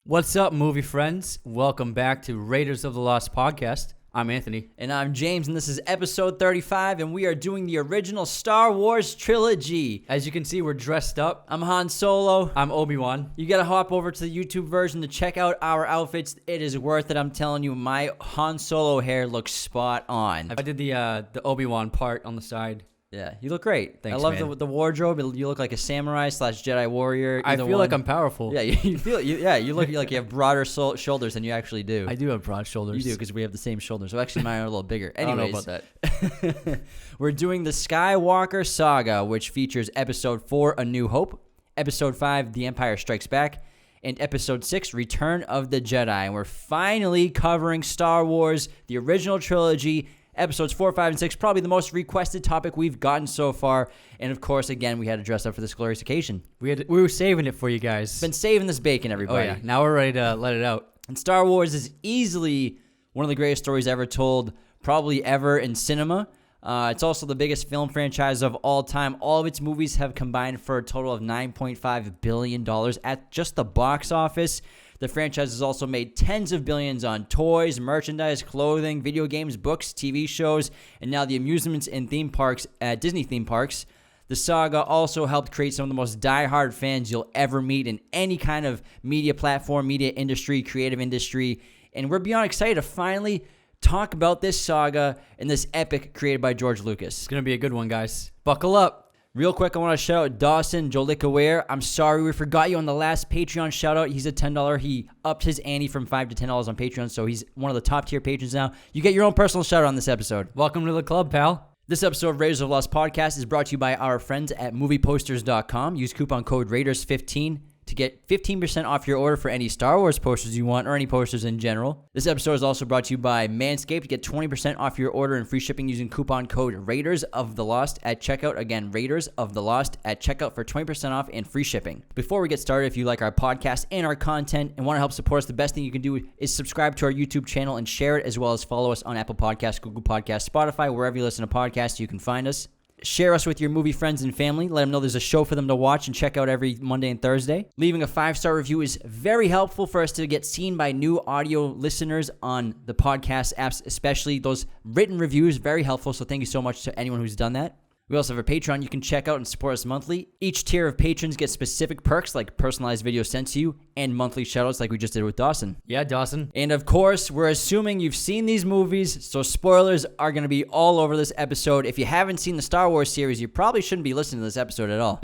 What's up, movie friends? Welcome back to Raiders of the Lost podcast. I'm Anthony. And I'm James, and this is episode 35, and we are doing the original Star Wars trilogy. As you can see, we're dressed up. I'm Han Solo. I'm Obi-Wan. You gotta hop over to the YouTube version to check out our outfits. It is worth it, I'm telling you. My Han Solo hair looks spot on. I did the Obi-Wan part on the side. Yeah, you look great. Thanks, I love man. the wardrobe. You look like a samurai / Jedi warrior. I feel like I'm powerful. Yeah, you feel. You look like you have broader shoulders than you actually do. I do have broad shoulders. You do, because we have the same shoulders. So actually, mine are a little bigger. Anyways, I don't know about that. We're doing the Skywalker saga, which features Episode 4, A New Hope, Episode 5, The Empire Strikes Back, and Episode 6, Return of the Jedi. And we're finally covering Star Wars, the original trilogy, Episodes 4, 5, and 6, probably the most requested topic we've gotten so far. And of course, again, we had to dress up for this glorious occasion. We were saving it for you guys. Been saving this bacon, everybody. Oh yeah, now we're ready to let it out. And Star Wars is easily one of the greatest stories ever told, probably ever in cinema. It's also the biggest film franchise of all time. All of its movies have combined for a total of $9.5 billion at just the box office. The franchise has also made tens of billions on toys, merchandise, clothing, video games, books, TV shows, and now the amusements and theme parks at Disney theme parks. The saga also helped create some of the most diehard fans you'll ever meet in any kind of media platform, media industry, creative industry. And we're beyond excited to finally talk about this saga and this epic created by George Lucas. It's going to be a good one, guys. Buckle up. Real quick, I want to shout out Dawson Jolikaware. I'm sorry we forgot you on the last Patreon shout out. He's a $10. He upped his ante from $5 to $10 on Patreon, so he's one of the top tier patrons now. You get your own personal shout out on this episode. Welcome to the club, pal. This episode of Raiders of the Lost podcast is brought to you by our friends at movieposters.com. Use coupon code Raiders15 to get 15% off your order for any Star Wars posters you want or any posters in general. This episode is also brought to you by Manscaped. Get 20% off your order and free shipping using coupon code Raiders of the Lost at checkout. Again, Raiders of the Lost at checkout for 20% off and free shipping. Before we get started, if you like our podcast and our content and want to help support us, the best thing you can do is subscribe to our YouTube channel and share it, as well as follow us on Apple Podcasts, Google Podcasts, Spotify, wherever you listen to podcasts, you can find us. Share us with your movie friends and family. Let them know there's a show for them to watch and check out every Monday and Thursday. Leaving a 5-star review is very helpful for us to get seen by new audio listeners on the podcast apps, especially those written reviews. Very helpful, so thank you so much to anyone who's done that. We also have a Patreon you can check out and support us monthly. Each tier of patrons gets specific perks like personalized videos sent to you and monthly shoutouts like we just did with Dawson. Yeah, Dawson. And of course, we're assuming you've seen these movies, so spoilers are going to be all over this episode. If you haven't seen the Star Wars series, you probably shouldn't be listening to this episode at all.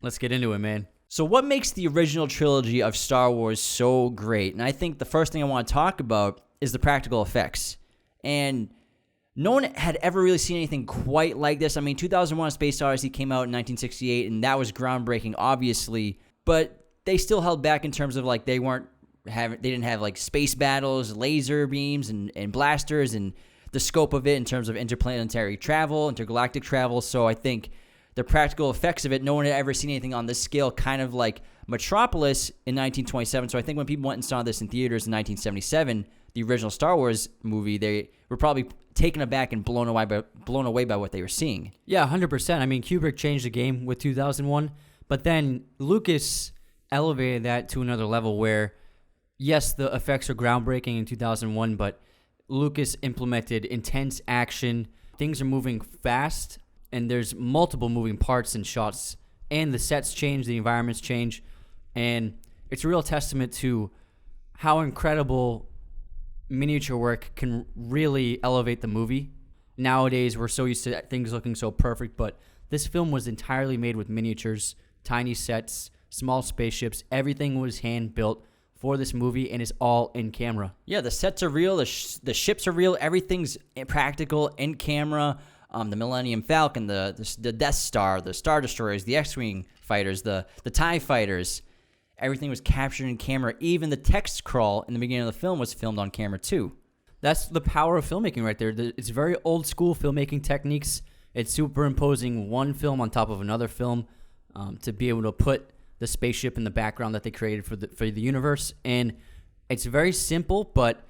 Let's get into it, man. So what makes the original trilogy of Star Wars so great? And I think the first thing I want to talk about is the practical effects. And no one had ever really seen anything quite like this. I mean, 2001: A Space Odyssey came out in 1968, and that was groundbreaking, obviously. But they still held back in terms of, like, they didn't have like space battles, laser beams, and blasters, and the scope of it in terms of interplanetary travel, intergalactic travel. So I think the practical effects of it, no one had ever seen anything on this scale, kind of like Metropolis in 1927. So I think when people went and saw this in theaters in 1977, the original Star Wars movie, they were probably taken aback and blown away by what they were seeing. Yeah, 100%. I mean, Kubrick changed the game with 2001, but then Lucas elevated that to another level where, yes, the effects are groundbreaking in 2001, but Lucas implemented intense action. Things are moving fast, and there's multiple moving parts and shots, and the sets change, the environments change, and it's a real testament to how incredible miniature work can really elevate the movie. Nowadays, we're so used to things looking so perfect, but this film was entirely made with miniatures, tiny sets, small spaceships. Everything was hand-built for this movie, and is all in camera. Yeah, the sets are real, the ships are real, everything's practical, in camera. The Millennium Falcon, the Death Star, the Star Destroyers, the X-Wing fighters, the TIE fighters. Everything was captured in camera. Even the text crawl in the beginning of the film was filmed on camera too. That's the power of filmmaking right there. It's very old school filmmaking techniques. It's superimposing one film on top of another film to be able to put the spaceship in the background that they created for the universe. And it's very simple, but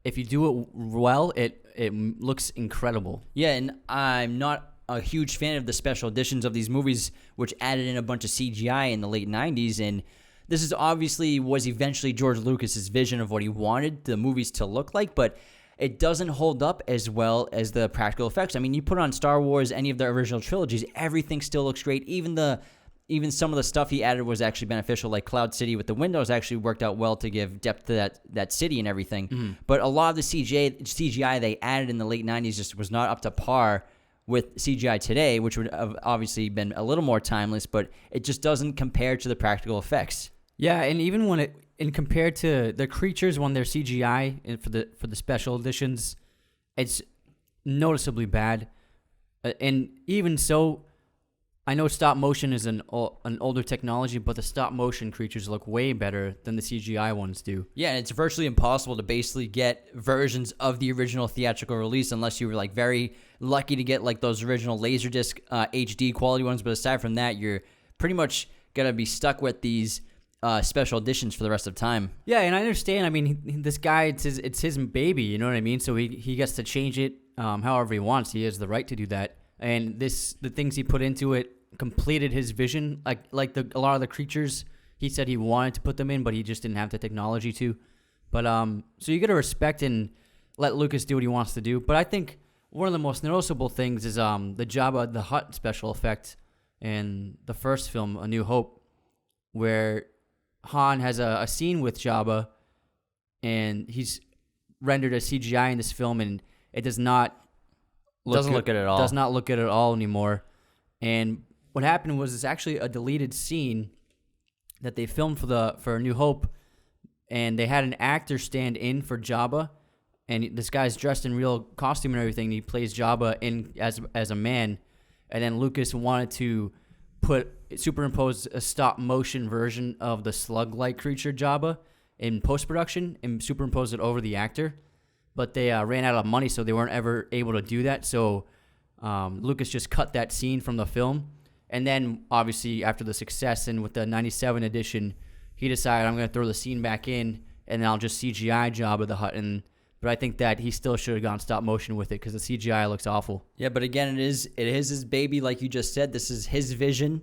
if you do it well, it looks incredible. Yeah, and I'm not a huge fan of the special editions of these movies, which added in a bunch of CGI in the late 90s, and this is obviously was eventually George Lucas's vision of what he wanted the movies to look like, but it doesn't hold up as well as the practical effects. I mean, you put on Star Wars, any of the original trilogies, everything still looks great. Even some of the stuff he added was actually beneficial, like Cloud City with the windows actually worked out well to give depth to that city and everything. Mm-hmm. But a lot of the CGI they added in the late 90s just was not up to par with CGI today, which would have obviously been a little more timeless, but it just doesn't compare to the practical effects. Yeah, and even when compared to the creatures when they're CGI and for the special editions, it's noticeably bad. And even so, I know stop motion is an older technology, but the stop motion creatures look way better than the CGI ones do. Yeah, and it's virtually impossible to basically get versions of the original theatrical release unless you were like very lucky to get like those original Laserdisc HD quality ones. But aside from that, you're pretty much gonna be stuck with these special editions for the rest of time. Yeah, and I understand. I mean, this guy, it's his baby. You know what I mean? So he gets to change it however he wants. He has the right to do that. And the things he put into it completed his vision. Like a lot of the creatures, he said he wanted to put them in, but he just didn't have the technology to. But so you got to respect and let Lucas do what he wants to do. But I think one of the most noticeable things is the Jabba the Hutt special effect in the first film, A New Hope, where Han has a scene with Jabba, and he's rendered as CGI in this film, and it does not look good at all. Does not look good at all anymore. And what happened was it's actually a deleted scene that they filmed for A New Hope, and they had an actor stand in for Jabba, and this guy's dressed in real costume and everything. And he plays Jabba in as a man, and then Lucas wanted to superimpose a stop motion version of the slug-like creature Jabba in post-production and superimpose it over the actor. But they ran out of money, so they weren't ever able to do that. So Lucas just cut that scene from the film. And then, obviously, after the success and with the 97 edition, he decided, I'm going to throw the scene back in, and then I'll just CGI Jabba the Hutt. But I think that he still should have gone stop motion with it because the CGI looks awful. Yeah, but again, it is his baby, like you just said. This is his vision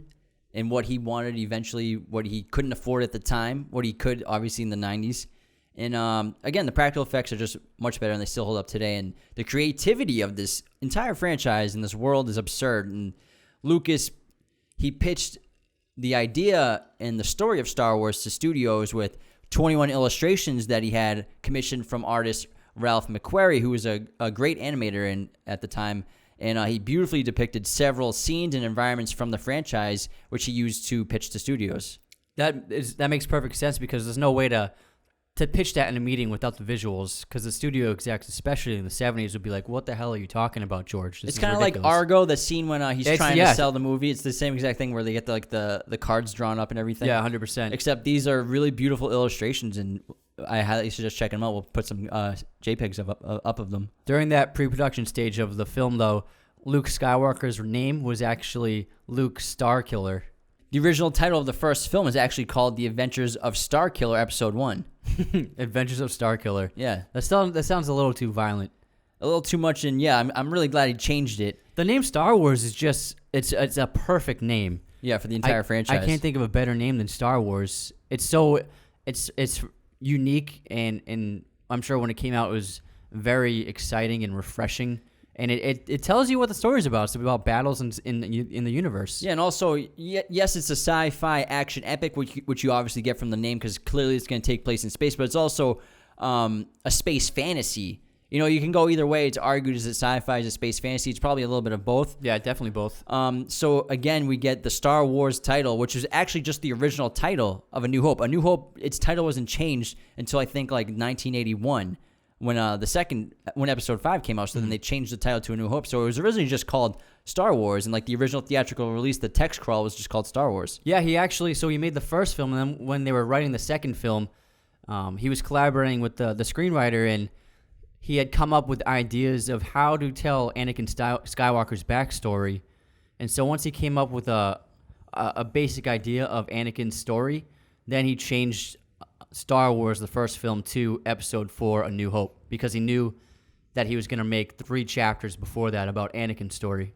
and what he wanted eventually, what he couldn't afford at the time, what he could, obviously, in the 90s. And again, the practical effects are just much better, and they still hold up today. And the creativity of this entire franchise and this world is absurd. And Lucas, he pitched the idea and the story of Star Wars to studios with 21 illustrations that he had commissioned from artist Ralph McQuarrie, who was a great animator at the time. And he beautifully depicted several scenes and environments from the franchise, which he used to pitch to studios. That makes perfect sense because there's no way to pitch that in a meeting without the visuals, because the studio execs, especially in the 70s, would be like, what the hell are you talking about, George? It's kind of like Argo, the scene when he's trying to sell the movie. It's the same exact thing where they get the cards drawn up and everything. Yeah, 100%. Except these are really beautiful illustrations, and I highly suggest checking them out. We'll put some JPEGs up of them. During that pre-production stage of the film, though, Luke Skywalker's name was actually Luke Starkiller. The original title of the first film is actually called The Adventures of Starkiller Episode 1. Adventures of Starkiller. Yeah. That sounds a little too violent. A little too much, and yeah, I'm really glad he changed it. The name Star Wars is just, it's a perfect name. Yeah, for the entire franchise. I can't think of a better name than Star Wars. It's unique, and I'm sure when it came out, it was very exciting and refreshing. And it tells you what the story's about. It's about battles in the universe. Yeah, and also, yes, it's a sci-fi action epic, which you obviously get from the name because clearly it's going to take place in space, but it's also a space fantasy. You know, you can go either way. It's argued, is it sci-fi, is it space fantasy? It's probably a little bit of both. Yeah, definitely both. So, again, we get the Star Wars title, which is actually just the original title of A New Hope. A New Hope, its title wasn't changed until I think like 1981. When Episode 5 came out, so then they changed the title to A New Hope. So it was originally just called Star Wars, and like the original theatrical release, the text crawl was just called Star Wars. Yeah, he made the first film, and then when they were writing the second film, he was collaborating with the screenwriter, and he had come up with ideas of how to tell Anakin Skywalker's backstory. And so once he came up with a basic idea of Anakin's story, then he changed Star Wars, the first film, to Episode 4, A New Hope, because he knew that he was going to make 3 chapters before that about Anakin's story.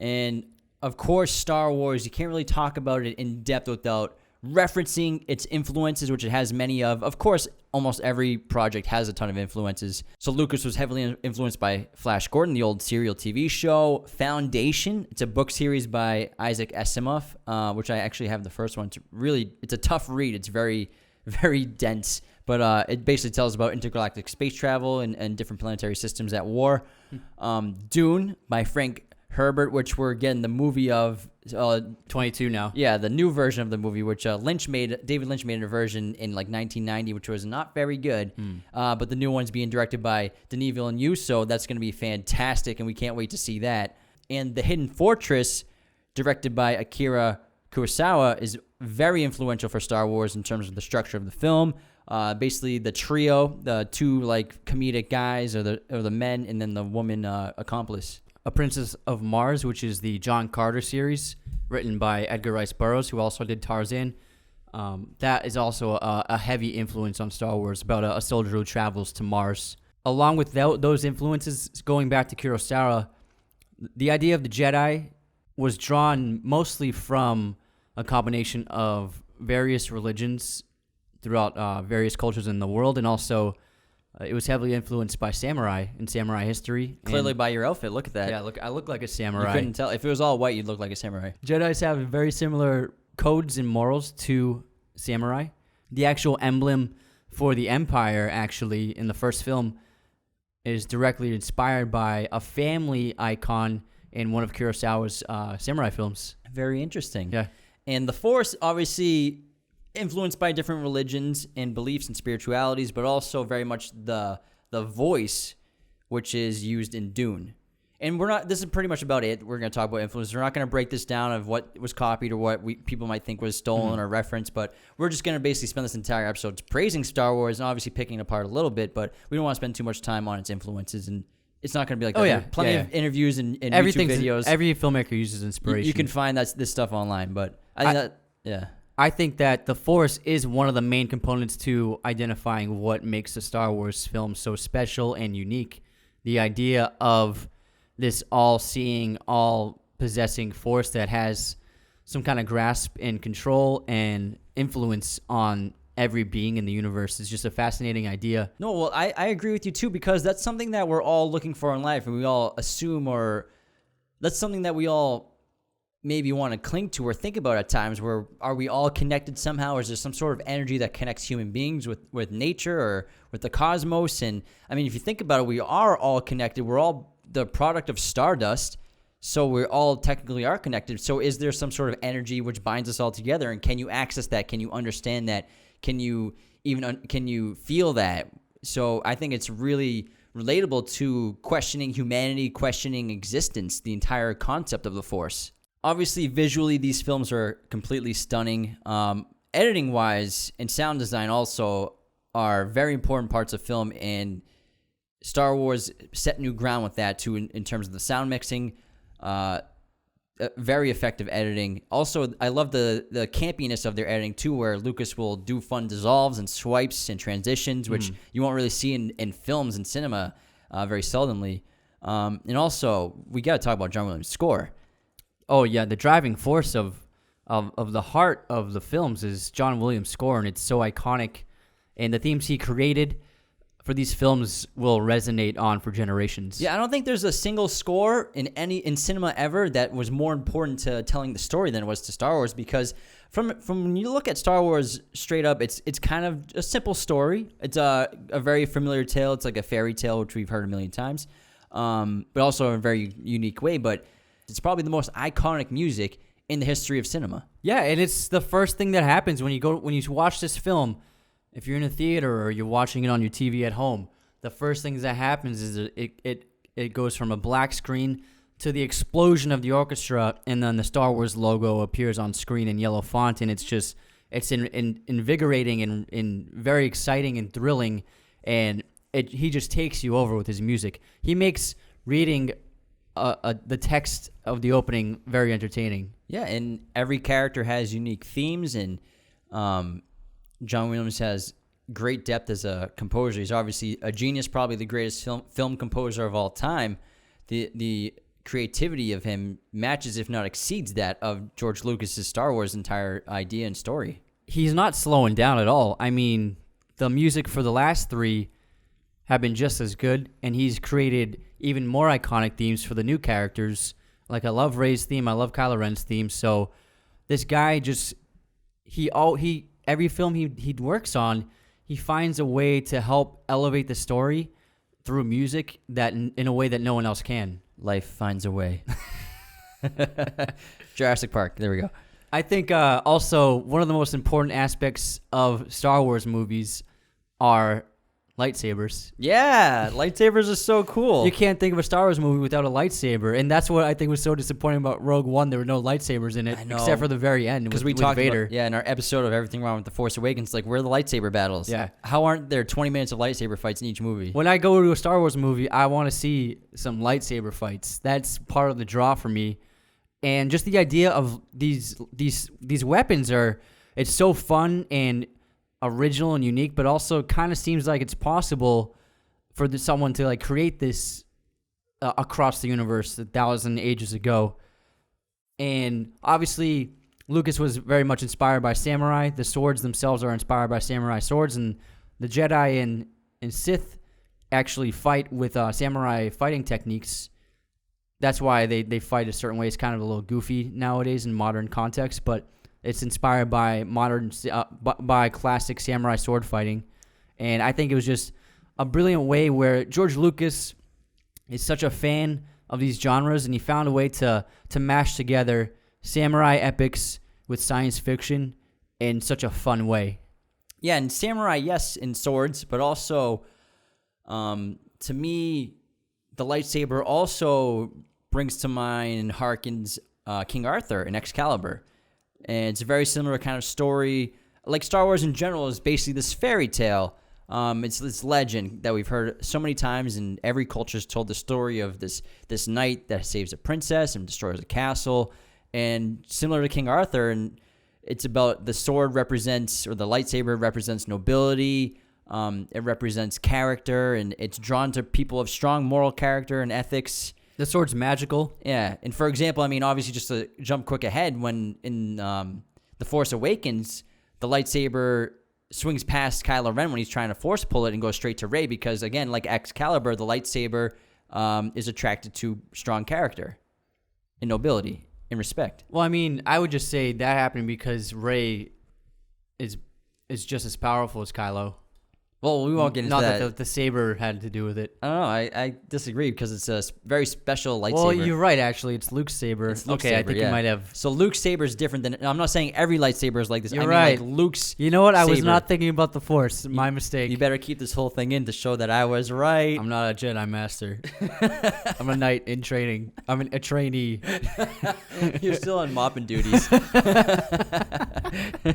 And, of course, Star Wars, you can't really talk about it in depth without referencing its influences, which it has many of. Of course, almost every project has a ton of influences. So Lucas was heavily influenced by Flash Gordon, the old serial TV show. Foundation, it's a book series by Isaac Asimov, which I actually have the first one. It's a tough read. It's very, very dense. But it basically tells about intergalactic space travel and different planetary systems at war. Dune by Frank Herbert, which we're getting the movie of 22 now. Yeah, the new version of the movie, which David Lynch made a version in like 1990, which was not very good. But the new one's being directed by Denis Villeneuve, so that's going to be fantastic, and we can't wait to see that. And The Hidden Fortress, directed by Akira Kurosawa, is very influential for Star Wars in terms of the structure of the film. Basically, the trio, the two like comedic guys, or the men, and then the woman accomplice. A Princess of Mars, which is the John Carter series, written by Edgar Rice Burroughs, who also did Tarzan. That is also a heavy influence on Star Wars, about a soldier who travels to Mars. Along with those influences, going back to Kurosawa, the idea of the Jedi was drawn mostly from a combination of various religions throughout various cultures in the world, and also it was heavily influenced by samurai and samurai history. Clearly by your outfit, look at that. Yeah, I look like a samurai. You couldn't tell. If it was all white, you'd look like a samurai. Jedis have very similar codes and morals to samurai. The actual emblem for the Empire, actually, in the first film, is directly inspired by a family icon in one of Kurosawa's samurai films. Very interesting. Yeah. And the Force, obviously influenced by different religions and beliefs and spiritualities, but also very much the voice, which is used in Dune. And this is pretty much about it. We're going to talk about influence. We're not going to break this down of what was copied or what people might think was stolen or referenced, but we're just going to basically spend this entire episode praising Star Wars and obviously picking it apart a little bit, but we don't want to spend too much time on its influences, and it's not going to be like that. Yeah. Plenty of interviews and YouTube videos. Every filmmaker uses inspiration. You can find this stuff online, but I think that the Force is one of the main components to identifying what makes a Star Wars film so special and unique. The idea of this all-seeing, all-possessing force that has some kind of grasp and control and influence on every being in the universe is just a fascinating idea. No, well, I agree with you too, because that's something that we're all looking for in life, and we all assume, or that's something that we all maybe want to cling to or think about at times, where are we all connected somehow, or is there some sort of energy that connects human beings with nature or with the cosmos? And I mean, if you think about it, we are all connected. We're all the product of stardust, so we all technically are connected. So is there some sort of energy which binds us all together, and can you access that? Can you understand that? Can you feel that? So I think it's really relatable to questioning humanity, questioning existence, the entire concept of the Force. Obviously, visually, these films are completely stunning. Editing-wise and sound design also are very important parts of film, and Star Wars set new ground with that, too, in terms of the sound mixing. Very effective editing. Also, I love the campiness of their editing, too, where Lucas will do fun dissolves and swipes and transitions, which you won't really see in films and cinema very seldomly. And also, we got to talk about John Williams' score. Oh yeah, the driving force of the heart of the films is John Williams' score, and it's so iconic. And the themes he created for these films will resonate on for generations. Yeah, I don't think there's a single score in cinema ever that was more important to telling the story than it was to Star Wars, because from when you look at Star Wars straight up, it's kind of a simple story. It's a very familiar tale. It's like a fairy tale, which we've heard a million times, but also in a very unique way. But it's probably the most iconic music in the history of cinema. Yeah, and it's the first thing that happens when you watch this film. If you're in a theater or you're watching it on your TV at home, the first thing that happens is it goes from a black screen to the explosion of the orchestra, and then the Star Wars logo appears on screen in yellow font, and it's invigorating and very exciting and thrilling, and he just takes you over with his music. He makes reading the text of the opening very entertaining. Yeah, and every character has unique themes, and John Williams has great depth as a composer. He's obviously a genius, probably the greatest film composer of all time. The creativity of him matches, if not exceeds, that of George Lucas's Star Wars entire idea and story. he's not slowing down at all. I mean, the music for the last 3 have been just as good, and he's created even more iconic themes for the new characters. Like, I love Rey's theme, I love Kylo Ren's theme. So this guy just every film he works on, he finds a way to help elevate the story through music that in a way that no one else can. Life finds a way. Jurassic Park. There we go. I think also one of the most important aspects of Star Wars movies are lightsabers. Yeah, lightsabers are so cool. You can't think of a Star Wars movie without a lightsaber, and that's what I think was so disappointing about Rogue One. There were no lightsabers in it, except for the very end because we talked Vader. About, in our episode of Everything Wrong with the Force Awakens, like, where are the lightsaber battles? Yeah, how aren't there 20 minutes of lightsaber fights in each movie? When I go to a Star Wars movie, I want to see some lightsaber fights. That's part of the draw for me, and just the idea of these weapons it's so fun and original and unique, but also kind of seems like it's possible for someone to like create this across the universe 1,000 ages ago. And obviously Lucas was very much inspired by samurai. The swords themselves are inspired by samurai swords, and the Jedi and Sith actually fight with samurai fighting techniques. That's why they fight a certain way. It's kind of a little goofy nowadays in modern context, but it's inspired by by classic samurai sword fighting. And I think it was just a brilliant way where George Lucas is such a fan of these genres, and he found a way to mash together samurai epics with science fiction in such a fun way. Yeah, and samurai, yes, in swords, but also, to me, the lightsaber also brings to mind and harkens King Arthur in Excalibur. And it's a very similar kind of story. Like Star Wars in general is basically this fairy tale. It's this legend that we've heard so many times, and every culture's told the story of this knight that saves a princess and destroys a castle. And similar to King Arthur, and it's about the sword represents, or the lightsaber represents nobility. It represents character, and it's drawn to people of strong moral character and ethics. The sword's magical. Yeah, and for example, I mean, obviously, just to jump quick ahead, when in The Force Awakens, the lightsaber swings past Kylo Ren when he's trying to force pull it and goes straight to Rey because, again, like Excalibur, the lightsaber is attracted to strong character and nobility and respect. Well, I mean, I would just say that happened because Rey is just as powerful as Kylo. Well, we won't get into that. Not that the saber had to do with it. I don't know. I disagree because it's a very special lightsaber. Well, you're right, actually. It's Luke's saber. It's Luke's saber, I think you might have. So Luke's saber is different than... I'm not saying every lightsaber is like this. You're right. Like Luke's You know what? I was saber. not thinking about the Force. My mistake. You better keep this whole thing in to show that I was right. I'm not a Jedi master. I'm a knight in training. I'm a trainee. You're still on mopping duties.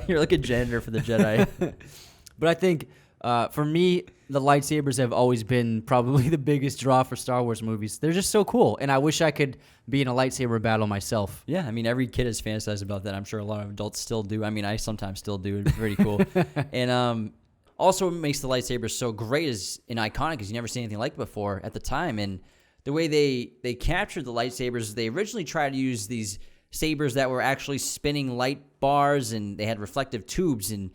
You're like a janitor for the Jedi. But I think, for me, the lightsabers have always been probably the biggest draw for Star Wars movies. They're just so cool, and I wish I could be in a lightsaber battle myself. Yeah, I mean, every kid has fantasized about that. I'm sure a lot of adults still do. I mean, I sometimes still do. It's pretty cool. And also what makes the lightsaber so great and iconic is you never seen anything like it before at the time. And the way they captured the lightsabers, they originally tried to use these sabers that were actually spinning light bars, and they had reflective tubes, and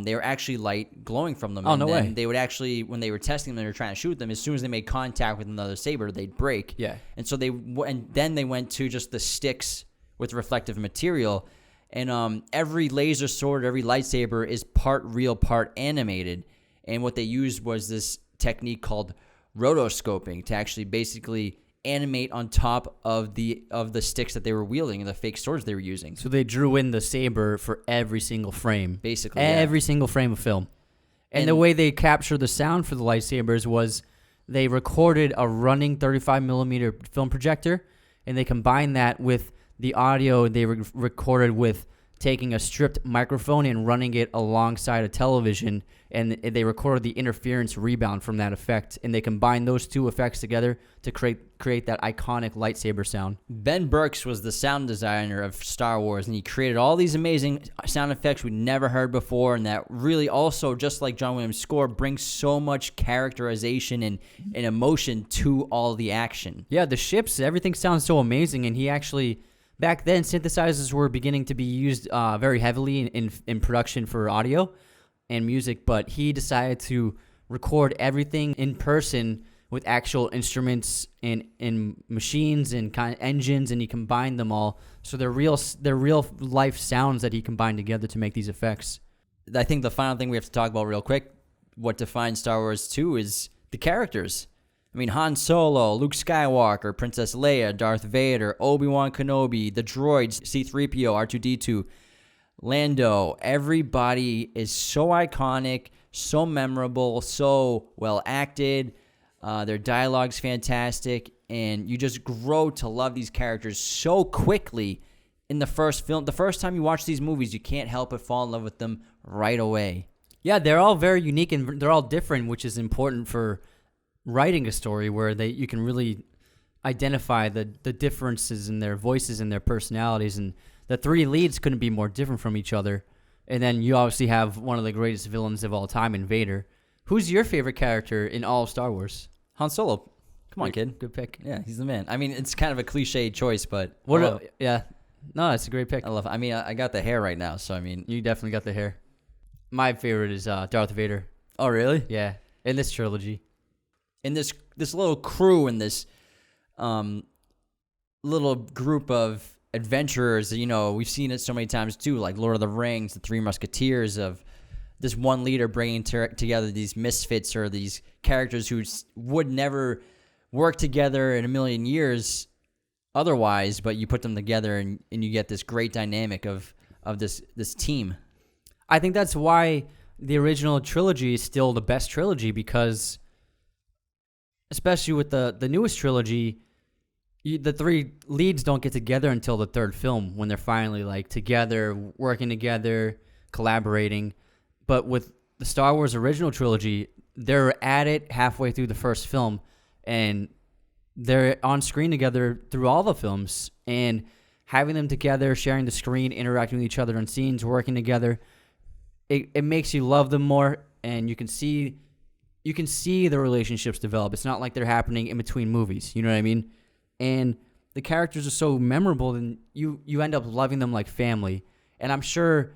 they were actually light glowing from them. Oh, and no then way. They would actually, when they were testing them, they were trying to shoot them. As soon as they made contact with another saber, they'd break. Yeah. And so then they went to just the sticks with reflective material. And every laser sword, every lightsaber is part real, part animated. And what they used was this technique called rotoscoping to actually basically animate on top of the sticks that they were wielding and the fake swords they were using. So they drew in the saber for every single frame. Basically, every single frame of film. And the way they captured the sound for the lightsabers was they recorded a running 35 millimeter film projector, and they combined that with the audio they recorded with taking a stripped microphone and running it alongside a television, and they recorded the interference rebound from that effect, and they combined those two effects together to create that iconic lightsaber sound. Ben Burks was the sound designer of Star Wars, and he created all these amazing sound effects we'd never heard before, and that really also, just like John Williams' score, brings so much characterization and emotion to all the action. Yeah, the ships, everything sounds so amazing, and he actually back then synthesizers were beginning to be used very heavily in production for audio and music, but he decided to record everything in person with actual instruments and machines and kind of engines, and he combined them all. So they're real life sounds that he combined together to make these effects. I think the final thing we have to talk about real quick, what defines Star Wars 2 is the characters. I mean, Han Solo, Luke Skywalker, Princess Leia, Darth Vader, Obi-Wan Kenobi, the droids, C-3PO, R2-D2, Lando. Everybody is so iconic, so memorable, so well acted. Their dialogue's fantastic, and you just grow to love these characters so quickly in the first film. The first time you watch these movies, you can't help but fall in love with them right away. Yeah, they're all very unique and they're all different, which is important for writing a story where you can really identify the differences in their voices and their personalities. And the three leads couldn't be more different from each other. And then you obviously have one of the greatest villains of all time in Vader. Who's your favorite character in all of Star Wars? Han Solo. Come on, kid. Good pick. Yeah, he's the man. I mean, it's kind of a cliche choice, but yeah. No, it's a great pick. I love it. I mean, I got the hair right now, so I mean, you definitely got the hair. My favorite is Darth Vader. Oh, really? Yeah, in this trilogy. In this little crew and this little group of adventurers, you know, we've seen it so many times too, like Lord of the Rings, the Three Musketeers, of this one leader bringing together these misfits or these characters who would never work together in a million years otherwise, but you put them together and you get this great dynamic of this team. I think that's why the original trilogy is still the best trilogy, because especially with the newest trilogy, the three leads don't get together until the third film, when they're finally like together, working together, collaborating. But with the Star Wars original trilogy, they're at it halfway through the first film, and they're on screen together through all the films, and having them together, sharing the screen, interacting with each other in scenes, working together, it makes you love them more, and you can see the relationships develop. It's not like they're happening in between movies. You know what I mean? And the characters are so memorable, and you end up loving them like family. And I'm sure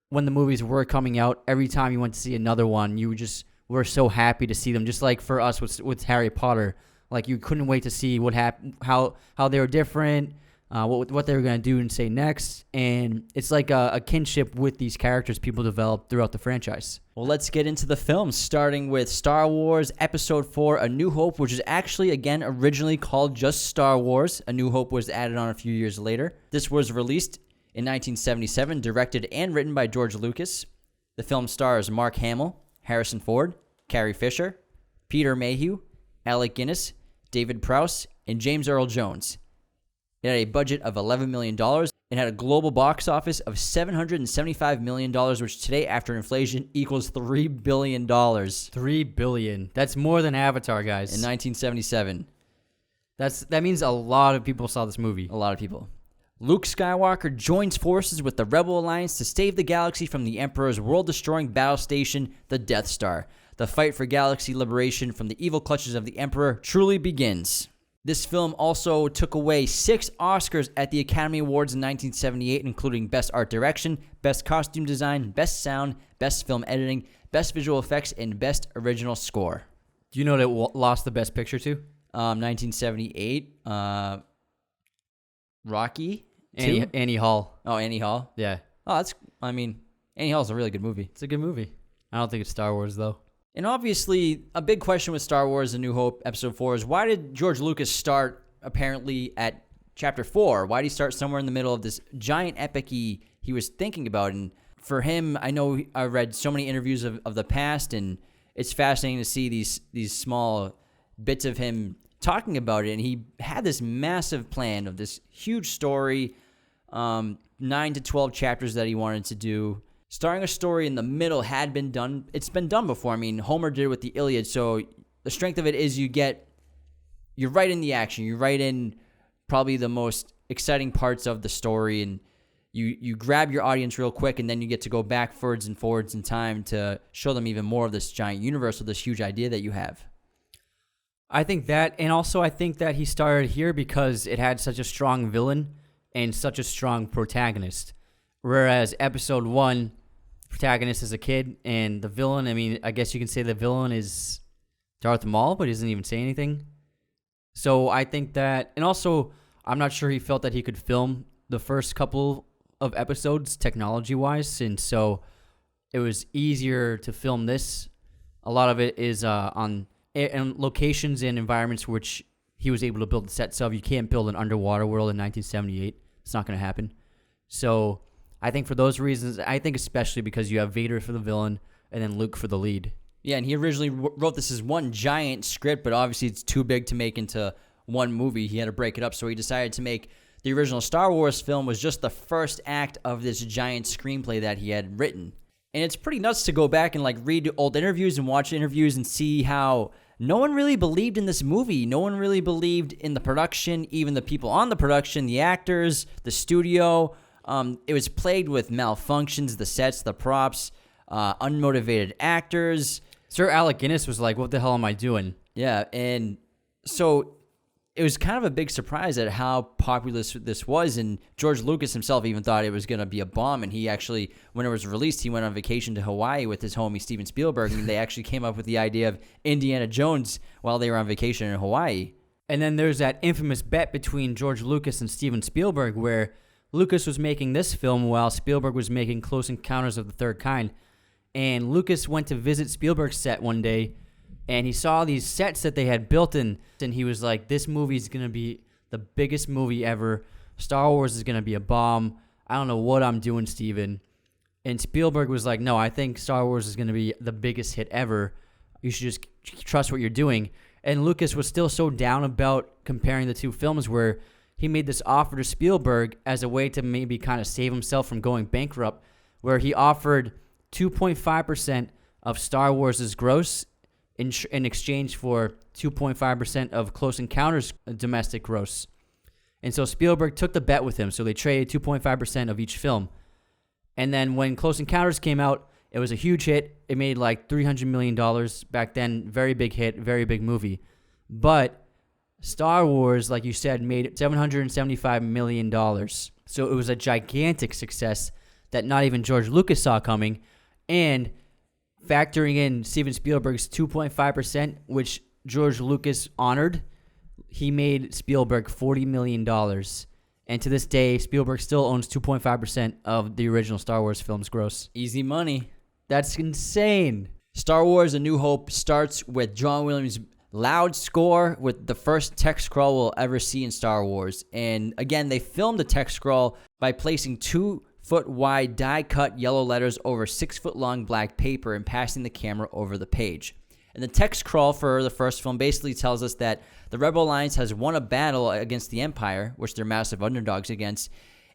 when the movies were coming out, every time you went to see another one, you just were so happy to see them. Just like for us with Harry Potter, like you couldn't wait to see what happened, how they were different, what they were going to do and say next. And it's like a kinship with these characters people develop throughout the franchise. Well, let's get into the films, starting with Star Wars Episode 4, A New Hope, which is actually, again, originally called just Star Wars. A New Hope was added on a few years later. This was released in 1977, directed and written by George Lucas. The film stars Mark Hamill, Harrison Ford, Carrie Fisher, Peter Mayhew, Alec Guinness, David Prowse, and James Earl Jones. It had a budget of $11 million and had a global box office of $775 million, which today, after inflation, equals $3 billion. $3 billion. That's more than Avatar, guys. In 1977. That means a lot of people saw this movie. A lot of people. Luke Skywalker joins forces with the Rebel Alliance to save the galaxy from the Emperor's world-destroying battle station, the Death Star. The fight for galaxy liberation from the evil clutches of the Emperor truly begins. This film also took away 6 Oscars at the Academy Awards in 1978, including Best Art Direction, Best Costume Design, Best Sound, Best Film Editing, Best Visual Effects, and Best Original Score. Do you know that it lost the Best Picture to? 1978. Rocky? Annie Hall. Oh, Annie Hall? Yeah. Oh, Annie Hall's a really good movie. It's a good movie. I don't think it's Star Wars, though. And obviously, a big question with Star Wars A New Hope Episode 4 is, why did George Lucas start apparently at Chapter 4? Why did he start somewhere in the middle of this giant epic he was thinking about? And for him, I know I read so many interviews of the past, and it's fascinating to see these small bits of him talking about it. And he had this massive plan of this huge story, 9 to 12 chapters that he wanted to do. Starting a story in the middle had been done. It's been done before. I mean, Homer did it with the Iliad. So the strength of it is you're right in the action. You're right in probably the most exciting parts of the story, and you grab your audience real quick, and then you get to go backwards and forwards in time to show them even more of this giant universe or this huge idea that you have. I think that, and also I think that he started here because it had such a strong villain and such a strong protagonist. Whereas episode 1, protagonist is a kid, and the villain, I mean, I guess you can say the villain is Darth Maul, but he doesn't even say anything. So I think that, and also, I'm not sure he felt that he could film the first couple of episodes technology-wise, and so it was easier to film this. A lot of it is on locations and environments which he was able to build the sets of. You can't build an underwater world in 1978. It's not going to happen. So I think for those reasons, I think especially because you have Vader for the villain and then Luke for the lead. Yeah, and he originally wrote this as one giant script, but obviously it's too big to make into one movie. He had to break it up, so he decided to make the original Star Wars film was just the first act of this giant screenplay that he had written. And it's pretty nuts to go back and like read old interviews and watch interviews and see how no one really believed in this movie. No one really believed in the production, even the people on the production, the actors, the studio. It was plagued with malfunctions, the sets, the props, unmotivated actors. Sir Alec Guinness was like, what the hell am I doing? Yeah, and so it was kind of a big surprise at how popular this was, and George Lucas himself even thought it was going to be a bomb, and he actually, when it was released, he went on vacation to Hawaii with his homie Steven Spielberg, and they actually came up with the idea of Indiana Jones while they were on vacation in Hawaii. And then there's that infamous bet between George Lucas and Steven Spielberg where Lucas was making this film while Spielberg was making Close Encounters of the Third Kind. And Lucas went to visit Spielberg's set one day, and he saw these sets that they had built in, and he was like, this movie is going to be the biggest movie ever. Star Wars is going to be a bomb. I don't know what I'm doing, Steven. And Spielberg was like, no, I think Star Wars is going to be the biggest hit ever. You should just trust what you're doing. And Lucas was still so down about comparing the two films where he made this offer to Spielberg as a way to maybe kind of save himself from going bankrupt, where he offered 2.5% of Star Wars' gross in exchange for 2.5% of Close Encounters' domestic gross. And so Spielberg took the bet with him, so they traded 2.5% of each film. And then when Close Encounters came out, it was a huge hit. It made like $300 million back then. Very big hit, very big movie. But Star Wars, like you said, made $775 million. So it was a gigantic success that not even George Lucas saw coming. And factoring in Steven Spielberg's 2.5%, which George Lucas honored, he made Spielberg $40 million. And to this day, Spielberg still owns 2.5% of the original Star Wars film's gross. Easy money. That's insane. Star Wars A New Hope starts with John Williams' loud score with the first text scroll we'll ever see in Star Wars. And again, they filmed the text scroll by placing 2-foot wide die-cut yellow letters over 6-foot long black paper and passing the camera over the page. And the text scroll for the first film basically tells us that the Rebel Alliance has won a battle against the Empire, which they're massive underdogs against,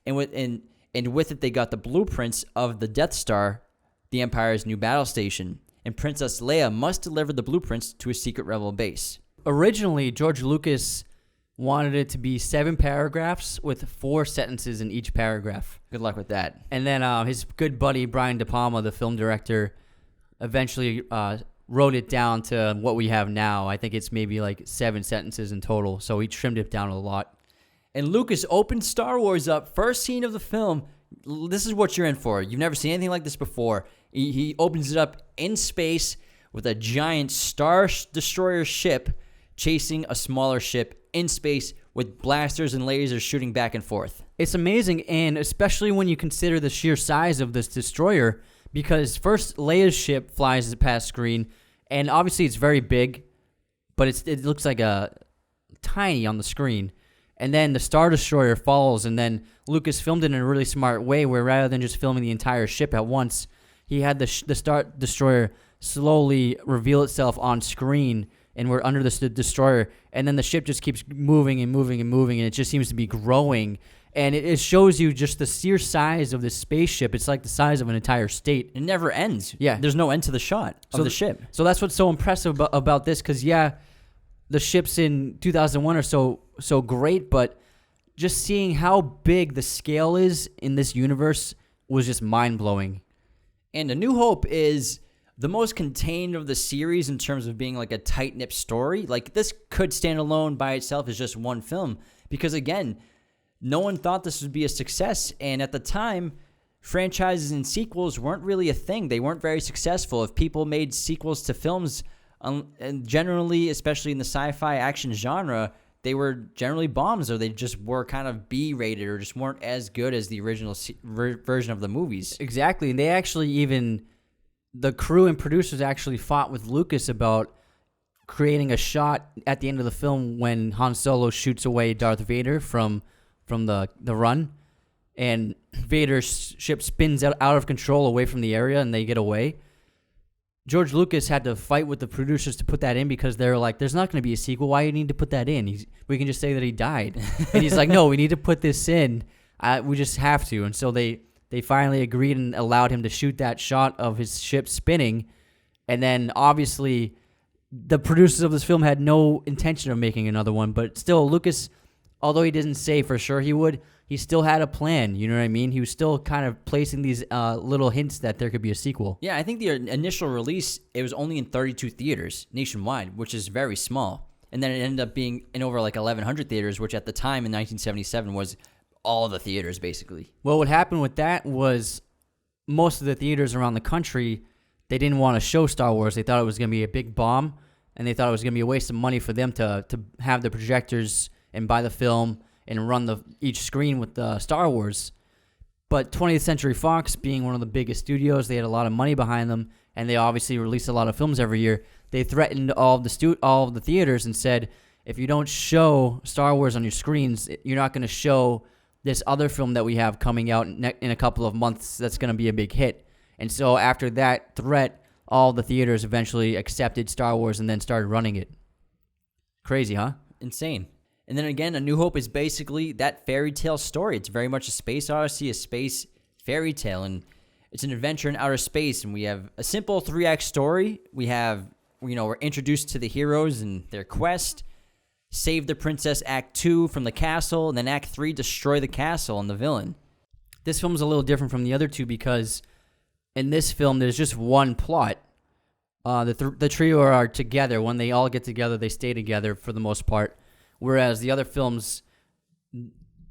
and with it they got the blueprints of the Death Star, the Empire's new battle station, and Princess Leia must deliver the blueprints to a secret Rebel base. Originally, George Lucas wanted it to be 7 paragraphs with 4 sentences in each paragraph. Good luck with that. And then his good buddy, Brian De Palma, the film director, eventually wrote it down to what we have now. I think it's maybe like 7 sentences in total, so he trimmed it down a lot. And Lucas opened Star Wars up, first scene of the film. This is what you're in for. You've never seen anything like this before. He opens it up in space with a giant Star Destroyer ship chasing a smaller ship in space with blasters and lasers shooting back and forth. It's amazing, and especially when you consider the sheer size of this destroyer, because first Leia's ship flies past screen, and obviously it's very big, but it looks like a tiny on the screen. And then the Star Destroyer follows, and then Lucas filmed it in a really smart way where rather than just filming the entire ship at once, he had the Star Destroyer slowly reveal itself on screen, and we're under the destroyer, and then the ship just keeps moving and moving and moving, and it just seems to be growing. And it shows you just the sheer size of this spaceship. It's like the size of an entire state. It never ends. Yeah. There's no end to the shot of the ship. So that's what's so impressive about this, because, yeah, the ships in 2001 are so great, but just seeing how big the scale is in this universe was just mind-blowing. And A New Hope is the most contained of the series in terms of being like a tight-knit story. Like, this could stand alone by itself as just one film, because, again, no one thought this would be a success. And at the time, franchises and sequels weren't really a thing. They weren't very successful. If people made sequels to films, and generally, especially in the sci-fi action genre, they were generally bombs, or they just were kind of B-rated, or just weren't as good as the original version of the movies. Exactly. And they actually the crew and producers actually fought with Lucas about creating a shot at the end of the film when Han Solo shoots away Darth Vader from the run, and Vader's ship spins out of control away from the area, and they get away. George Lucas had to fight with the producers to put that in because they were like, there's not going to be a sequel. Why do you need to put that in? We can just say that he died. And he's like, no, we need to put this in. We just have to. And so they finally agreed and allowed him to shoot that shot of his ship spinning. And then obviously the producers of this film had no intention of making another one. But still, Lucas, although he didn't say for sure he would, he still had a plan, you know what I mean? He was still kind of placing these little hints that there could be a sequel. Yeah, I think the initial release, it was only in 32 theaters nationwide, which is very small. And then it ended up being in over like 1,100 theaters, which at the time in 1977 was all the theaters, basically. Well, what happened with that was most of the theaters around the country, they didn't want to show Star Wars. They thought it was going to be a big bomb, and they thought it was going to be a waste of money for them to have the projectors and buy the film and run each screen with the Star Wars. But 20th Century Fox, being one of the biggest studios, they had a lot of money behind them, and they obviously release a lot of films every year. They threatened all of the theaters and said, if you don't show Star Wars on your screens, you're not going to show this other film that we have coming out in a couple of months that's going to be a big hit. And so after that threat, all the theaters eventually accepted Star Wars and then started running it. Crazy, huh? Insane. And then again, A New Hope is basically that fairy tale story. It's very much a space odyssey, a space fairy tale, and it's an adventure in outer space. And we have a simple 3-act story. We have, we're introduced to the heroes and their quest. Save the princess, Act 2, from the castle, and then Act 3, destroy the castle and the villain. This film's a little different from the other two because in this film, there's just one plot. The trio are together. When they all get together, they stay together for the most part. Whereas the other films,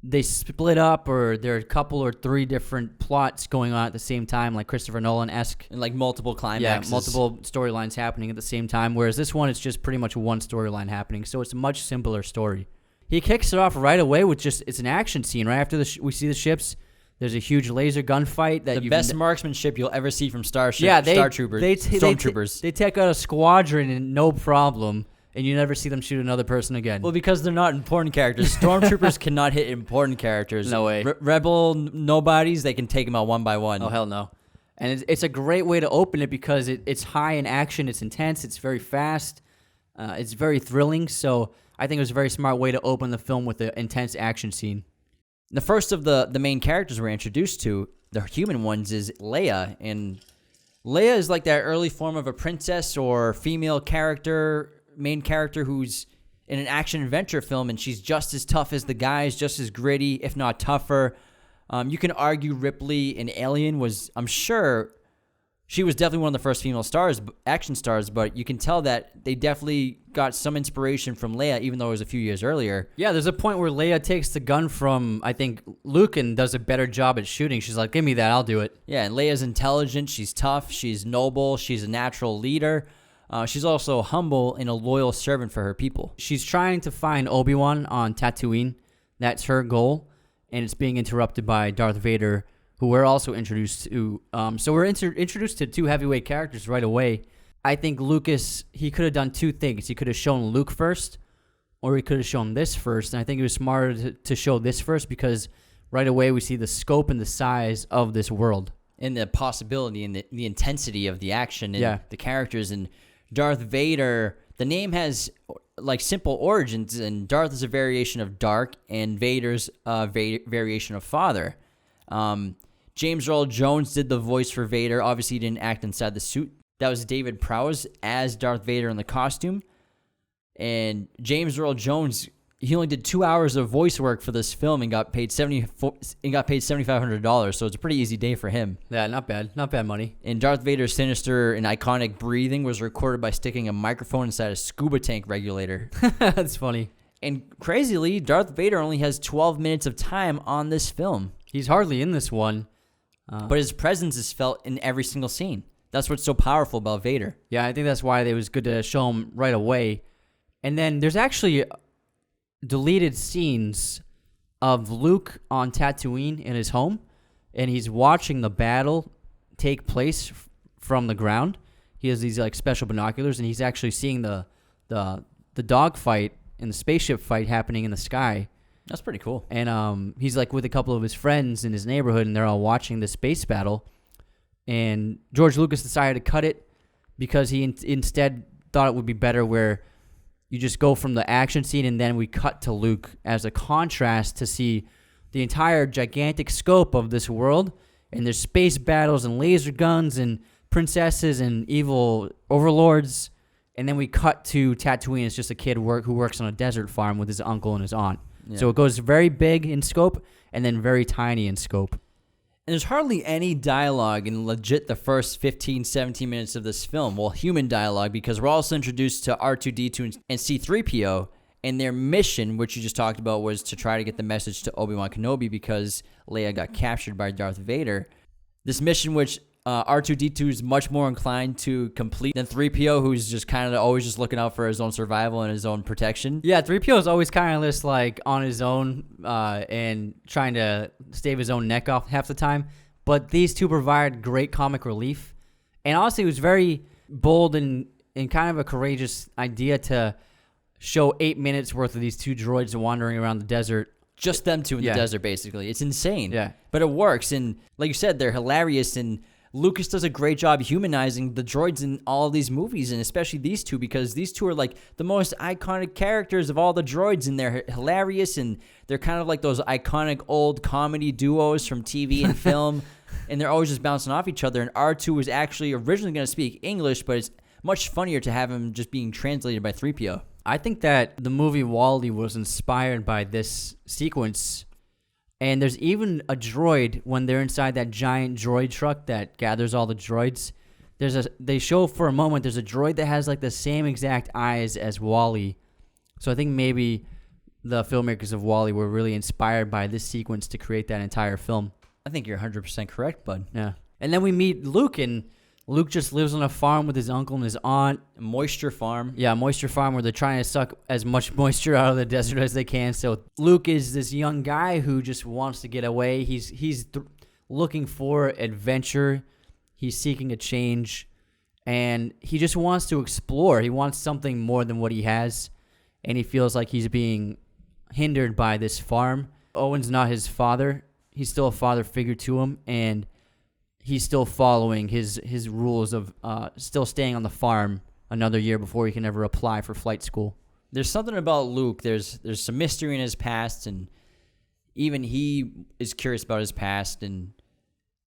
they split up, or there are a couple or three different plots going on at the same time, like Christopher Nolan-esque. And like multiple climaxes. Yeah, multiple storylines happening at the same time. Whereas this one, it's just pretty much one storyline happening. So it's a much simpler story. He kicks it off right away with it's an action scene. Right after we see the ships, there's a huge laser gunfight. The best marksmanship you'll ever see from Star Troopers. Stormtroopers. They take out a squadron and no problem. And you never see them shoot another person again. Well, because they're not important characters. Stormtroopers cannot hit important characters. No way. Rebel nobodies, they can take them out one by one. Oh, hell no. And it's a great way to open it because it's high in action, it's intense, it's very fast, it's very thrilling. So I think it was a very smart way to open the film with an intense action scene. The first of the main characters we're introduced to, the human ones, is Leia. And Leia is like that early form of a princess or female main character who's in an action-adventure film, and she's just as tough as the guys, just as gritty, if not tougher. You can argue Ripley in Alien I'm sure, she was definitely one of the first female action stars, but you can tell that they definitely got some inspiration from Leia, even though it was a few years earlier. Yeah, there's a point where Leia takes the gun from, I think, Luke and does a better job at shooting. She's like, give me that, I'll do it. Yeah, and Leia's intelligent, she's tough, she's noble, she's a natural leader. She's also humble and a loyal servant for her people. She's trying to find Obi-Wan on Tatooine. That's her goal, and it's being interrupted by Darth Vader, who we're also introduced to. So we're introduced to two heavyweight characters right away. I think Lucas, he could have done two things. He could have shown Luke first, or he could have shown this first. And I think it was smarter to show this first because right away we see the scope and the size of this world. And the possibility and the intensity of the action and the characters. And Darth Vader, the name has like simple origins, and Darth is a variation of dark, and Vader's a variation of father. James Earl Jones did the voice for Vader. Obviously, he didn't act inside the suit. That was David Prowse as Darth Vader in the costume. And James Earl Jones, he only did 2 hours of voice work for this film and got paid $7,500. So it's a pretty easy day for him. Yeah, not bad money. And Darth Vader's sinister and iconic breathing was recorded by sticking a microphone inside a scuba tank regulator. That's funny. And crazily, Darth Vader only has 12 minutes of time on this film. He's hardly in this one. But his presence is felt in every single scene. That's what's so powerful about Vader. Yeah, I think that's why it was good to show him right away. And then there's actually deleted scenes of Luke on Tatooine in his home, and he's watching the battle take place from the ground. He has these like special binoculars, and he's actually seeing the dogfight and the spaceship fight happening in the sky. That's pretty cool. And he's like with a couple of his friends in his neighborhood, and they're all watching the space battle. And George Lucas decided to cut it because he instead thought it would be better where you just go from the action scene and then we cut to Luke as a contrast to see the entire gigantic scope of this world. And there's space battles and laser guns and princesses and evil overlords. And then we cut to Tatooine. It's just a kid who works on a desert farm with his uncle and his aunt. Yeah. So it goes very big in scope and then very tiny in scope. And there's hardly any dialogue in legit the first 15, 17 minutes of this film. Well, human dialogue, because we're also introduced to R2-D2 and C-3PO, and their mission, which you just talked about, was to try to get the message to Obi-Wan Kenobi because Leia got captured by Darth Vader. This mission, which R2-D2 is much more inclined to complete than 3PO, who's just kind of always just looking out for his own survival and his own protection. Yeah, 3PO is always kind of just like on his own and trying to stave his own neck off half the time. But these two provide great comic relief. And honestly, it was very bold and kind of a courageous idea to show 8 minutes worth of these two droids wandering around the desert. Just them two in the desert, basically. It's insane. Yeah. But it works. And like you said, they're hilarious, and Lucas does a great job humanizing the droids in all of these movies, and especially these two, because these two are like the most iconic characters of all the droids, and they're hilarious, and they're kind of like those iconic old comedy duos from TV and film, and they're always just bouncing off each other. And R2 was actually originally going to speak English, but it's much funnier to have him just being translated by 3PO. I think that the movie WALL-E was inspired by this sequence. And there's even a droid when they're inside that giant droid truck that gathers all the droids. They show for a moment there's a droid that has like the same exact eyes as WALL-E. So I think maybe the filmmakers of WALL-E were really inspired by this sequence to create that entire film. I think you're 100% correct, bud. Yeah. And then we meet Luke, and Luke just lives on a farm with his uncle and his aunt. A moisture farm. Yeah, a moisture farm where they're trying to suck as much moisture out of the desert as they can. So Luke is this young guy who just wants to get away. He's looking for adventure. He's seeking a change. And he just wants to explore. He wants something more than what he has. And he feels like he's being hindered by this farm. Owen's not his father. He's still a father figure to him. And he's still following his rules of still staying on the farm another year before he can ever apply for flight school. There's something about Luke. There's some mystery in his past, and even he is curious about his past. And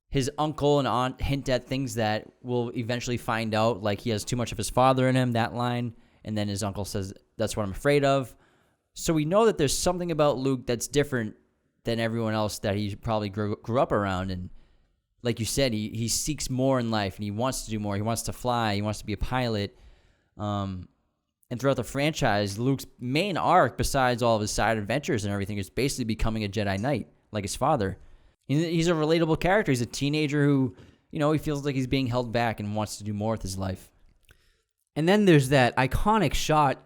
his uncle and aunt hint at things that we'll eventually find out, like he has too much of his father in him, that line. And then his uncle says, "That's what I'm afraid of." So we know that there's something about Luke that's different than everyone else that he probably grew up around. And like you said, he seeks more in life, and he wants to do more. He wants to fly. He wants to be a pilot. And throughout the franchise, Luke's main arc, besides all of his side adventures and everything, is basically becoming a Jedi Knight, like his father. He's a relatable character. He's a teenager who, he feels like he's being held back and wants to do more with his life. And then there's that iconic shot.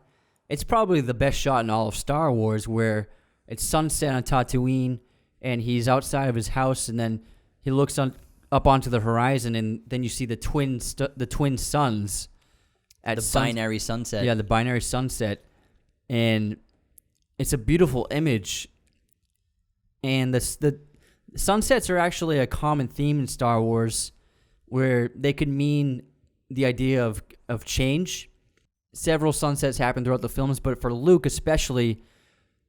It's probably the best shot in all of Star Wars, where it's sunset on Tatooine, and he's outside of his house, and then he looks up onto the horizon, and then you see the twin suns at the binary sunset. Yeah, the binary sunset, and it's a beautiful image. And the sunsets are actually a common theme in Star Wars, where they could mean the idea of change. Several sunsets happen throughout the films, but for Luke especially,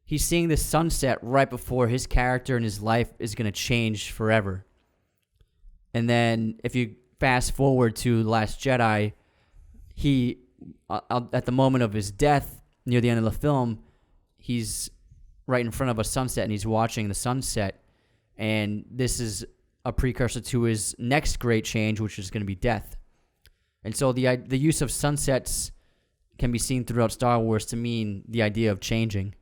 he's seeing this sunset right before his character and his life is going to change forever. And then if you fast forward to The Last Jedi, he, at the moment of his death, near the end of the film, he's right in front of a sunset, and he's watching the sunset. And this is a precursor to his next great change, which is going to be death. And so the use of sunsets can be seen throughout Star Wars to mean the idea of changing.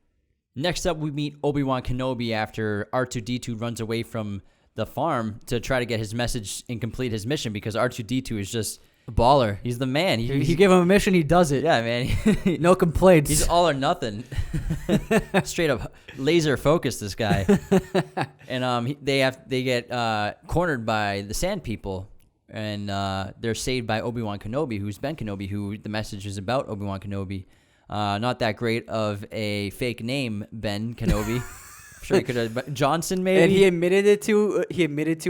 Next up, we meet Obi-Wan Kenobi after R2-D2 runs away from the farm to try to get his message and complete his mission because R2-D2 is just A baller. he's the man. You give him a mission, he does it. Yeah, man. No complaints. He's all or nothing. Straight up laser focused, this guy. And they get cornered by the Sand People, and they're saved by Obi-Wan Kenobi, who's Ben Kenobi, who the message is about Obi-Wan Kenobi. Not that great of a fake name, Ben Kenobi. I'm sure he could have Johnson maybe. And he admitted to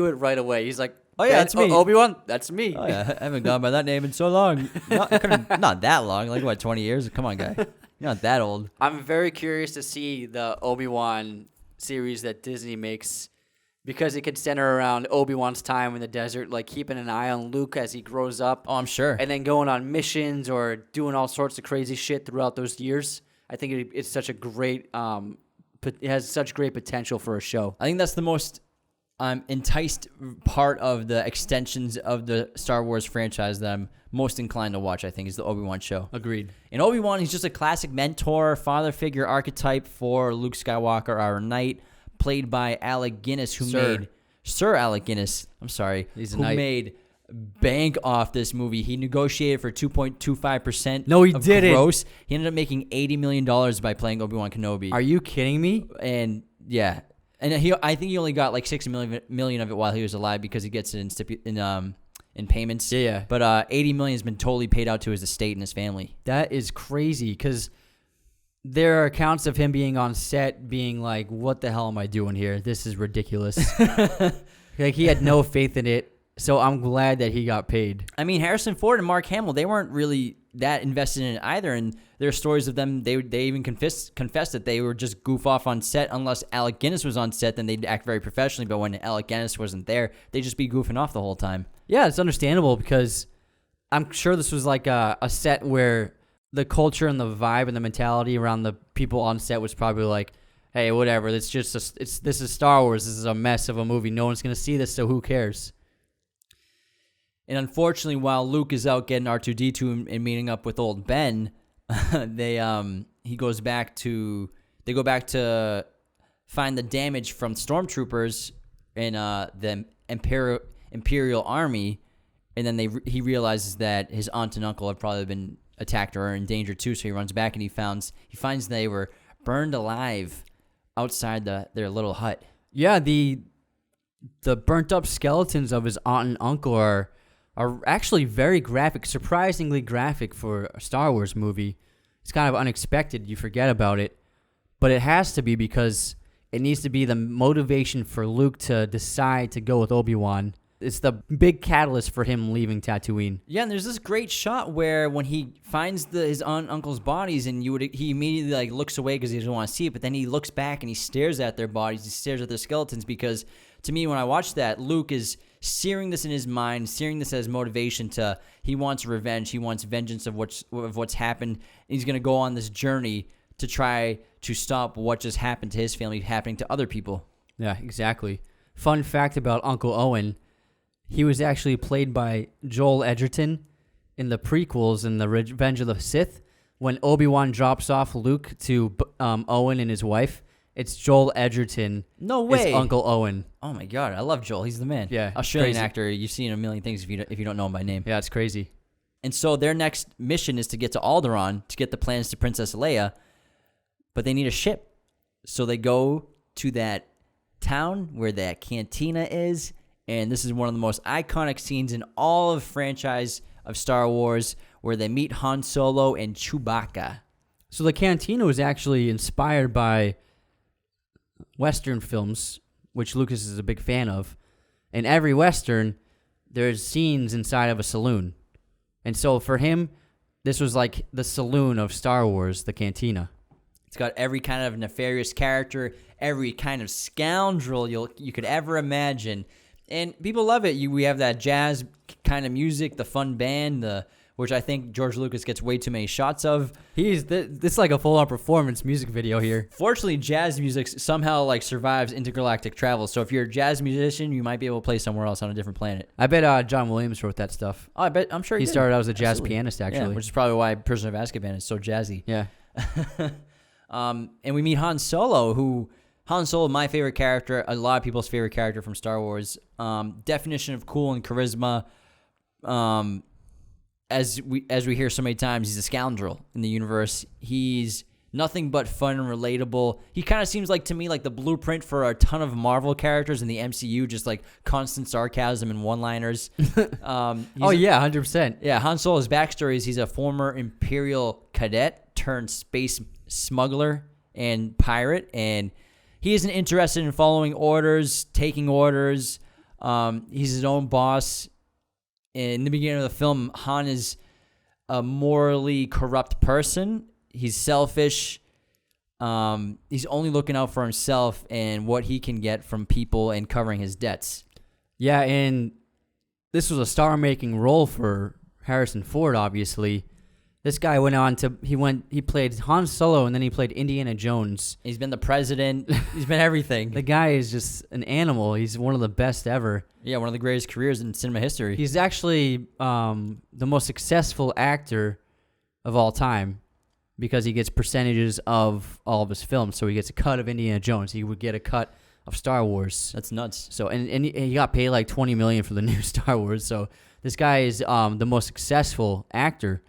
it right away. He's like, "Oh yeah, that's me. Obi-Wan, that's me." Oh yeah, I haven't gone by that name in so long. Not that long. Like what, 20 years? Come on, guy. You're not that old. I'm very curious to see the Obi-Wan series that Disney makes because it could center around Obi-Wan's time in the desert, like keeping an eye on Luke as he grows up. Oh, I'm sure. And then going on missions or doing all sorts of crazy shit throughout those years. I think it's such a great, it has such great potential for a show. I think that's the most enticed part of the extensions of the Star Wars franchise that I'm most inclined to watch, I think, is the Obi-Wan show. Agreed. And Obi-Wan, he's just a classic mentor, father figure archetype for Luke Skywalker, our knight, played by Alec Guinness, who made Sir Alec Guinness. I'm sorry, he's a who knight. Made bank off this movie. He negotiated for 2.25%. No, he of didn't. Gross. He ended up making $80 million by playing Obi-Wan Kenobi. Are you kidding me? And yeah, and I think he only got like $60 million of it while he was alive because he gets it in payments. Yeah. But $80 million has been totally paid out to his estate and his family. That is crazy because there are accounts of him being on set being like, what the hell am I doing here? This is ridiculous. Like he had no faith in it. So I'm glad that he got paid. I mean, Harrison Ford and Mark Hamill, they weren't really that invested in it either. And there are stories of them, they even confessed that they were just goof off on set. Unless Alec Guinness was on set, then they'd act very professionally. But when Alec Guinness wasn't there, they'd just be goofing off the whole time. Yeah, it's understandable because I'm sure this was like a set where the culture and the vibe and the mentality around the people on set was probably like, hey, whatever, this is Star Wars. This is a mess of a movie. No one's going to see this, so who cares? And unfortunately, while Luke is out getting R2-D2 and meeting up with old Ben, they go back to find the damage from stormtroopers in the Imperial Army, and then he realizes that his aunt and uncle have probably been attacked or are in danger too. So he runs back and he finds they were burned alive outside their little hut. Yeah, the burnt up skeletons of his aunt and uncle are actually very graphic, surprisingly graphic for a Star Wars movie. It's kind of unexpected. You forget about it. But it has to be because it needs to be the motivation for Luke to decide to go with Obi-Wan. It's the big catalyst for him leaving Tatooine. Yeah, and there's this great shot where when he finds his aunt and uncle's bodies, and he immediately like looks away because he doesn't want to see it, but then he looks back and he stares at their bodies, he stares at their skeletons, because to me, when I watch that, Luke is searing this in his mind, searing this as motivation to, he wants revenge, he wants vengeance of what's happened, and he's going to go on this journey to try to stop what just happened to his family happening to other people. Yeah, exactly. Fun fact about Uncle Owen, he was actually played by Joel Edgerton in the prequels in the Revenge of the Sith. When Obi-Wan drops off Luke to Owen and his wife, it's Joel Edgerton. No way. It's Uncle Owen. Oh my God, I love Joel. He's the man. Yeah, Australian crazy. actor. You've seen a million things if you don't know him by name. Yeah, it's crazy. And so their next mission is to get to Alderaan to get the plans to Princess Leia, but they need a ship. So they go to that town where that cantina is, and this is one of the most iconic scenes in all of franchise of Star Wars, where they meet Han Solo and Chewbacca. So the cantina was actually inspired by Western films, which Lucas is a big fan of. In every Western, there's scenes inside of a saloon. And so for him, this was like the saloon of Star Wars, the cantina. It's got every kind of nefarious character, every kind of scoundrel you could ever imagine. And people love it. We have that jazz kind of music, the fun band, which I think George Lucas gets way too many shots of. This is like a full-on performance music video here. Fortunately, jazz music somehow like survives intergalactic travel. So if you're a jazz musician, you might be able to play somewhere else on a different planet. I bet John Williams wrote that stuff. Oh, I'm sure he did. started out as a jazz Absolutely. pianist, actually. Yeah, which is probably why Prisoner of Azkaban is so jazzy. Yeah. And we meet Han Solo, my favorite character, a lot of people's favorite character from Star Wars. Definition of cool and charisma. As we hear so many times, he's a scoundrel in the universe. He's nothing but fun and relatable. He kind of seems like, to me, like the blueprint for a ton of Marvel characters in the MCU, just like constant sarcasm and one-liners. Oh, yeah, 100%. Yeah, Han Solo's backstory is he's a former Imperial cadet turned space smuggler and pirate, and he isn't interested in following orders, taking orders. He's his own boss. In the beginning of the film, Han is a morally corrupt person. He's selfish. He's only looking out for himself and what he can get from people and covering his debts. Yeah, and this was a star-making role for Harrison Ford, obviously. This guy went on to, he played Han Solo, and then he played Indiana Jones. He's been the president. He's been everything. The guy is just an animal. He's one of the best ever. Yeah, one of the greatest careers in cinema history. He's actually the most successful actor of all time because he gets percentages of all of his films. So he gets a cut of Indiana Jones. He would get a cut of Star Wars. That's nuts. So and he got paid like $20 million for the new Star Wars. So this guy is the most successful actor.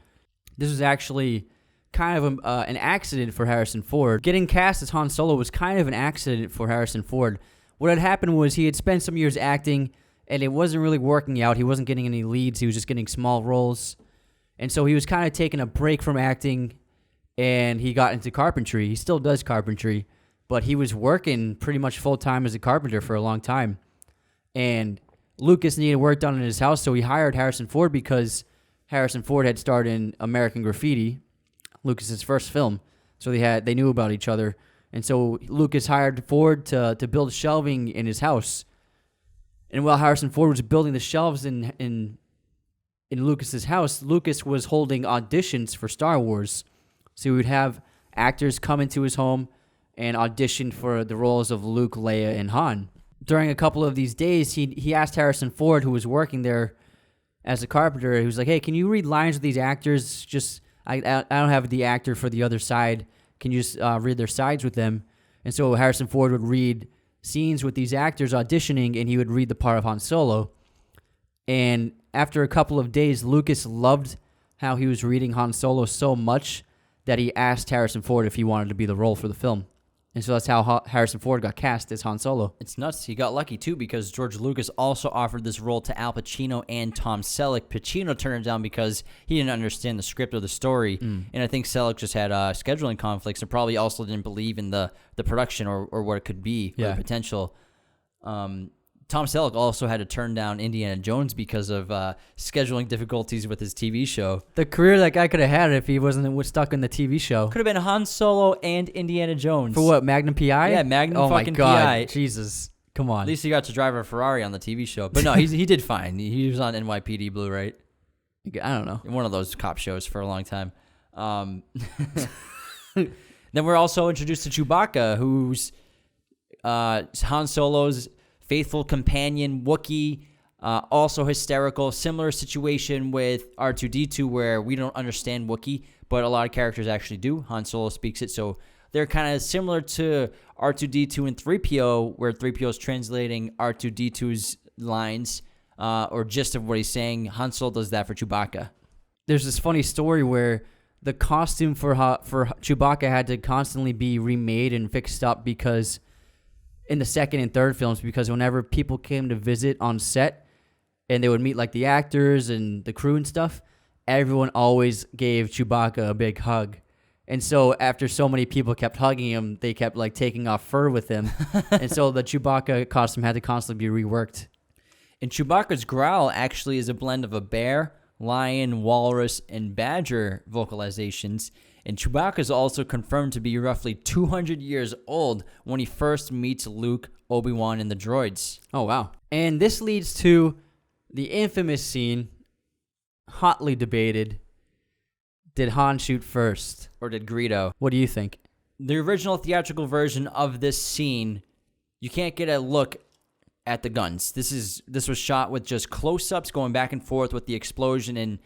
This was actually kind of an accident for Harrison Ford. Getting cast as Han Solo was kind of an accident for Harrison Ford. What had happened was he had spent some years acting, and it wasn't really working out. He wasn't getting any leads. He was just getting small roles. And so he was kind of taking a break from acting, and he got into carpentry. He still does carpentry, but he was working pretty much full-time as a carpenter for a long time. And Lucas needed work done in his house, so he hired Harrison Ford because Harrison Ford had starred in American Graffiti, Lucas's first film. So they knew about each other. And so Lucas hired Ford to build shelving in his house. And while Harrison Ford was building the shelves in Lucas's house, Lucas was holding auditions for Star Wars. So he would have actors come into his home and audition for the roles of Luke, Leia, and Han. During a couple of these days, he asked Harrison Ford, who was working there as a carpenter, he was like, "Hey, can you read lines with these actors? Just I don't have the actor for the other side. Can you just read their sides with them?" And so Harrison Ford would read scenes with these actors auditioning, and he would read the part of Han Solo. And after a couple of days, Lucas loved how he was reading Han Solo so much that he asked Harrison Ford if he wanted to be the role for the film. And so that's how Harrison Ford got cast as Han Solo. It's nuts. He got lucky, too, because George Lucas also offered this role to Al Pacino and Tom Selleck. Pacino turned it down because he didn't understand the script or the story. And I think Selleck just had scheduling conflicts and probably also didn't believe in the production or what it could be, or the potential. Tom Selleck also had to turn down Indiana Jones because of scheduling difficulties with his TV show. The career that guy could have had if he wasn't stuck in the TV show. Could have been Han Solo and Indiana Jones. For what, Magnum P.I.? Yeah, Magnum oh fucking my God. P.I. Jesus. Come on. At least he got to drive a Ferrari on the TV show. But no, he did fine. He was on NYPD Blue, right? I don't know. One of those cop shows for a long time. Then we're also introduced to Chewbacca, who's Han Solo's faithful companion, Wookiee, also hysterical. Similar situation with R2-D2 where we don't understand Wookiee, but a lot of characters actually do. Han Solo speaks it, so they're kind of similar to R2-D2 and 3PO, where 3PO is translating R2-D2's lines or gist of what he's saying. Han Solo does that for Chewbacca. There's this funny story where the costume for Chewbacca had to constantly be remade and fixed up because in the second and third films, because whenever people came to visit on set and they would meet like the actors and the crew and stuff, everyone always gave Chewbacca a big hug. And so after so many people kept hugging him, they kept like taking off fur with him. And so the Chewbacca costume had to constantly be reworked. And Chewbacca's growl actually is a blend of a bear, lion, walrus, and badger vocalizations. And Chewbacca is also confirmed to be roughly 200 years old when he first meets Luke, Obi-Wan, and the droids. Oh, wow. And this leads to the infamous scene, hotly debated. Did Han shoot first? Or did Greedo? What do you think? The original theatrical version of this scene, you can't get a look at the guns. This was shot with just close-ups going back and forth with the explosion, and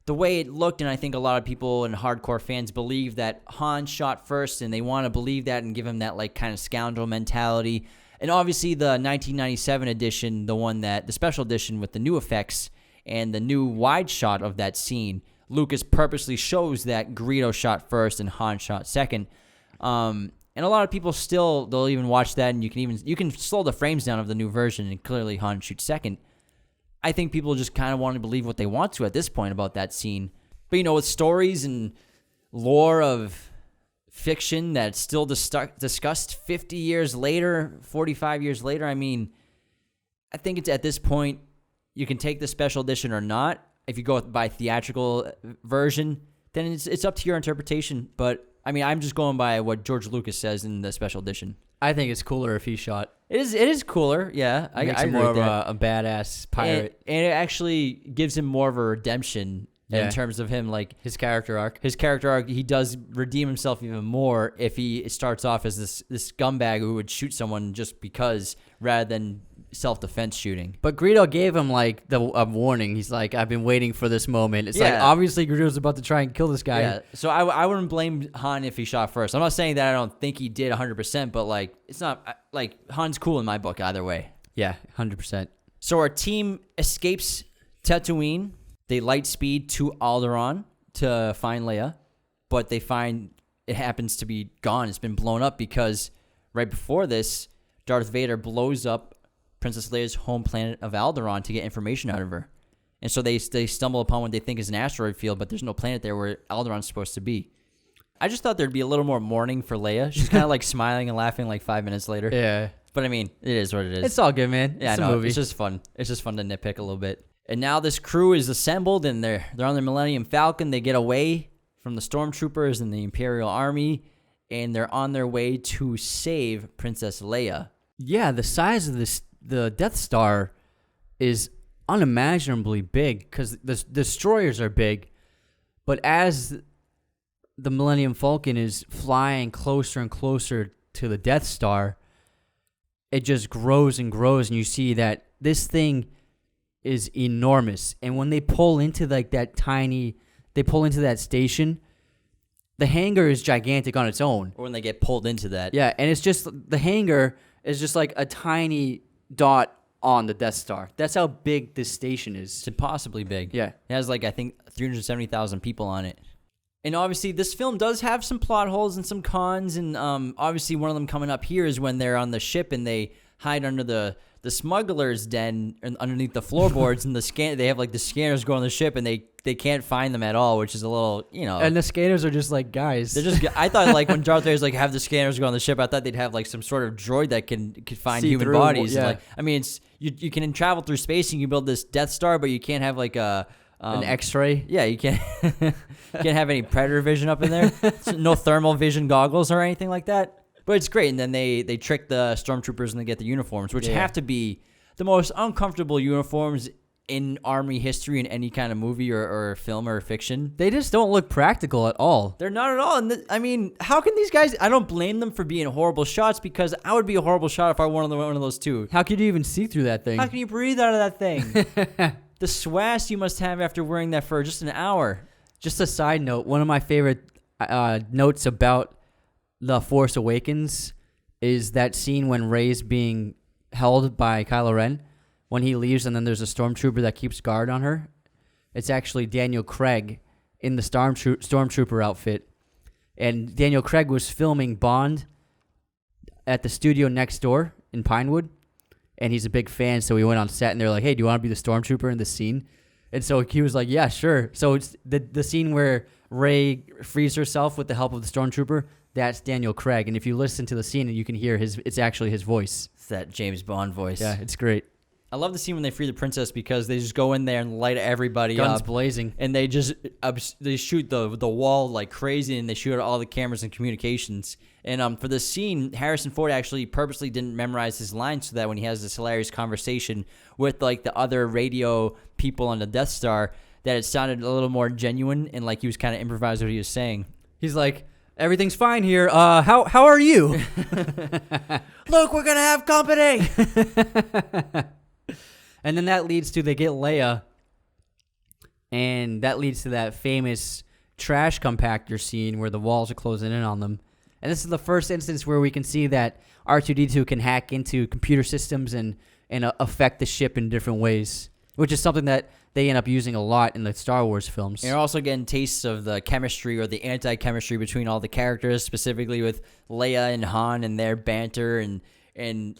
the way it looked, and I think a lot of people and hardcore fans believe that Han shot first, and they want to believe that and give him that like kind of scoundrel mentality. And obviously the 1997 edition, the special edition with the new effects and the new wide shot of that scene, Lucas purposely shows that Greedo shot first and Han shot second. And a lot of people they'll even watch that, and you can slow the frames down of the new version, and clearly Han shoots second. I think people just kind of want to believe what they want to at this point about that scene. But, with stories and lore of fiction that's still discussed 50 years later, 45 years later, I mean, I think it's at this point, you can take the special edition or not. If you go by theatrical version, then it's up to your interpretation. But, I mean, I'm just going by what George Lucas says in the special edition. I think it's cooler if he shot. It is cooler, yeah. It makes him more of a badass pirate. And it actually gives him more of a redemption in terms of him, like... His character arc. He does redeem himself even more if he starts off as this scumbag who would shoot someone just because, rather than self-defense shooting. But Greedo gave him, like, a warning. He's like, I've been waiting for this moment. It's like, obviously Greedo's about to try and kill this guy. Yeah, so I wouldn't blame Han if he shot first. I'm not saying that I don't think he did 100%, but, like, it's not... Like, Han's cool in my book either way. Yeah, 100%. So our team escapes Tatooine. They light speed to Alderaan to find Leia, but they find it happens to be gone. It's been blown up because right before this, Darth Vader blows up Princess Leia's home planet of Alderaan to get information out of her. And so they stumble upon what they think is an asteroid field, but there's no planet there where Alderaan's supposed to be. I just thought there'd be a little more mourning for Leia. She's kind of like smiling and laughing like 5 minutes later. Yeah. But I mean, it is what it is. It's all good, man. Yeah, it's a movie. It's just fun. It's just fun to nitpick a little bit. And now this crew is assembled, and they're on their Millennium Falcon. They get away from the stormtroopers and the Imperial Army, and they're on their way to save Princess Leia. Yeah, the size of the Death Star is unimaginably big because the destroyers are big, but as the Millennium Falcon is flying closer and closer to the Death Star, it just grows and grows, and you see that this thing is enormous. And when they pull into that station, the hangar is gigantic on its own. Or when they get pulled into that. Yeah, and it's just, the hangar is just like a tiny dot on the Death Star. That's how big this station is. It's impossibly big. Yeah. It has I think 370,000 people on it. And obviously this film does have some plot holes and some cons, and obviously one of them coming up here is when they're on the ship and they hide under the smuggler's den and underneath the floorboards, and they have the scanners go on the ship, and they can't find them at all, which is a little, And the scanners are just like guys. They're just. I thought when Darth Vader's have the scanners go on the ship, I thought they'd have some sort of droid that could find see human through, bodies. Yeah. I mean, it's you can travel through space and you build this Death Star, but you can't have an X-ray. Yeah, you can't can't have any predator vision up in there. No thermal vision goggles or anything like that. But it's great, and then they trick the stormtroopers and they get the uniforms, which have to be the most uncomfortable uniforms in Army history in any kind of movie or film or fiction. They just don't look practical at all. They're not at all. And I mean, how can these guys... I don't blame them for being horrible shots, because I would be a horrible shot if I were one of those too. How could you even see through that thing? How can you breathe out of that thing? The swass you must have after wearing that for just an hour. Just a side note, one of my favorite notes about The Force Awakens is that scene when Rey's being held by Kylo Ren, when he leaves and then there's a stormtrooper that keeps guard on her. It's actually Daniel Craig in the stormtrooper outfit. And Daniel Craig was filming Bond at the studio next door in Pinewood, and he's a big fan, so he went on set and they're like, hey, do you want to be the stormtrooper in this scene? And so he was like, yeah, sure. So it's the scene where Rey frees herself with the help of the stormtrooper. That's Daniel Craig. And if you listen to the scene, you can hear it's actually his voice. It's that James Bond voice. Yeah, it's great. I love the scene when they free the princess, because they just go in there and light everybody Guns up. blazing. And they just they shoot the wall like crazy, and they shoot at all the cameras and communications. And for this scene, Harrison Ford actually purposely didn't memorize his lines so that when he has this hilarious conversation with the other radio people on the Death Star, that it sounded a little more genuine and like he was kind of improvising what he was saying. He's like, everything's fine here. How are you? Look, we're gonna have company. And then that leads to they get Leia, And that leads to that famous trash compactor scene where the walls are closing in on them. And this is the first instance where we can see that R2-D2 can hack into computer systems and affect the ship in different ways, which is something that they end up using a lot in the Star Wars films. And you're also getting tastes of the chemistry or the anti-chemistry between all the characters, specifically with Leia and Han and their banter, and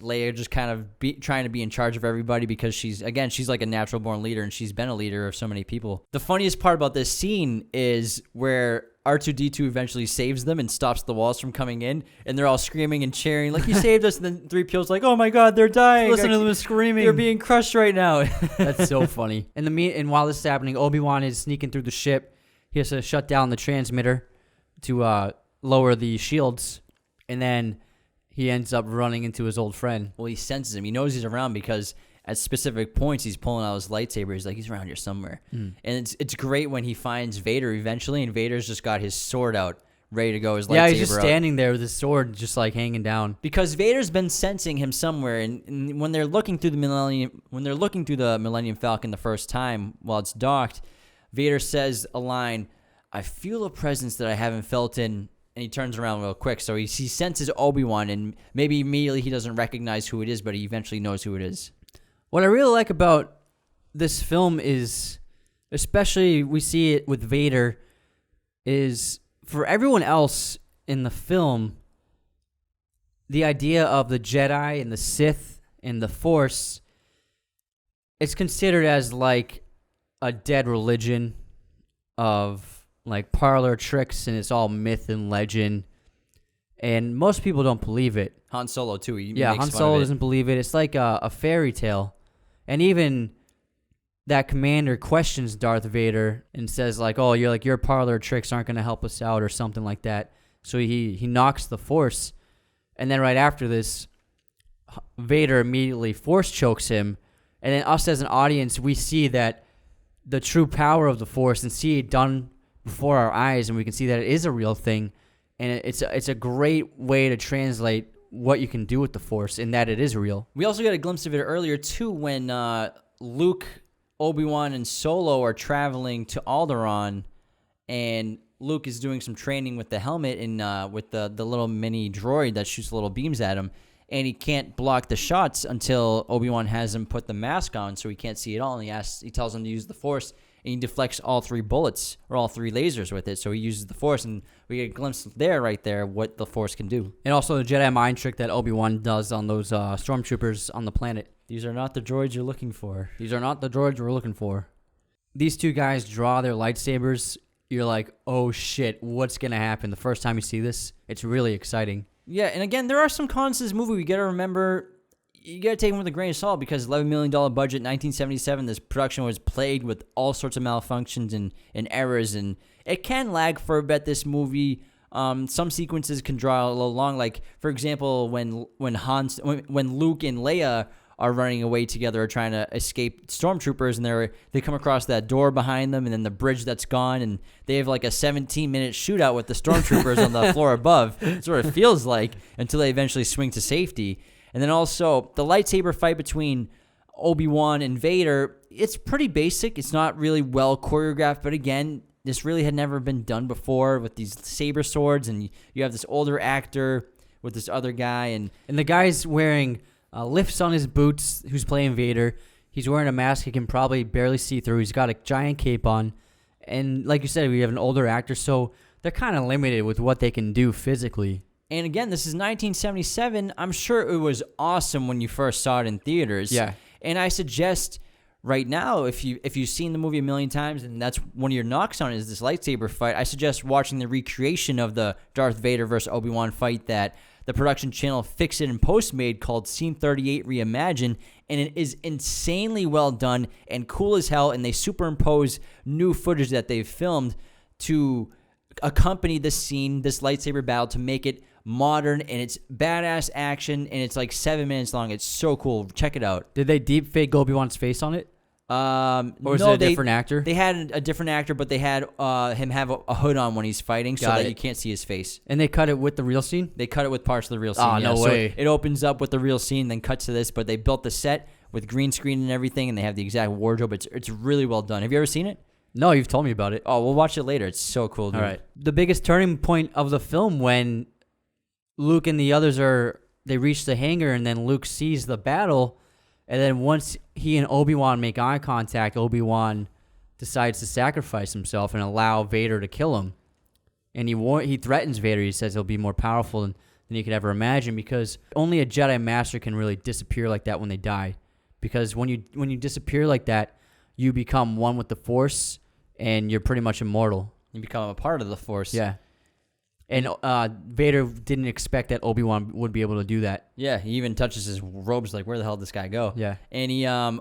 Leia just kind of trying to be in charge of everybody because she's like a natural-born leader, and she's been a leader of so many people. The funniest part about this scene is where R2-D2 eventually saves them and stops the walls from coming in, and they're all screaming and cheering, like, "You saved us!" And then 3PO's like, "Oh my God, they're dying! Listen to them screaming. They're being crushed right now." That's so funny. And while this is happening, Obi-Wan is sneaking through the ship. He has to shut down the transmitter to lower the shields, and then he ends up running into his old friend. Well, he senses him. He knows he's around because at specific points, he's pulling out his lightsaber. He's like, he's around here somewhere. And it's great when he finds Vader eventually, and Vader's just got his sword out, ready to go. His lightsaber Yeah, he's just out. standing there with his sword just like hanging down. Because Vader's been sensing him somewhere, and when they're looking through the Millennium Falcon the first time while it's docked, Vader says a line, "I feel a presence that I haven't felt in." And he turns around real quick. So he senses Obi-Wan, and maybe immediately he doesn't recognize who it is, but he eventually knows who it is. What I really like about this film is, especially we see it with Vader, is for everyone else in the film, the idea of the Jedi and the Sith and the Force, it's considered as like a dead religion of like parlor tricks, and it's all myth and legend, and most people don't believe it. Han Solo too. Han Solo doesn't believe it. It's like a fairy tale, and even that commander questions Darth Vader and says like, "Oh, your parlor tricks aren't going to help us out," or something like that. So he knocks the Force, and then right after this, Vader immediately Force chokes him, and then us as an audience, we see that the true power of the Force and see it done before our eyes, and we can see that it is a real thing, and it's a great way to translate what you can do with the Force, in that it is real. We also got a glimpse of it earlier too when Luke, Obi-Wan, and Solo are traveling to Alderaan, and Luke is doing some training with the helmet and with the little mini droid that shoots little beams at him, and he can't block the shots until Obi-Wan has him put the mask on, so he can't see it all, and he tells him to use the Force. And he deflects all 3 bullets or all 3 lasers with it. So he uses the Force, and we get a glimpse right there, what the Force can do. And also the Jedi mind trick that Obi-Wan does on those stormtroopers on the planet. These are not the droids you're looking for. These are not the droids we're looking for. These 2 guys draw their lightsabers. You're like, oh shit, what's going to happen? The first time you see this, it's really exciting. Yeah, and again, there are some cons to this movie. We got to remember, you got to take them with a grain of salt because $11 million budget, 1977, this production was plagued with all sorts of malfunctions and errors, and it can lag for a bit, this movie. Some sequences can draw a little long, like, for example, when Luke and Leia are running away together or trying to escape stormtroopers, and they come across that door behind them and then the bridge that's gone, and they have like a 17-minute shootout with the stormtroopers on the floor above. That's what it feels like until they eventually swing to safety. And then also, the lightsaber fight between Obi-Wan and Vader, it's pretty basic. It's not really well choreographed, but again, this really had never been done before with these saber swords, and you have this older actor with this other guy. And the guy's wearing lifts on his boots, who's playing Vader. He's wearing a mask he can probably barely see through. He's got a giant cape on. And like you said, we have an older actor, so they're kind of limited with what they can do physically. And again, this is 1977. I'm sure it was awesome when you first saw it in theaters. Yeah. And I suggest right now, if you've seen the movie a million times and that's one of your knocks on it is this lightsaber fight, I suggest watching the recreation of the Darth Vader versus Obi-Wan fight that the production channel Fix It and Postmade called Scene 38 Reimagined, and it is insanely well done and cool as hell, and they superimpose new footage that they've filmed to accompany this scene, this lightsaber battle, to make it modern, and it's badass action, and it's like 7 minutes long. It's so cool. Check it out. Did they deep fake Obi-Wan's face on it? Or was it a different actor? They had a different actor, but they had him have a hood on when he's fighting so that you can't see his face. And they cut it with the real scene? They cut it with parts of the real scene. Oh, no way. So it opens up with the real scene, then cuts to this, but they built the set with green screen and everything, and they have the exact wardrobe. It's really well done. Have you ever seen it? No, you've told me about it. Oh, we'll watch it later. It's so cool, dude. All right. The biggest turning point of the film when Luke and the others they reach the hangar, and then Luke sees the battle, and then once he and Obi-Wan make eye contact, Obi-Wan decides to sacrifice himself and allow Vader to kill him. And he threatens Vader. He says he'll be more powerful than you could ever imagine, because only a Jedi Master can really disappear like that when they die. Because when you disappear like that, you become one with the Force, and you're pretty much immortal. You become a part of the Force. Yeah. And Vader didn't expect that Obi-Wan would be able to do that. Yeah, he even touches his robes like, where the hell did this guy go? Yeah. And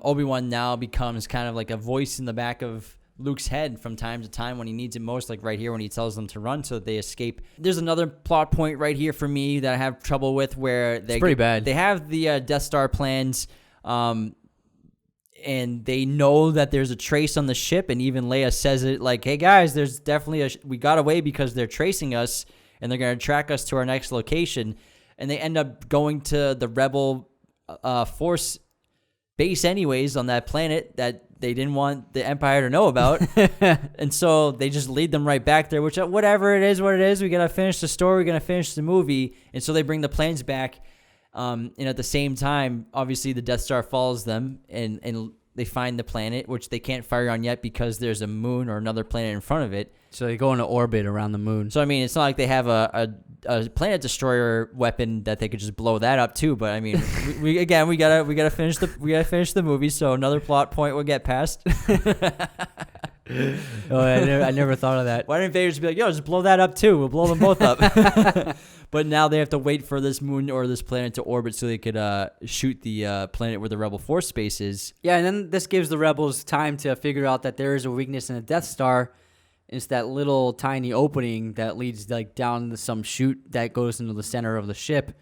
Obi-Wan now becomes kind of like a voice in the back of Luke's head from time to time when he needs it most, like right here when he tells them to run so that they escape. There's another plot point right here for me that I have trouble with where it's pretty bad. They have the Death Star plans, and they know that there's a trace on the ship, and even Leia says it like, hey guys, there's definitely we got away because they're tracing us and they're going to track us to our next location. And they end up going to the Rebel Force base anyways on that planet that they didn't want the Empire to know about. And so they just lead them right back there, which whatever it is, what it is, we got to finish the story, we're going to finish the movie. And so they bring the planes back. And at the same time, obviously the Death Star follows them and they find the planet, which they can't fire on yet because there's a moon or another planet in front of it. So they go into orbit around the moon. So, I mean, it's not like they have a planet destroyer weapon that they could just blow that up too. But I mean, we gotta finish the movie. So another plot point will get past. Oh, I never thought of that. Why didn't Vader just be like, yo, just blow that up too? We'll blow them both up. But now they have to wait for this moon or this planet to orbit so they could shoot the planet where the Rebel Force base is. Yeah, and then this gives the Rebels time to figure out that there is a weakness in the Death Star. It's that little tiny opening that leads like down to some chute that goes into the center of the ship.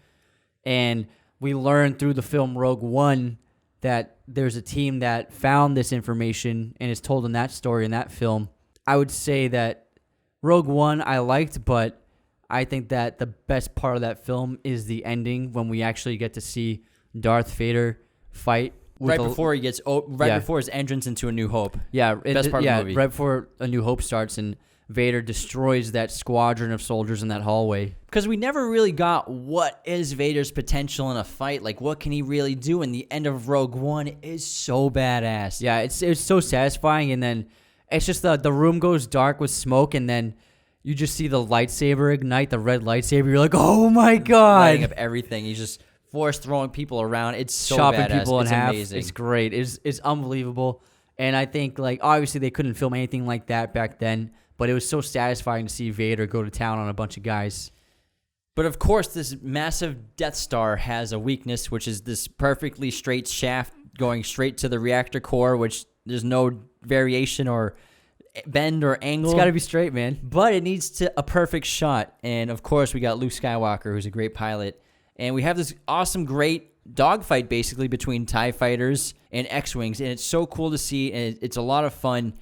And we learn through the film Rogue One that there's a team that found this information and is told in that story in that film. I would say that Rogue One I liked, but I think that the best part of that film is the ending when we actually get to see Darth Vader fight. Before his entrance into A New Hope. Yeah, best part of the movie. Right before A New Hope starts and Vader destroys that squadron of soldiers in that hallway. Because we never really got what is Vader's potential in a fight. Like, what can he really do? And the end of Rogue One is so badass. Yeah, it's so satisfying. And then it's just the room goes dark with smoke, and then you just see the lightsaber ignite, the red lightsaber. You're like, oh my God. Lighting up everything. He's just Force throwing people around. It's so chopping badass. people in half. Amazing. It's great. It's unbelievable. And I think, like, obviously they couldn't film anything like that back then, but it was so satisfying to see Vader go to town on a bunch of guys. But of course, this massive Death Star has a weakness, which is this perfectly straight shaft going straight to the reactor core, which there's no variation or bend or angle. It's got to be straight, man. But it needs a perfect shot. And of course, we got Luke Skywalker, who's a great pilot. And we have this awesome, great dogfight basically between TIE fighters and X-Wings. And it's so cool to see. And it's a lot of fun.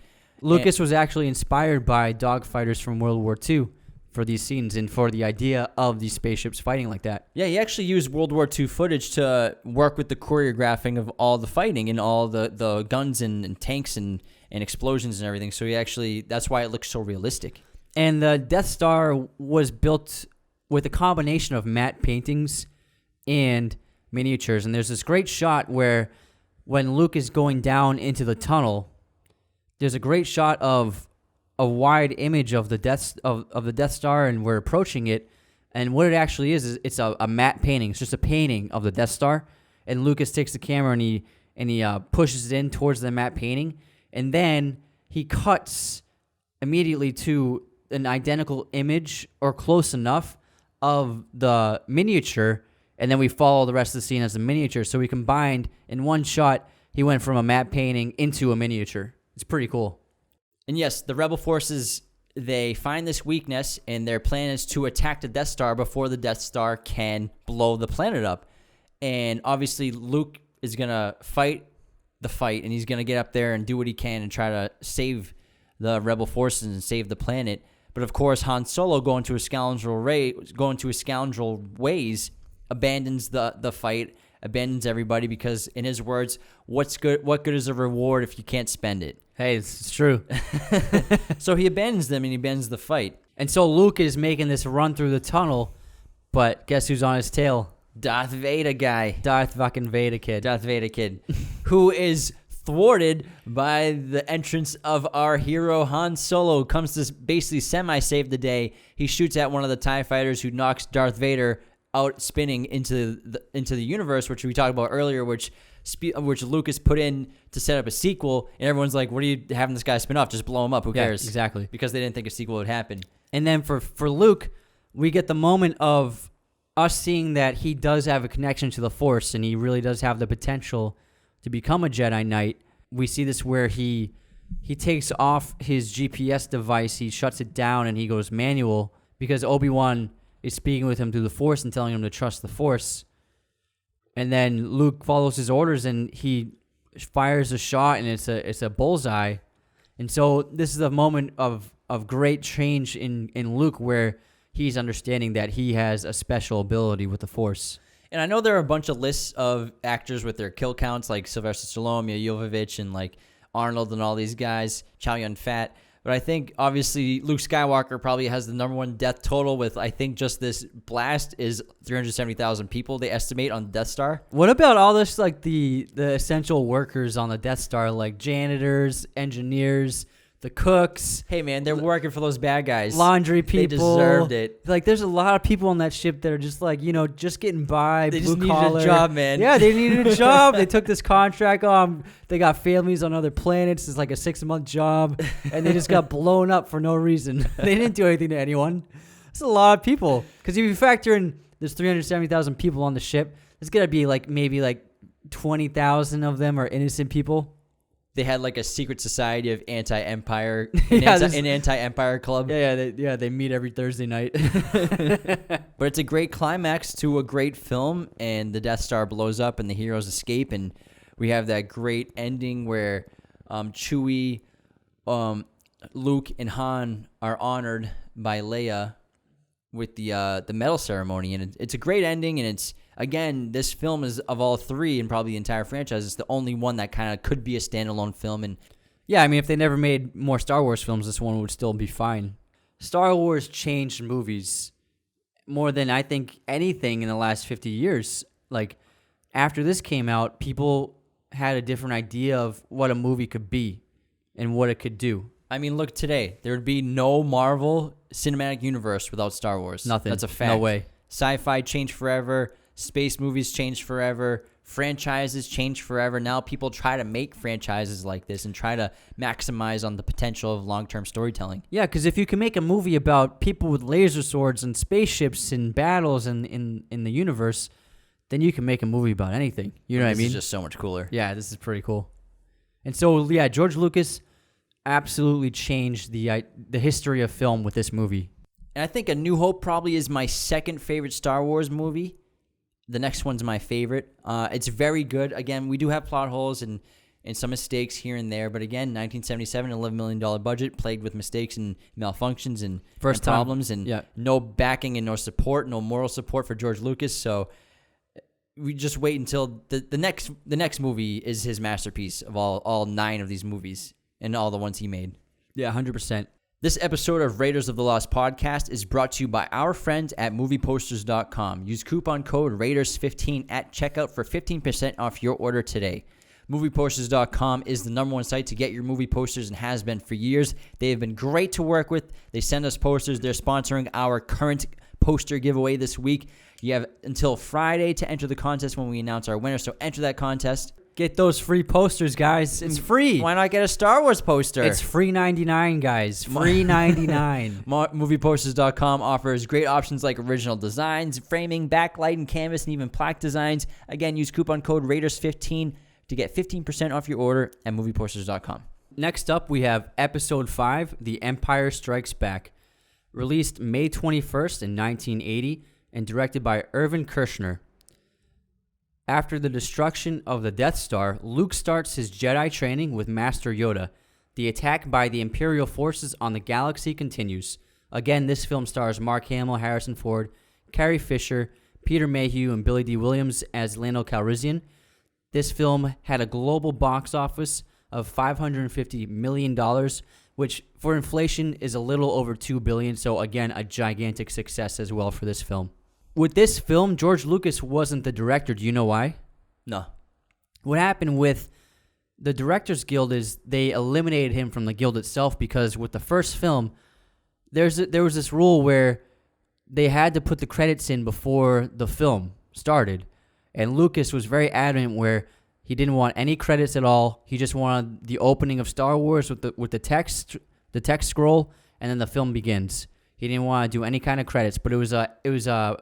Lucas was actually inspired by dogfighters from World War II for these scenes and for the idea of these spaceships fighting like that. Yeah, he actually used World War II footage to work with the choreographing of all the fighting and all the guns and tanks and explosions and everything. So that's why it looks so realistic. And the Death Star was built with a combination of matte paintings and miniatures. And there's this great shot where when Luke is going down into the tunnel, there's a great shot of a wide image of the Death Star, and we're approaching it. And what it actually is it's a matte painting. It's just a painting of the Death Star. And Lucas takes the camera and he pushes it in towards the matte painting. And then he cuts immediately to an identical image or close enough of the miniature, and then we follow the rest of the scene as a miniature. So we combined in one shot, he went from a matte painting into a miniature. It's pretty cool. And yes, the Rebel forces, they find this weakness, and their plan is to attack the Death Star before the Death Star can blow the planet up. And obviously, Luke is going to fight the fight, and he's going to get up there and do what he can and try to save the Rebel forces and save the planet. But of course, Han Solo, going to his scoundrel ways, abandons the fight, abandons everybody because, in his words, what good is a reward if you can't spend it? Hey, it's true. So he abandons them and he abandons the fight. And so Luke is making this run through the tunnel, but guess who's on his tail? Darth Vader guy. Darth fucking Vader kid. Darth Vader kid. Who is thwarted by the entrance of our hero Han Solo. Comes to basically semi-save the day. He shoots at one of the TIE fighters who knocks Darth Vader out spinning into the universe, which we talked about earlier, which Lucas put in to set up a sequel, and everyone's like, what are you having this guy spin off? Just blow him up. Who cares? Exactly. Because they didn't think a sequel would happen. And then for Luke, we get the moment of us seeing that he does have a connection to the Force, and he really does have the potential to become a Jedi Knight. We see this where he takes off his GPS device, he shuts it down, and he goes manual because Obi-Wan is speaking with him through the Force and telling him to trust the Force. And then Luke follows his orders, and he fires a shot, and it's a bullseye. And so this is a moment of great change in Luke, where he's understanding that he has a special ability with the Force. And I know there are a bunch of lists of actors with their kill counts, like Sylvester Stallone, Mia Jovovich, and like Arnold and all these guys, Chow Yun-Fat. But I think, obviously, Luke Skywalker probably has the number one death total with, I think, just this blast is 370,000 people, they estimate, on Death Star. What about all this, like, the essential workers on the Death Star, like janitors, engineers, the cooks? Hey, man, they're working for those bad guys. Laundry people. They deserved it. Like, there's a lot of people on that ship that are just, like, just getting by, They blue just needed collar. a job, man. Yeah, they needed a job. They took this contract on. They got families on other planets. It's like a 6-month job, and they just got blown up for no reason. They didn't do anything to anyone. It's a lot of people. Because if you factor in there's 370,000 people on the ship, there's got to be, like, maybe, like, 20,000 of them are innocent people. They had like a secret society of anti-empire, an anti-empire club. Yeah, they meet every Thursday night. But it's a great climax to a great film, and the Death Star blows up, and the heroes escape, and we have that great ending where Chewie, Luke, and Han are honored by Leia with the medal ceremony, and it's a great ending, and it's. Again, this film is, of all three and probably the entire franchise, it's the only one that kind of could be a standalone film. And yeah, I mean, if they never made more Star Wars films, this one would still be fine. Star Wars changed movies more than I think anything in the last 50 years. Like, after this came out, people had a different idea of what a movie could be and what it could do. I mean, look, today, there would be no Marvel Cinematic Universe without Star Wars. Nothing. That's a fact. No way. Sci-fi changed forever. Space movies changed forever. Franchises changed forever. Now people try to make franchises like this and try to maximize on the potential of long-term storytelling. Yeah, because if you can make a movie about people with laser swords and spaceships and battles in the universe, then you can make a movie about anything. You know what I mean? This is just so much cooler. Yeah, this is pretty cool. And so, yeah, George Lucas absolutely changed the history of film with this movie. And I think A New Hope probably is my second favorite Star Wars movie. The next one's my favorite. It's very good. Again, we do have plot holes and some mistakes here and there. But again, 1977, $11 million budget, plagued with mistakes and malfunctions and problems. And no backing and no support, no moral support for George Lucas. So we just wait until the next movie is his masterpiece of all 9 of these movies and all the ones he made. Yeah, 100%. This episode of Raiders of the Lost podcast is brought to you by our friends at movieposters.com. Use coupon code Raiders15 at checkout for 15% off your order today. Movieposters.com is the number one site to get your movie posters and has been for years. They have been great to work with. They send us posters. They're sponsoring our current poster giveaway this week. You have until Friday to enter the contest when we announce our winner, so enter that contest. Get those free posters, guys. It's free. Why not get a Star Wars poster? It's free 99, guys. Free 99. Movieposters.com offers great options like original designs, framing, backlight, and canvas, and even plaque designs. Again, use coupon code Raiders15 to get 15% off your order at movieposters.com. Next up, we have Episode 5, The Empire Strikes Back. Released May 21st in 1980 and directed by Irvin Kershner. After the destruction of the Death Star, Luke starts his Jedi training with Master Yoda. The attack by the Imperial forces on the galaxy continues. Again, this film stars Mark Hamill, Harrison Ford, Carrie Fisher, Peter Mayhew, and Billy D. Williams as Lando Calrissian. This film had a global box office of $550 million, which for inflation is a little over $2 billion. So again, a gigantic success as well for this film. With this film, George Lucas wasn't the director. Do you know why? No. What happened with the Directors Guild is they eliminated him from the guild itself because with the first film, there was this rule where they had to put the credits in before the film started. And Lucas was very adamant where he didn't want any credits at all. He just wanted the opening of Star Wars with the text scroll, and then the film begins. He didn't want to do any kind of credits, but it was a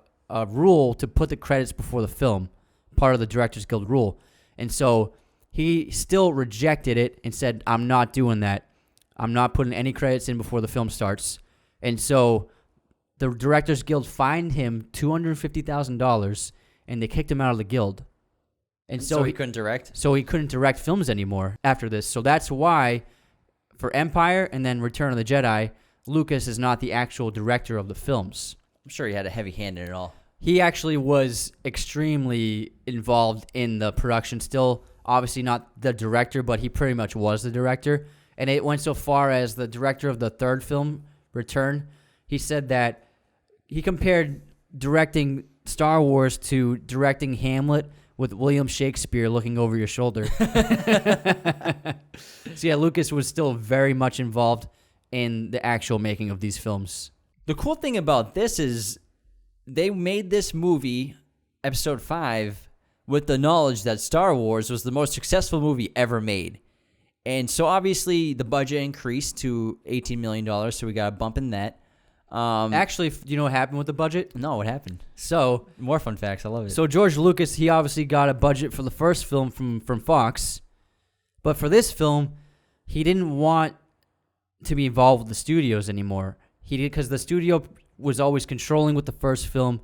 rule to put the credits before the film, part of the Directors Guild rule. And so he still rejected it and said, I'm not doing that. I'm not putting any credits in before the film starts. And so the Directors Guild fined him $250,000, and they kicked him out of the guild. And so he couldn't direct? So he couldn't direct films anymore after this. So that's why, for Empire and then Return of the Jedi, Lucas is not the actual director of the films. I'm sure he had a heavy hand in it all. He actually was extremely involved in the production. Still, obviously not the director, but he pretty much was the director. And it went so far as the director of the third film, Return, he said that he compared directing Star Wars to directing Hamlet with William Shakespeare looking over your shoulder. So yeah, Lucas was still very much involved in the actual making of these films. The cool thing about this is they made this movie, Episode 5, with the knowledge that Star Wars was the most successful movie ever made. And so obviously the budget increased to $18 million, so we got a bump in that. Actually, do you know what happened with the budget? No, what happened? So more fun facts. I love it. So George Lucas, he obviously got a budget for the first film from Fox, but for this film, he didn't want to be involved with the studios anymore. He did because the studio was always controlling with the first film,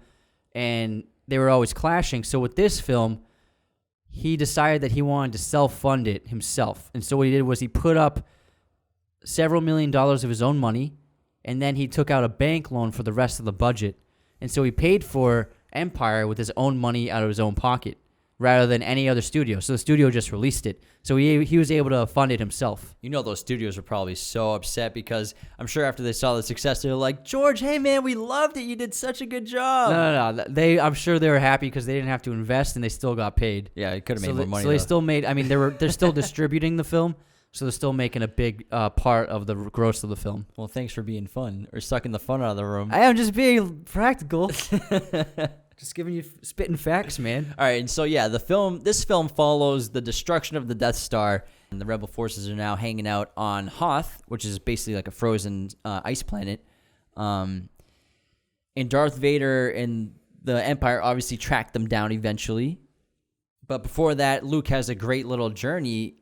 and they were always clashing. So with this film, he decided that he wanted to self-fund it himself. And so what he did was he put up several $1 million of his own money, and then he took out a bank loan for the rest of the budget. And so he paid for Empire with his own money out of his own pocket rather than any other studio. So the studio just released it. So he was able to fund it himself. You know those studios were probably so upset because I'm sure after they saw the success, they were like, George, hey, man, we loved it. You did such a good job. No. I'm sure they were happy because they didn't have to invest and they still got paid. Yeah, it could have made more money. So they still made, I mean, they're still distributing the film. So they're still making a big part of the gross of the film. Well, thanks for being fun or sucking the fun out of the room. I am just being practical. Just giving you spitting facts, man. All right, and so yeah, this film follows the destruction of the Death Star, and the Rebel forces are now hanging out on Hoth, which is basically like a frozen ice planet. And Darth Vader and the Empire obviously track them down eventually. But before that, Luke has a great little journey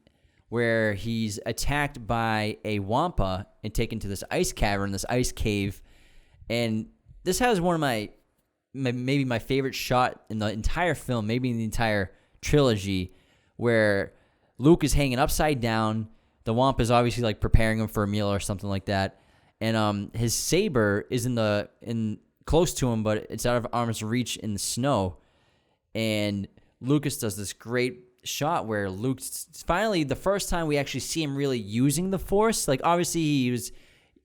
where he's attacked by a Wampa and taken to this ice cavern, this ice cave. And this has one of maybe my favorite shot in the entire film, maybe in the entire trilogy, where Luke is hanging upside down. The Wampa is obviously like preparing him for a meal or something like that. And his saber is in close to him, but it's out of arm's reach in the snow. And Lucas does this great shot where Luke's finally the first time we actually see him really using the Force. Like obviously he was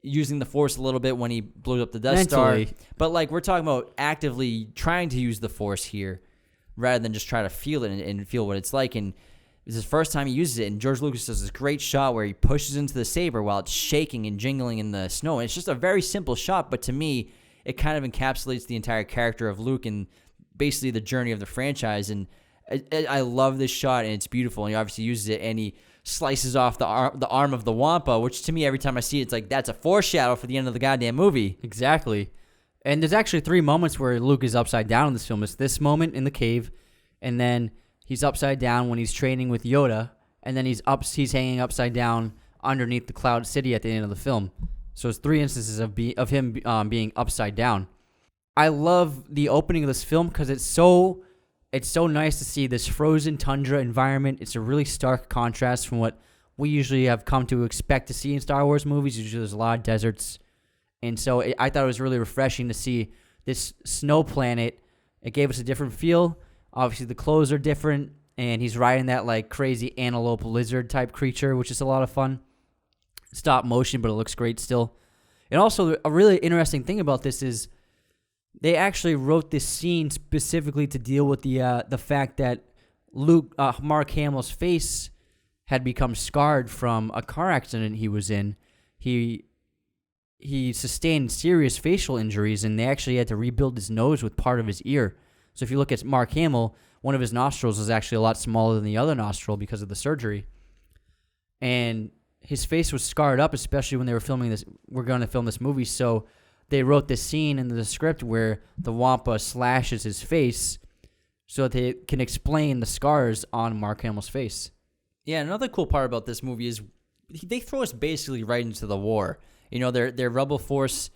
using the Force a little bit when he blew up the Death Star, but like we're talking about actively trying to use the Force here rather than just try to feel it and feel what it's like. And it's his first time he uses it, and George Lucas does this great shot where he pushes into the saber while it's shaking and jingling in the snow. And it's just a very simple shot, but to me it kind of encapsulates the entire character of Luke and basically the journey of the franchise. And I love this shot, and it's beautiful. And he obviously uses it, and he slices off the arm of the Wampa, which to me, every time I see it, it's like that's a foreshadow for the end of the goddamn movie. Exactly. And there's actually 3 moments where Luke is upside down in this film. It's this moment in the cave, and then he's upside down when he's training with Yoda, and then he's hanging upside down underneath the Cloud City at the end of the film. So it's 3 instances of him being upside down. I love the opening of this film because it's so nice to see this frozen tundra environment. It's a really stark contrast from what we usually have come to expect to see in Star Wars movies. Usually there's a lot of deserts. And so I thought it was really refreshing to see this snow planet. It gave us a different feel. Obviously the clothes are different. and he's riding that like crazy antelope lizard type creature, which is a lot of fun. Stop motion, but it looks great still. And also, a really interesting thing about this is they actually wrote this scene specifically to deal with the fact that Mark Hamill's face had become scarred from a car accident he was in. He sustained serious facial injuries, and they actually had to rebuild his nose with part of his ear. So if you look at Mark Hamill, one of his nostrils is actually a lot smaller than the other nostril because of the surgery. And his face was scarred up, especially when they were filming this. We're going to film this movie, so they wrote this scene in the script where the Wampa slashes his face so that they can explain the scars on Mark Hamill's face. Yeah, another cool part about this movie is they throw us basically right into the war. You know, their rebel force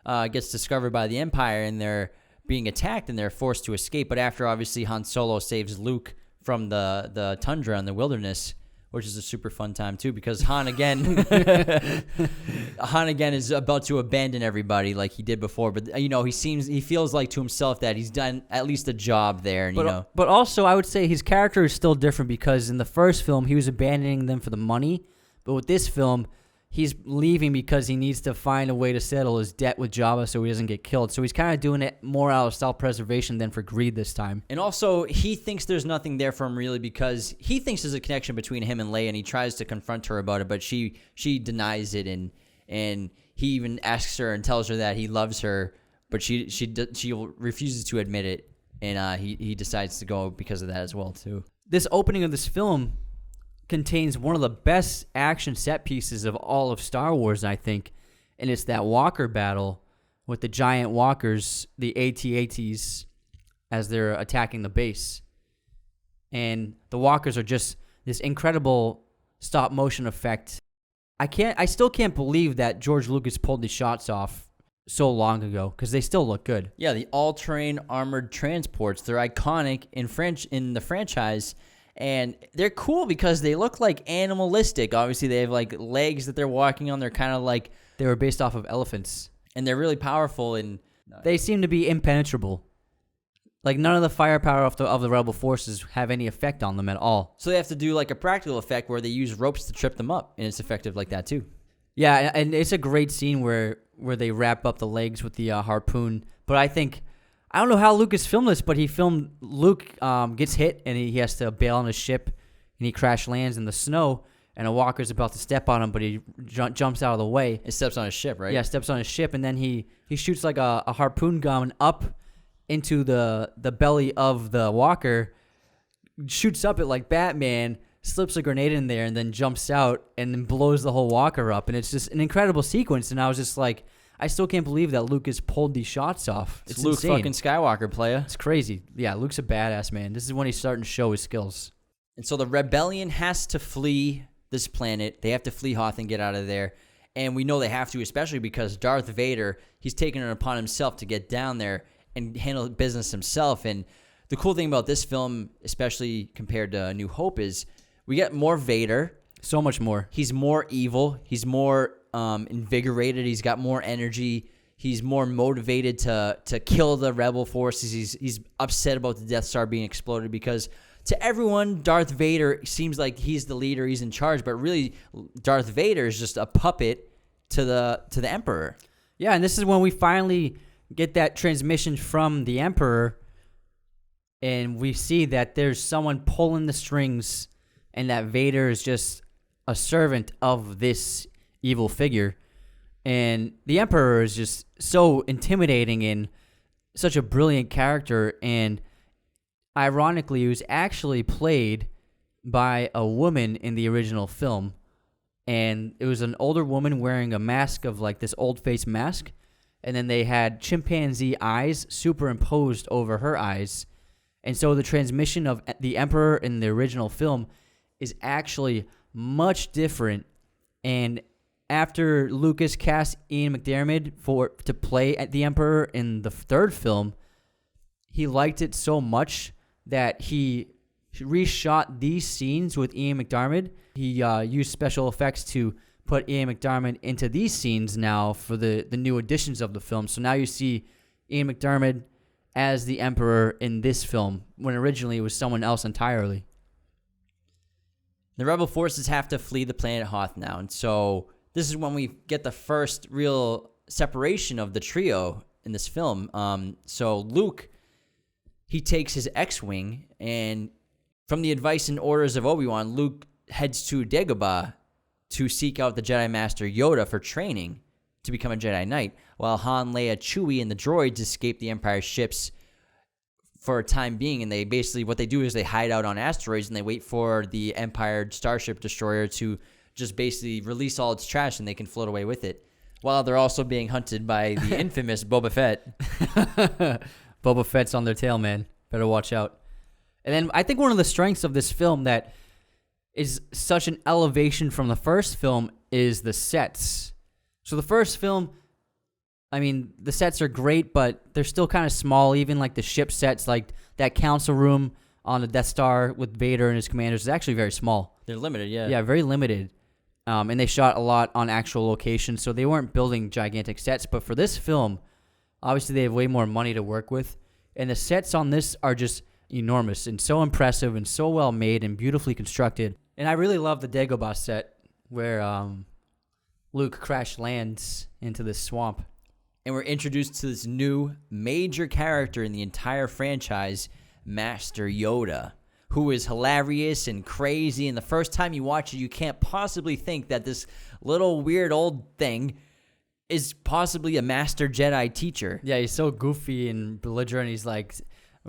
gets discovered by the Empire, and they're being attacked, and they're forced to escape. But after, obviously, Han Solo saves Luke from the tundra and the wilderness, which is a super fun time too, because Han again is about to abandon everybody like he did before. But he feels like to himself that he's done at least a job there. And, but also, I would say his character is still different, because in the first film he was abandoning them for the money, but with this film, he's leaving because he needs to find a way to settle his debt with Jabba so he doesn't get killed. So he's kind of doing it more out of self-preservation than for greed this time. And also, he thinks there's nothing there for him really, because he thinks there's a connection between him and Leia, and he tries to confront her about it, but she denies it, and he even asks her and tells her that he loves her, but she refuses to admit it, and he decides to go because of that as well too. This opening of this film contains one of the best action set pieces of all of Star Wars, I think, and it's that walker battle with the giant walkers, the AT-ATs, as they're attacking the base. And the walkers are just this incredible stop motion effect. I still can't believe that George Lucas pulled these shots off so long ago, because they still look good. Yeah, the all-terrain armored transports, they're iconic in the franchise. And they're cool because they look like animalistic. Obviously, they have like legs that they're walking on. They're kind of like, they were based off of elephants, and they're really powerful. And they seem to be impenetrable. Like, none of the firepower of the rebel forces have any effect on them at all. So they have to do like a practical effect where they use ropes to trip them up, and it's effective like that too. Yeah, and it's a great scene where they wrap up the legs with the harpoon. But I don't know how Lucas filmed this, but he filmed Luke gets hit, and he has to bail on his ship, and he crash lands in the snow, and a walker's about to step on him, but he jumps out of the way. It steps on his ship, right? Yeah, steps on his ship, and then he shoots like a harpoon gun up into the belly of the walker, shoots up it like Batman, slips a grenade in there, and then jumps out, and then blows the whole walker up, and it's just an incredible sequence, and I was just like, I still can't believe that Lucas pulled these shots off. It's Luke insane. fucking Skywalker, playa. It's crazy. Yeah, Luke's a badass, man. This is when he's starting to show his skills. And so the rebellion has to flee this planet. They have to flee Hoth and get out of there. And we know they have to, especially because Darth Vader, he's taken it upon himself to get down there and handle business himself. And the cool thing about this film, especially compared to A New Hope, is we get more Vader. So much more. He's more evil. He's more invigorated. He's got more energy. He's more motivated to kill the rebel forces. He's upset about the Death Star being exploded, because to everyone, Darth Vader seems like he's the leader, he's in charge, but really Darth Vader is just a puppet to the Emperor. Yeah, and this is when we finally get that transmission from the Emperor, and we see that there's someone pulling the strings, and that Vader is just a servant of this evil figure. And the Emperor is just so intimidating and such a brilliant character, and ironically, he was actually played by a woman in the original film, and it was an older woman wearing a mask of like this old face mask, and then they had chimpanzee eyes superimposed over her eyes. And so the transmission of the Emperor in the original film is actually much different. And after Lucas cast Ian McDiarmid to play the Emperor in the third film, he liked it so much that he reshot these scenes with Ian McDiarmid. He used special effects to put Ian McDiarmid into these scenes now for the new editions of the film. So now you see Ian McDiarmid as the Emperor in this film, when originally it was someone else entirely. The rebel forces have to flee the planet Hoth now, and so this is when we get the first real separation of the trio in this film. So Luke, he takes his X-Wing, and from the advice and orders of Obi-Wan, Luke heads to Dagobah to seek out the Jedi Master Yoda for training to become a Jedi Knight, while Han, Leia, Chewie, and the droids escape the Empire's ships for a time being, and they basically, what they do is they hide out on asteroids and they wait for the Empire Starship Destroyer to just basically release all its trash and they can float away with it, while they're also being hunted by the infamous Boba Fett. Boba Fett's on their tail, man. Better watch out. And then I think one of the strengths of this film that is such an elevation from the first film is the sets. So the first film, I mean, the sets are great, but they're still kind of small. Even like the ship sets, like that council room on the Death Star with Vader and his commanders is actually very small. They're limited, yeah. Yeah, very limited. And they shot a lot on actual locations, so they weren't building gigantic sets. But for this film, obviously they have way more money to work with. And the sets on this are just enormous and so impressive and so well made and beautifully constructed. And I really love the Dagobah set where Luke crash lands into this swamp. And we're introduced to this new major character in the entire franchise, Master Yoda, who is hilarious and crazy. And the first time you watch it, you can't possibly think that this little weird old thing is possibly a Master Jedi teacher. Yeah, he's so goofy and belligerent. He's like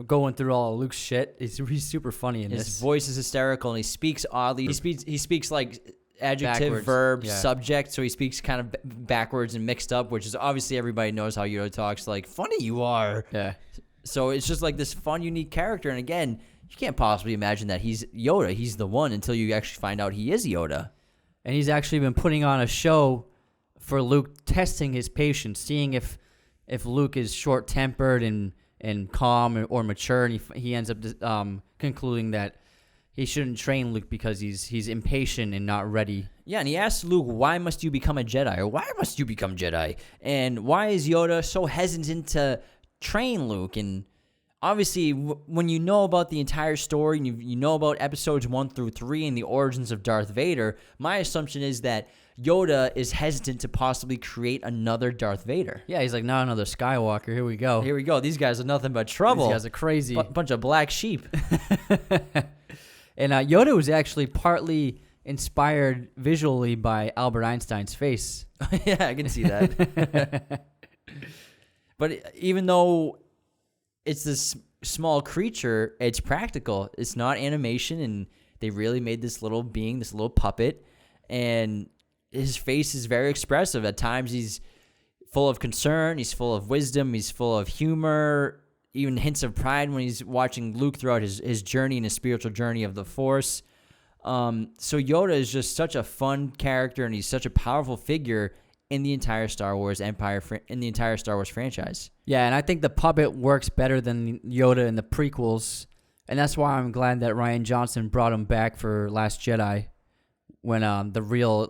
going through all of Luke's shit. He's super funny in this. His voice is hysterical, and he speaks oddly. He speaks like adjective, backwards. verb, Yeah. subject, so he speaks kind of backwards and mixed up, which is obviously everybody knows how Yoda talks, like, funny you are. Yeah. So it's just like this fun, unique character, and again, you can't possibly imagine that he's Yoda. He's the one until you actually find out he is Yoda. And he's actually been putting on a show for Luke, testing his patience, seeing if Luke is short-tempered and calm or mature, and he ends up concluding that he shouldn't train Luke because he's impatient and not ready. Yeah, and he asks Luke, why must you become a Jedi? Or why must you become Jedi? And why is Yoda so hesitant to train Luke? And obviously, when you know about the entire story, and you know about episodes 1 through 3 and the origins of Darth Vader, my assumption is that Yoda is hesitant to possibly create another Darth Vader. Yeah, he's like, not another Skywalker. Here we go. Here we go. These guys are nothing but trouble. These guys are crazy. Bunch of black sheep. And Yoda was actually partly inspired visually by Albert Einstein's face. Yeah, I can see that. But even though it's this small creature, it's practical. It's not animation, and they really made this little being, this little puppet, and his face is very expressive. At times, he's full of concern, he's full of wisdom, he's full of humor, even hints of pride when he's watching Luke throughout his journey and his spiritual journey of the Force. So Yoda is just such a fun character, and he's such a powerful figure in the entire Star Wars franchise. Yeah, and I think the puppet works better than Yoda in the prequels, and that's why I'm glad that Rian Johnson brought him back for Last Jedi when the real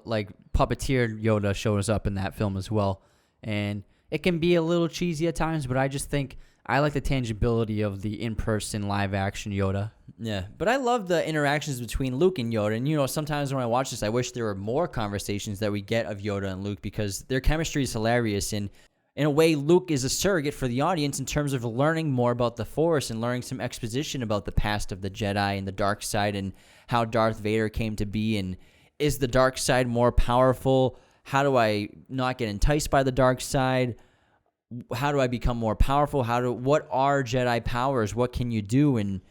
puppeteer Yoda shows up in that film as well. And it can be a little cheesy at times, but I just think I like the tangibility of the in-person live-action Yoda. Yeah, but I love the interactions between Luke and Yoda. And, sometimes when I watch this, I wish there were more conversations that we get of Yoda and Luke, because their chemistry is hilarious. And in a way, Luke is a surrogate for the audience in terms of learning more about the Force and learning some exposition about the past of the Jedi and the dark side and how Darth Vader came to be. And is the dark side more powerful? How do I not get enticed by the dark side? How do I become more powerful? What are Jedi powers? What can you do? And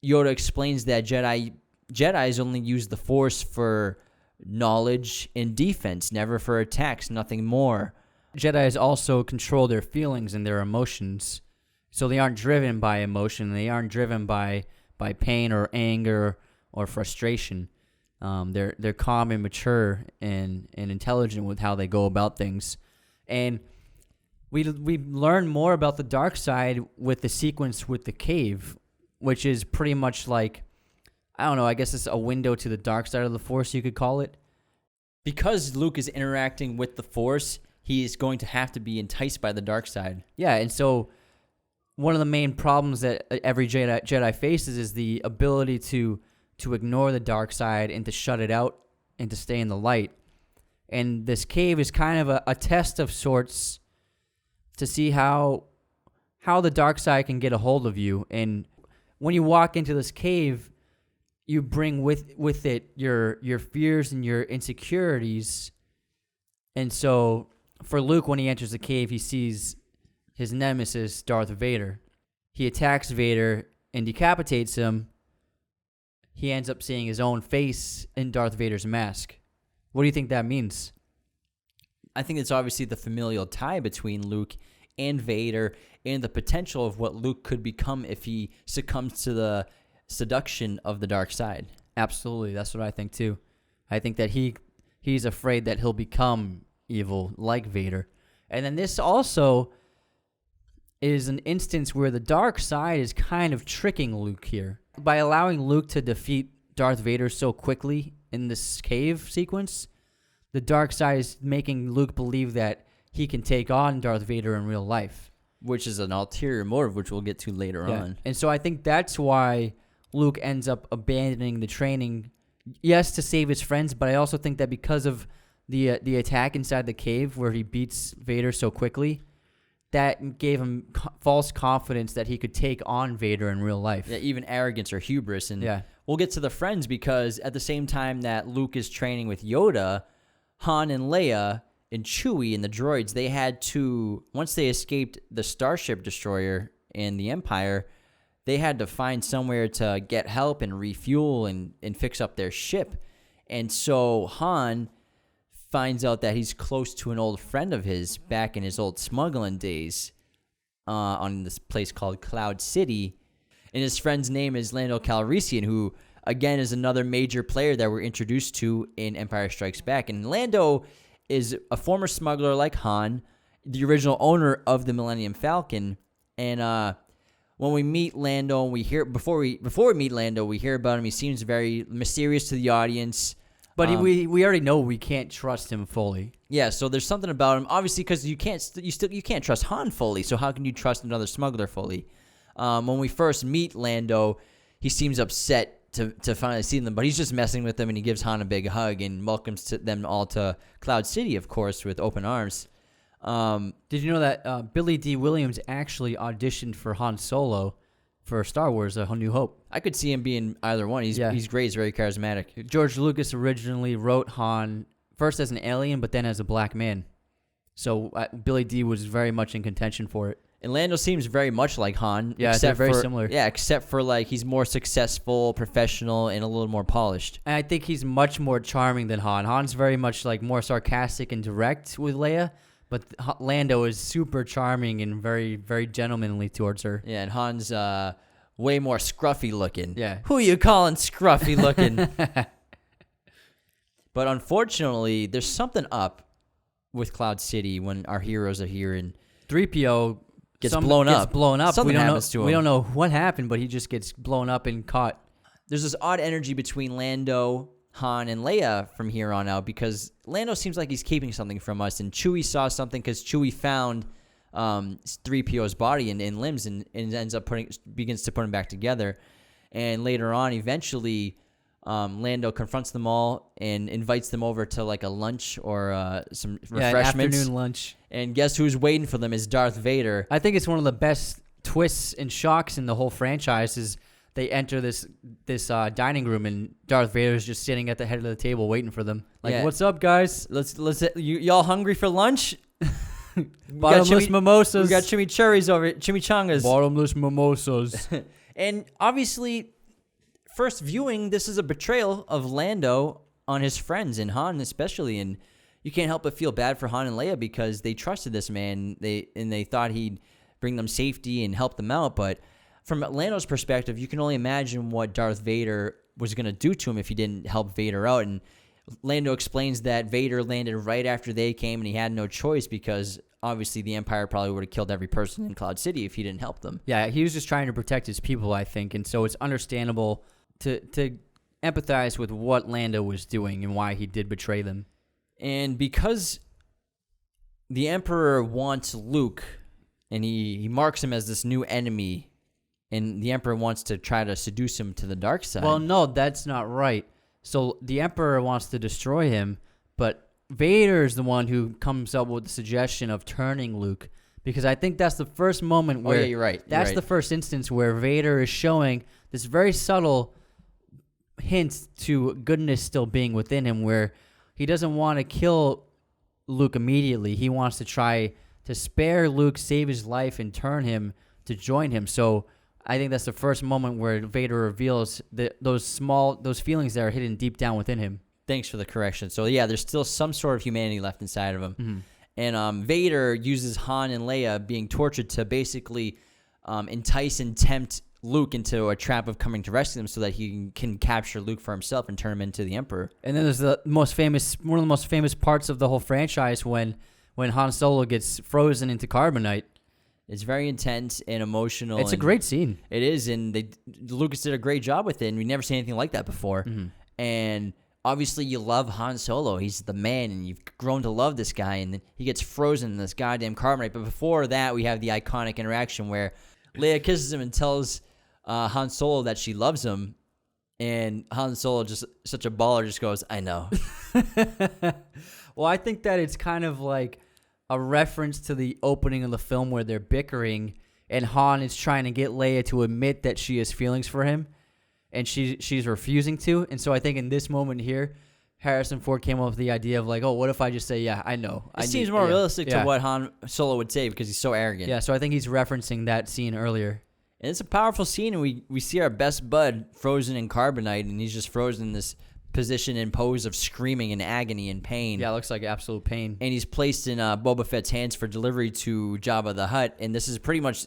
Yoda explains that Jedis only use the Force for knowledge and defense, never for attacks, nothing more. Jedis also control their feelings and their emotions, so they aren't driven by emotion. They aren't driven by pain or anger or frustration. They're calm and mature and intelligent with how they go about things. And we learn more about the dark side with the sequence with the cave, which is pretty much like, I don't know, I guess it's a window to the dark side of the Force, you could call it. Because Luke is interacting with the Force, he is going to have to be enticed by the dark side. Yeah, and so one of the main problems that every Jedi faces is the ability to to ignore the dark side and to shut it out and to stay in the light. And this cave is kind of a test of sorts to see how the dark side can get a hold of you. And when you walk into this cave, you bring with it your fears and your insecurities. And so for Luke, when he enters the cave, he sees his nemesis, Darth Vader. He attacks Vader and decapitates him. He ends up seeing his own face in Darth Vader's mask. What do you think that means? I think it's obviously the familial tie between Luke and Vader and the potential of what Luke could become if he succumbs to the seduction of the dark side. Absolutely. That's what I think too. I think that he's afraid that he'll become evil like Vader. And then this also is an instance where the dark side is kind of tricking Luke here. By allowing Luke to defeat Darth Vader so quickly in this cave sequence, the dark side is making Luke believe that he can take on Darth Vader in real life. Which is an ulterior motive, which we'll get to later on. And so I think that's why Luke ends up abandoning the training, yes, to save his friends, but I also think that because of the attack inside the cave where he beats Vader so quickly, that gave him false confidence that he could take on Vader in real life. Yeah, even arrogance or hubris. And we'll get to the friends because at the same time that Luke is training with Yoda, Han and Leia and Chewie and the droids, they had to, once they escaped the Starship Destroyer and the Empire, they had to find somewhere to get help and refuel and fix up their ship. And so Han finds out that he's close to an old friend of his back in his old smuggling days on this place called Cloud City. And his friend's name is Lando Calrissian, who, again, is another major player that we're introduced to in Empire Strikes Back. And Lando is a former smuggler like Han, the original owner of the Millennium Falcon. And when we meet Lando, we hear before we meet Lando, we hear about him. He seems very mysterious to the audience. But we already know we can't trust him fully. Yeah, so there's something about him, obviously, because you can't trust Han fully. So how can you trust another smuggler fully? When we first meet Lando, he seems upset to finally see them, but he's just messing with them, and he gives Han a big hug and welcomes them all to Cloud City, of course, with open arms. Did you know that Billy D. Williams actually auditioned for Han Solo for Star Wars: A New Hope? I could see him being either one. He's great. He's very charismatic. George Lucas originally wrote Han first as an alien, but then as a black man. So Billy D. was very much in contention for it. And Lando seems very much like Han. Yeah, they're very similar. Yeah, except for like he's more successful, professional, and a little more polished. And I think he's much more charming than Han. Han's very much like more sarcastic and direct with Leia, but Lando is super charming and very, very gentlemanly towards her. Yeah, and Han's way more scruffy looking. Yeah. Who you calling scruffy looking? But unfortunately, there's something up with Cloud City when our heroes are here and 3PO gets blown up. Something happens to him. We don't know what happened, but he just gets blown up and caught. There's this odd energy between Lando, Han, and Leia from here on out because Lando seems like he's keeping something from us, and Chewie saw something because Chewie found 3PO's body and limbs and ends up begins to put him back together. And later on, eventually, Lando confronts them all and invites them over to like a lunch or some refreshments. Afternoon lunch. And guess who's waiting for them is Darth Vader. I think it's one of the best twists and shocks in the whole franchise is they enter this dining room and Darth Vader's just sitting at the head of the table waiting for them. Like, what's up, guys? Let's y'all hungry for lunch? Bottomless mimosas. We got chimichangas over it. Chimichangas. Bottomless mimosas. And obviously, first viewing, this is a betrayal of Lando on his friends and Han especially, and you can't help but feel bad for Han and Leia because they trusted this man. They thought he'd bring them safety and help them out. But from Lando's perspective, you can only imagine what Darth Vader was going to do to him if he didn't help Vader out. And Lando explains that Vader landed right after they came, and he had no choice because obviously the Empire probably would have killed every person in Cloud City if he didn't help them. Yeah, he was just trying to protect his people, I think, and so it's understandable to empathize with what Lando was doing and why he did betray them. And because the Emperor wants Luke, and he marks him as this new enemy, and the Emperor wants to try to seduce him to the dark side. Well, no, that's not right. So the Emperor wants to destroy him, but Vader is the one who comes up with the suggestion of turning Luke, because I think that's the first moment where you're right. That's the first instance where Vader is showing this very subtle hint to goodness still being within him, where he doesn't want to kill Luke immediately. He wants to try to spare Luke, save his life, and turn him to join him. So I think that's the first moment where Vader reveals those feelings that are hidden deep down within him. Thanks for the correction. So yeah, there's still some sort of humanity left inside of him. Mm-hmm. And Vader uses Han and Leia being tortured to basically entice and tempt Luke into a trap of coming to rescue them so that he can capture Luke for himself and turn him into the Emperor. And then there's one of the most famous parts of the whole franchise when Han Solo gets frozen into carbonite. It's very intense and emotional. It's a great scene. It is, and Lucas did a great job with it, and we never seen anything like that before. Mm-hmm. And obviously you love Han Solo. He's the man, and you've grown to love this guy, and then he gets frozen in this goddamn carbonite. But before that, we have the iconic interaction where Leia kisses him and tells Han Solo that she loves him, and Han Solo, just such a baller, just goes, I know. Well, I think that it's kind of like a reference to the opening of the film where they're bickering, and Han is trying to get Leia to admit that she has feelings for him, and she's refusing to. And so I think in this moment here, Harrison Ford came up with the idea of like, oh, what if I just say, yeah, I know. It seems more realistic to what Han Solo would say because he's so arrogant. Yeah, so I think he's referencing that scene earlier. And it's a powerful scene, and we see our best bud frozen in carbonite, and he's just frozen in this position and pose of screaming in agony and pain. Yeah, it looks like absolute pain. And he's placed in Boba Fett's hands for delivery to Jabba the Hutt. And this is pretty much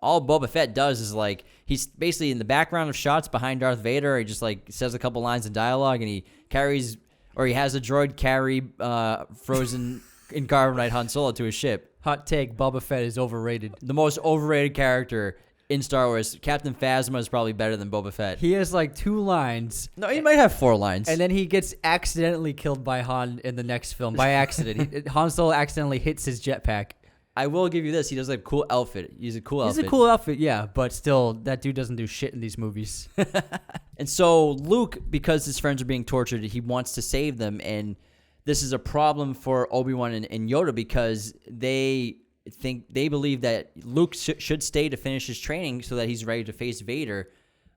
all Boba Fett does is like, he's basically in the background of shots behind Darth Vader. He just like says a couple lines of dialogue, and he has a droid carry frozen in carbonite Han Solo to his ship. Hot take, Boba Fett is overrated. The most overrated character in Star Wars. Captain Phasma is probably better than Boba Fett. He has like 2 lines. No, he might have 4 lines. And then he gets accidentally killed by Han in the next film. By accident. Han Solo accidentally hits his jetpack. I will give you this. He does like a cool outfit. He's a cool outfit, yeah. But still, that dude doesn't do shit in these movies. And so Luke, because his friends are being tortured, he wants to save them. And this is a problem for Obi-Wan and Yoda because they believe that Luke should stay to finish his training so that he's ready to face Vader,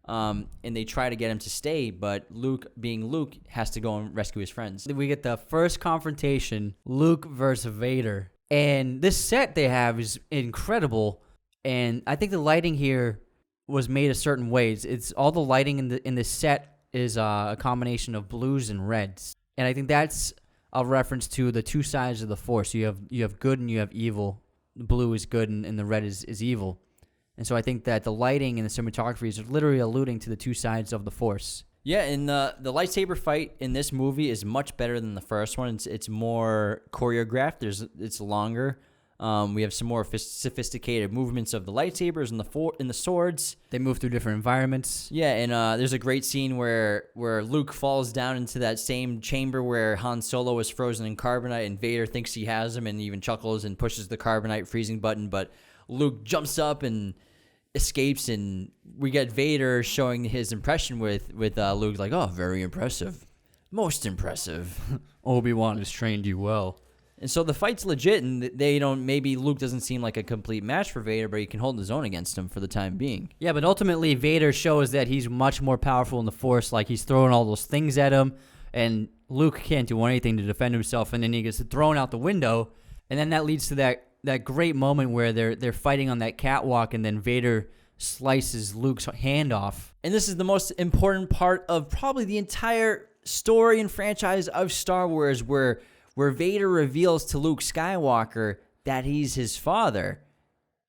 and they try to get him to stay, but Luke, being Luke, has to go and rescue his friends. We get the first confrontation, Luke versus Vader, and this set they have is incredible, and I think the lighting here was made a certain ways. It's all the lighting in this set is a combination of blues and reds, and I think that's a reference to the 2 sides of the Force. You have good and you have evil. The blue is good and the red is evil. And so I think that the lighting and the cinematography is literally alluding to the 2 sides of the Force. Yeah, and the lightsaber fight in this movie is much better than the first one. It's more choreographed. It's longer. We have some more sophisticated movements of the lightsabers and the swords. They move through different environments. Yeah, and there's a great scene where Luke falls down into that same chamber where Han Solo is frozen in carbonite, and Vader thinks he has him and even chuckles and pushes the carbonite freezing button, but Luke jumps up and escapes, and we get Vader showing his impression with Luke, like, oh, very impressive. Most impressive. Obi-Wan has trained you well. And so the fight's legit, and maybe Luke doesn't seem like a complete match for Vader, but he can hold his own against him for the time being. Yeah, but ultimately Vader shows that he's much more powerful in the Force. Like, he's throwing all those things at him, and Luke can't do anything to defend himself, and then he gets thrown out the window, and then that leads to that great moment where they're fighting on that catwalk, and then Vader slices Luke's hand off. And this is the most important part of probably the entire story and franchise of Star Wars, where Vader reveals to Luke Skywalker that he's his father.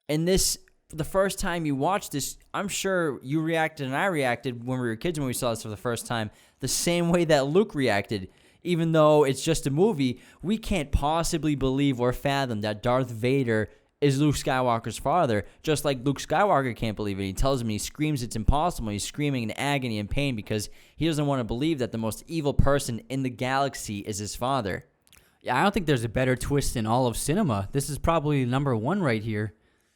And this, the first time you watched this, I'm sure you reacted and I reacted when we were kids when we saw this for the first time, the same way that Luke reacted. Even though it's just a movie, we can't possibly believe or fathom that Darth Vader is Luke Skywalker's father, just like Luke Skywalker can't believe it. He tells him, he screams it's impossible. He's screaming in agony and pain because he doesn't want to believe that the most evil person in the galaxy is his father. Yeah, I don't think there's a better twist in all of cinema. This is probably number 1 right here,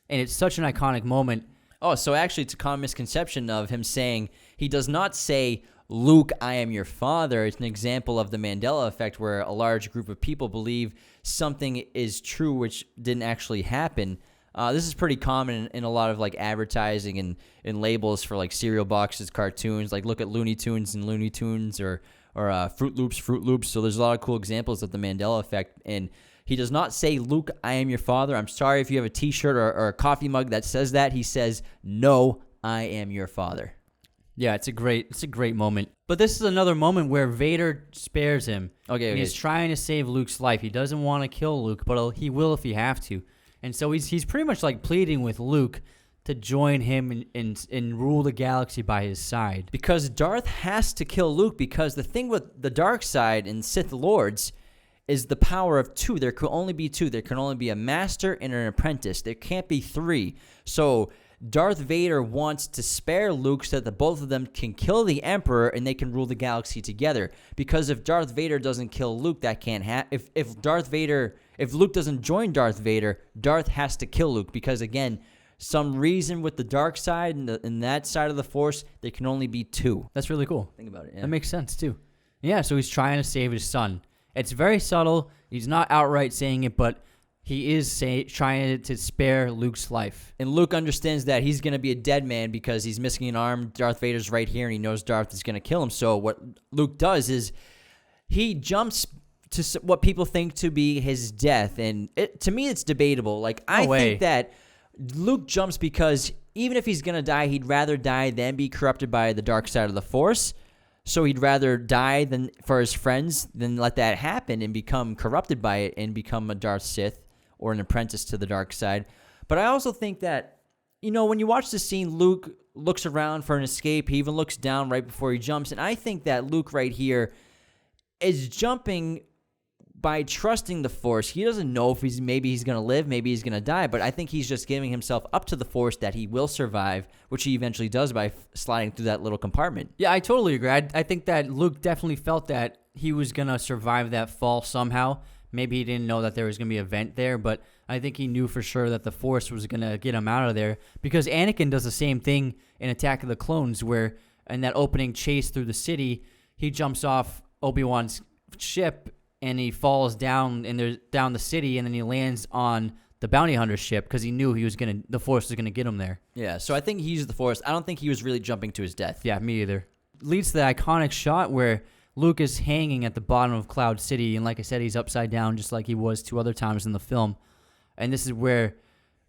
and it's such an iconic moment. Oh, so actually it's a common misconception of him saying, he does not say, Luke, I am your father. It's an example of the Mandela effect where a large group of people believe something is true which didn't actually happen. This is pretty common in a lot of like advertising and labels for like cereal boxes, cartoons. Like look at Looney Tunes and Looney Tunes or Fruit Loops. So there's a lot of cool examples of the Mandela effect. And he does not say, Luke, I am your father. I'm sorry if you have a T-shirt or a coffee mug that says that. He says, no, I am your father. Yeah, it's a great moment. But this is another moment where Vader spares him. Okay. He's trying to save Luke's life. He doesn't want to kill Luke, but he will if he have to. And so he's pretty much like pleading with Luke to join him and rule the galaxy by his side. Because Darth has to kill Luke, because the thing with the dark side and Sith Lords is the power of two. There can only be two. There can only be a master and an apprentice. There can't be three. So Darth Vader wants to spare Luke so that the both of them can kill the Emperor and they can rule the galaxy together. Because if Darth Vader doesn't kill Luke, that can't happen. If Luke doesn't join Darth Vader, Darth has to kill Luke. Because again, some reason with the dark side and that side of the Force, there can only be two. That's really cool. Think about it. Yeah. That makes sense too. Yeah, so he's trying to save his son. It's very subtle. He's not outright saying it, but he is trying to spare Luke's life. And Luke understands that he's going to be a dead man because he's missing an arm. Darth Vader's right here, and he knows Darth is going to kill him. So what Luke does is he jumps to what people think to be his death. And to me, it's debatable. Like, I think that Luke jumps because even if he's going to die, he'd rather die than be corrupted by the dark side of the Force. So he'd rather die than for his friends than let that happen and become corrupted by it and become a Darth Sith or an apprentice to the dark side. But I also think that, when you watch the scene, Luke looks around for an escape. He even looks down right before he jumps. And I think that Luke right here is jumping by trusting the Force. He doesn't know if maybe he's going to live, maybe he's going to die, but I think he's just giving himself up to the Force that he will survive, which he eventually does by sliding through that little compartment. Yeah, I totally agree. I think that Luke definitely felt that he was going to survive that fall somehow. Maybe he didn't know that there was going to be a vent there, but I think he knew for sure that the Force was going to get him out of there, because Anakin does the same thing in Attack of the Clones, where in that opening chase through the city, he jumps off Obi-Wan's ship and he falls down the city, and then he lands on the bounty hunter ship because he knew the Force was gonna get him there. Yeah, so I think he used the Force. I don't think he was really jumping to his death. Yeah, me either. Leads to the iconic shot where Luke is hanging at the bottom of Cloud City, and like I said, he's upside down just like he was 2 other times in the film. And this is where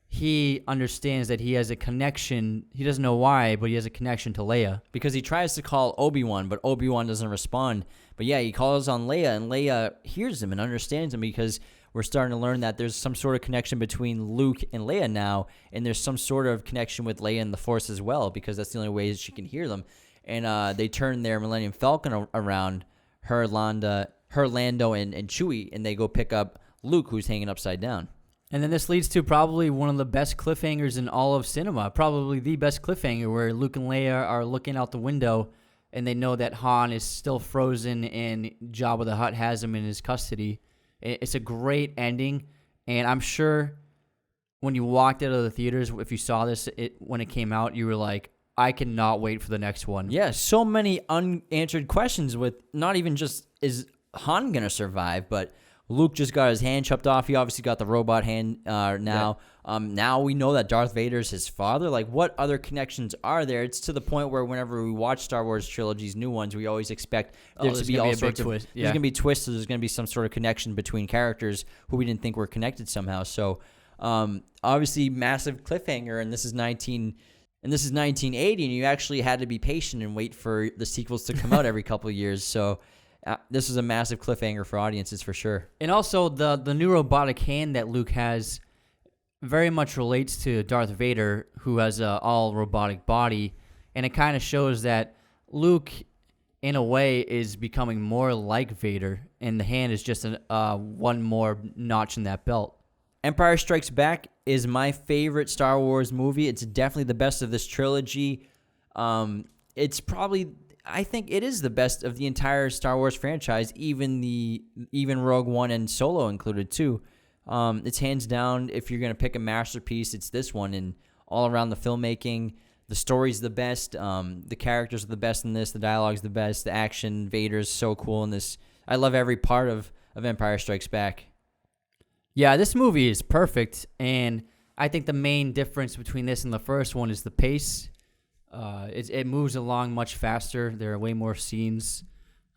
he understands that he has a connection. He doesn't know why, but he has a connection to Leia. Because he tries to call Obi-Wan, but Obi-Wan doesn't respond. But yeah, he calls on Leia, and Leia hears him and understands him, because we're starting to learn that there's some sort of connection between Luke and Leia now, and there's some sort of connection with Leia and the Force as well, because that's the only way she can hear them. And they turn their Millennium Falcon around, her Lando and Chewie, and they go pick up Luke, who's hanging upside down. And then this leads to probably one of the best cliffhangers in all of cinema, probably the best cliffhanger, where Luke and Leia are looking out the window and they know that Han is still frozen and Jabba the Hutt has him in his custody. It's a great ending, and I'm sure when you walked out of the theaters, if you saw this when it came out, you were like, I cannot wait for the next one. Yeah, so many unanswered questions with not even just is Han going to survive, but Luke just got his hand chopped off. He obviously got the robot hand now. Yeah. Now we know that Darth Vader's his father. Like, what other connections are there? It's to the point where whenever we watch Star Wars trilogies, new ones, we always expect there to be all sorts of twists. Yeah. There's going to be twists. So there's going to be some sort of connection between characters who we didn't think were connected somehow. So obviously, massive cliffhanger, and this is 1980, and you actually had to be patient and wait for the sequels to come out every couple of years. So this is a massive cliffhanger for audiences for sure. And also the new robotic hand that Luke has very much relates to Darth Vader, who has an all robotic body, and it kind of shows that Luke, in a way, is becoming more like Vader, and the hand is just one more notch in that belt. Empire Strikes Back is my favorite Star Wars movie. It's definitely the best of this trilogy. It's probably, I think it is the best of the entire Star Wars franchise, even Rogue One and Solo included too. It's hands down, if you're going to pick a masterpiece, it's this one. And all around the filmmaking. The story's the best. The characters are the best in this. The dialogue's the best. The action, Vader's so cool in this. I love every part of Empire Strikes Back. Yeah, this movie is perfect, and I think the main difference between this and the first one is the pace. It moves along much faster. There are way more scenes.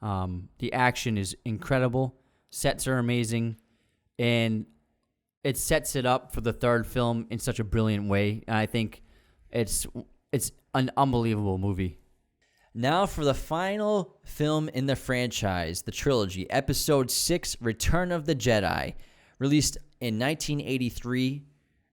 The action is incredible. Sets are amazing, and it sets it up for the third film in such a brilliant way. And I think it's an unbelievable movie. Now for the final film in the franchise, the trilogy, Episode 6, Return of the Jedi, released in 1983,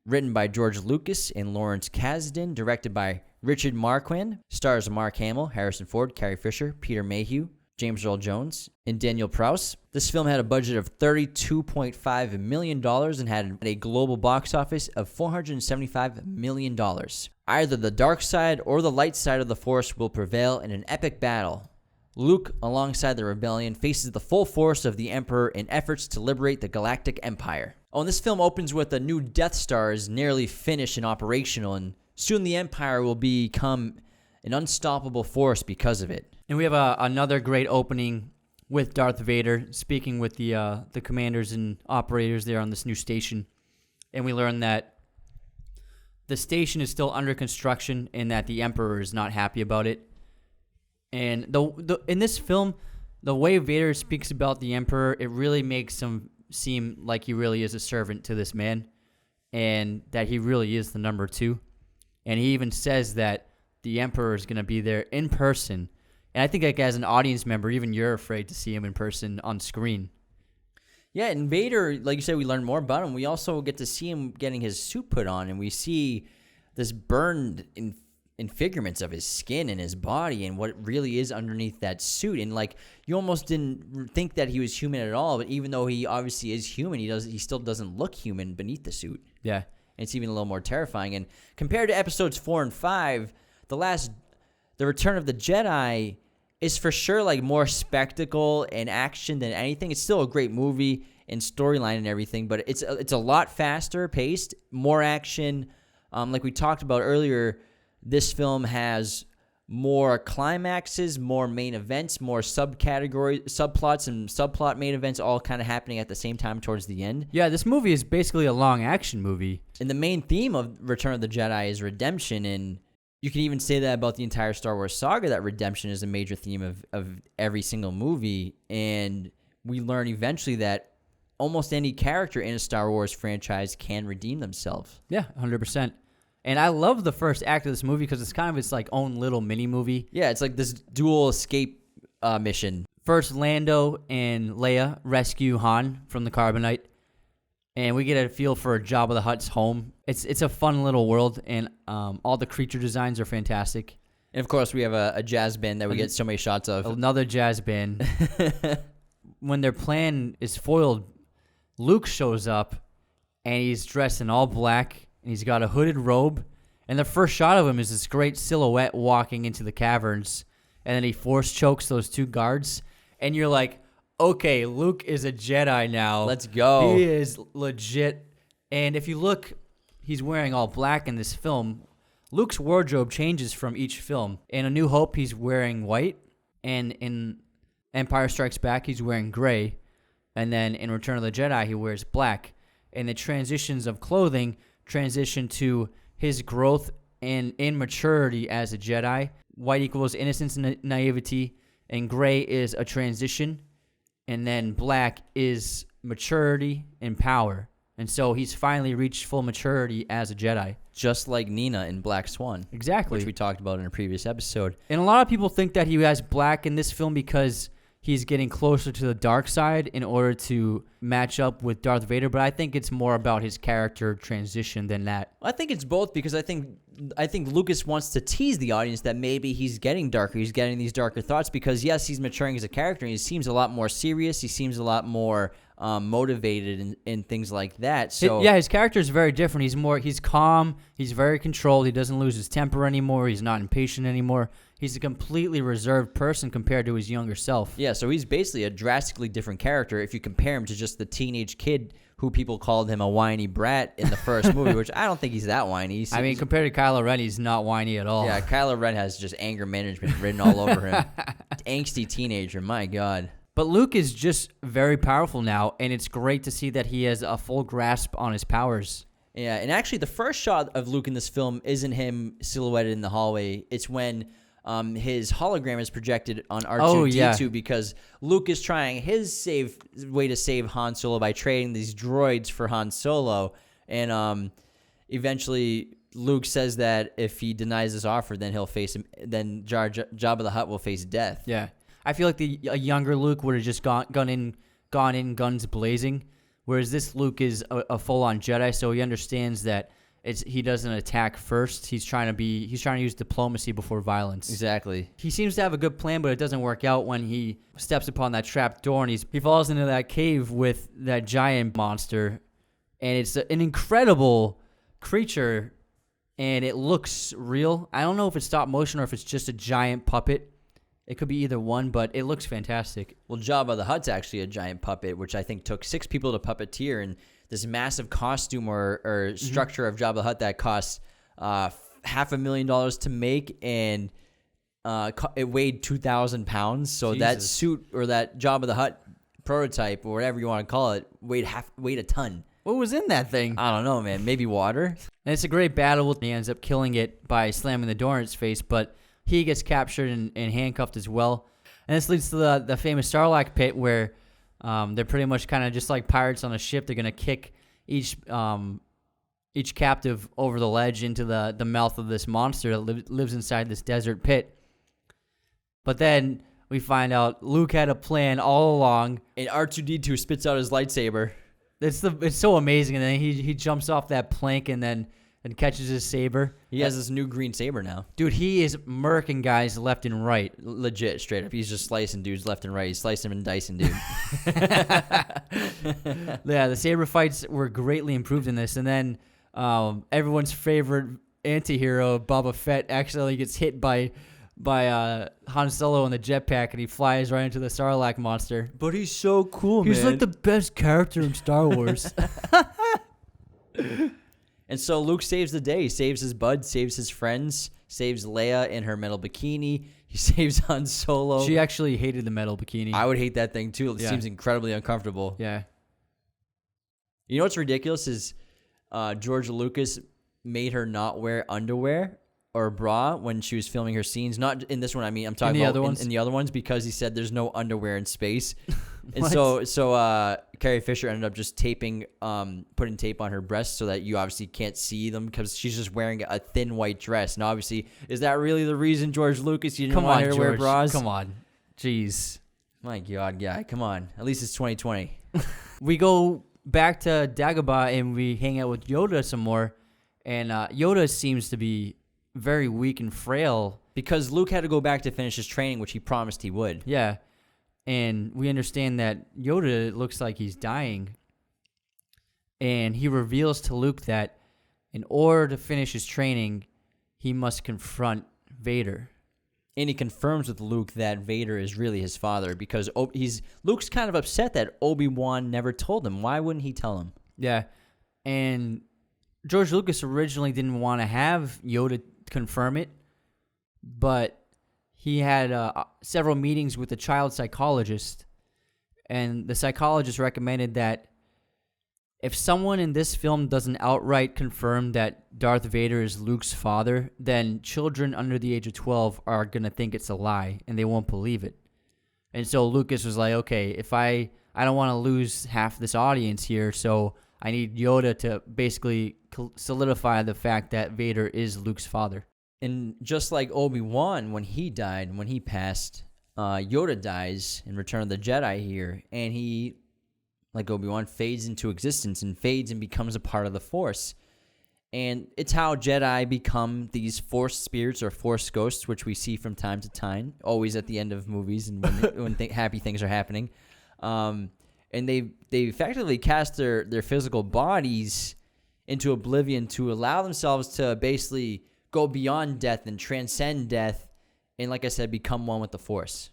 written by George Lucas and Lawrence Kasdan, directed by Richard Marquand, stars Mark Hamill, Harrison Ford, Carrie Fisher, Peter Mayhew, James Earl Jones, and Daniel Prouse. This film had a budget of $32.5 million and had a global box office of $475 million. Either the dark side or the light side of the Force will prevail in an epic battle. Luke, alongside the rebellion, faces the full force of the Emperor in efforts to liberate the Galactic Empire. Oh, and this film opens with a new Death Star is nearly finished and operational, and soon the Empire will become an unstoppable force because of it. And we have another great opening with Darth Vader speaking with the commanders and operators there on this new station. And we learn that the station is still under construction and that the Emperor is not happy about it. And in this film, the way Vader speaks about the Emperor, it really makes him seem like he really is a servant to this man and that he really is the number 2. And he even says that the Emperor is going to be there in person. And I think like as an audience member, even you're afraid to see him in person on screen. Yeah, and Vader, like you said, we learn more about him. We also get to see him getting his suit put on, and we see this burned in figurements of his skin and his body and what really is underneath that suit. And like you almost didn't think that he was human at all, but even though he obviously is human, he still doesn't look human beneath the suit. Yeah. And it's even a little more terrifying. And compared to episodes 4 and 5, the Return of the Jedi is for sure like more spectacle and action than anything. It's still a great movie and storyline and everything, but it's a lot faster paced, more action. Like we talked about earlier, this film has more climaxes, more main events, more subplots and subplot main events all kind of happening at the same time towards the end. Yeah, this movie is basically a long action movie. And the main theme of Return of the Jedi is redemption, and you can even say that about the entire Star Wars saga, that redemption is a major theme of every single movie. And we learn eventually that almost any character in a Star Wars franchise can redeem themselves. Yeah, 100%. And I love the first act of this movie because it's kind of its like own little mini movie. Yeah, it's like this dual escape mission. First, Lando and Leia rescue Han from the Carbonite, and we get a feel for Jabba the Hutt's home. It's a fun little world, and all the creature designs are fantastic. And of course, we have a jazz band that we get so many shots of. Another jazz band. When their plan is foiled, Luke shows up, and he's dressed in all black. And he's got a hooded robe, and the first shot of him is this great silhouette walking into the caverns, and then he force chokes those 2 guards, and you're like, okay, Luke is a Jedi now. Let's go. He is legit. And if you look, he's wearing all black in this film. Luke's wardrobe changes from each film. In A New Hope, he's wearing white, and in Empire Strikes Back, he's wearing gray, and then in Return of the Jedi, he wears black. And the transitions of clothing transition to his growth and immaturity as a Jedi. White equals innocence and naivety, and gray is a transition, and then black is maturity and power. And so he's finally reached full maturity as a Jedi. Just like Nina in Black Swan. Exactly. Which we talked about in a previous episode. And a lot of people think that he has black in this film because he's getting closer to the dark side in order to match up with Darth Vader, but I think it's more about his character transition than that. I think it's both because I think Lucas wants to tease the audience that maybe he's getting darker. He's getting these darker thoughts because, yes, he's maturing as a character, and he seems a lot more serious. He seems a lot more motivated and things like that. So his character is very different. He's calm. He's very controlled. He doesn't lose his temper anymore. He's not impatient anymore. He's a completely reserved person compared to his younger self. Yeah, so he's basically a drastically different character if you compare him to just the teenage kid who people called him a whiny brat in the first movie, which I don't think he's that whiny. I mean, compared to Kylo Ren, he's not whiny at all. Yeah, Kylo Ren has just anger management written all over him. Angsty teenager, my God. But Luke is just very powerful now, and it's great to see that he has a full grasp on his powers. Yeah, and actually the first shot of Luke in this film isn't him silhouetted in the hallway. It's when his hologram is projected on R2-D2 because Luke is trying his way to save Han Solo by trading these droids for Han Solo. And eventually Luke says that if he denies this offer, then he'll face him. Then Jabba the Hutt will face death. Yeah, I feel like a younger Luke would have just gone in guns blazing. Whereas this Luke is a full-on Jedi, so he understands that he doesn't attack first. He's trying to use diplomacy before violence. Exactly. He seems to have a good plan, but it doesn't work out when he steps upon that trap door and he falls into that cave with that giant monster, and it's an incredible creature, and it looks real. I don't know if it's stop motion or if it's just a giant puppet. It could be either one, but it looks fantastic. Well, Jabba the Hutt's actually a giant puppet, which I think took 6 people to puppeteer, and this massive costume or structure of Jabba the Hutt that costs $500,000 to make, and it weighed 2,000 pounds. So Jesus. That suit or that Jabba the Hutt prototype or whatever you want to call it weighed a ton. What was in that thing? I don't know, man. Maybe water. And it's a great battle. He ends up killing it by slamming the door in its face, but he gets captured and handcuffed as well. And this leads to the famous Sarlacc pit where they're pretty much kind of just like pirates on a ship. They're going to kick each captive over the ledge into the mouth of this monster that lives inside this desert pit. But then we find out Luke had a plan all along. And R2-D2 spits out his lightsaber. It's so amazing. And then he jumps off that plank and catches his saber. He has this new green saber now. Dude, he is murking guys left and right. Legit, straight up. He's just slicing dudes left and right. He's slicing them and dicing dude. Yeah, the saber fights were greatly improved in this. And then everyone's favorite anti-hero, Boba Fett, accidentally gets hit by Han Solo in the jetpack, and he flies right into the Sarlacc monster. But he's so cool, man. He's like the best character in Star Wars. And so Luke saves the day. He saves his bud, saves his friends, saves Leia in her metal bikini. He saves Han Solo. She actually hated the metal bikini. I would hate that thing too. It seems incredibly uncomfortable. Yeah. You know what's ridiculous is George Lucas made her not wear underwear or bra when she was filming her scenes. Not in this one. I mean, I'm talking about in the other ones, because he said there's no underwear in space. And so Carrie Fisher ended up just putting tape on her breasts so that you obviously can't see them, because she's just wearing a thin white dress. And obviously, is that really the reason, George Lucas, you didn't want her to wear bras? Come on. Jeez. My God, guy. Come on. At least it's 2020. We go back to Dagobah and we hang out with Yoda some more. And Yoda seems to be very weak and frail. Because Luke had to go back to finish his training, which he promised he would. Yeah. And we understand that Yoda looks like he's dying. And he reveals to Luke that in order to finish his training, he must confront Vader. And he confirms with Luke that Vader is really his father, because Luke's kind of upset that Obi-Wan never told him. Why wouldn't he tell him? Yeah. And George Lucas originally didn't want to have Yoda confirm it, but he had several meetings with a child psychologist, and the psychologist recommended that if someone in this film doesn't outright confirm that Darth Vader is Luke's father, then children under the age of 12 are going to think it's a lie, and they won't believe it. And so Lucas was like, okay, if I don't want to lose half this audience here, so I need Yoda to basically solidify the fact that Vader is Luke's father. And just like Obi-Wan, when he passed, Yoda dies in Return of the Jedi here, and he, like Obi-Wan, fades into existence and fades and becomes a part of the Force. And it's how Jedi become these Force spirits or Force ghosts, which we see from time to time, always at the end of movies and when happy things are happening. And they effectively cast their physical bodies into oblivion to allow themselves to basically go beyond death and transcend death, and like I said, become one with the Force.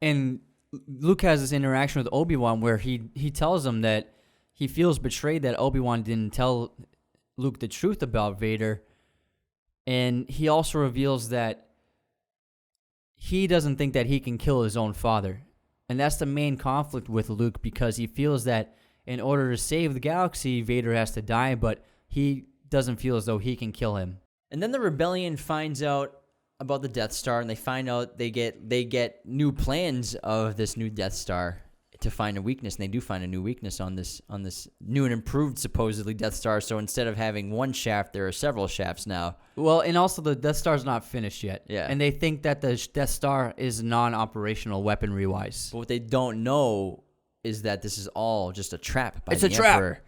And Luke has this interaction with Obi-Wan where he tells him that he feels betrayed that Obi-Wan didn't tell Luke the truth about Vader. And he also reveals that he doesn't think that he can kill his own father. And that's the main conflict with Luke, because he feels that in order to save the galaxy, Vader has to die, but he doesn't feel as though he can kill him. And then the rebellion finds out about the Death Star, and they find out they get new plans of this new Death Star to find a weakness, and they do find a new weakness on this new and improved supposedly Death Star. So instead of having one shaft, there are several shafts now. Well, and also the Death Star's not finished yet. Yeah. And they think that the Death Star is non-operational weaponry-wise. But what they don't know is that this is all just a trap by It's the a trap. Emperor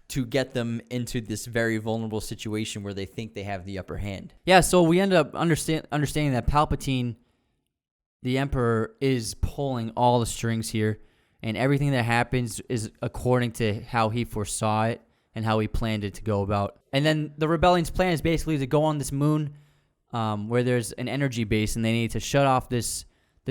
to get them into this very vulnerable situation where they think they have the upper hand. Yeah, so we end up understanding that Palpatine, the Emperor, is pulling all the strings here, and everything that happens is according to how he foresaw it and how he planned it to go about. And then the rebellion's plan is basically to go on this moon where there's an energy base, and they need to shut off this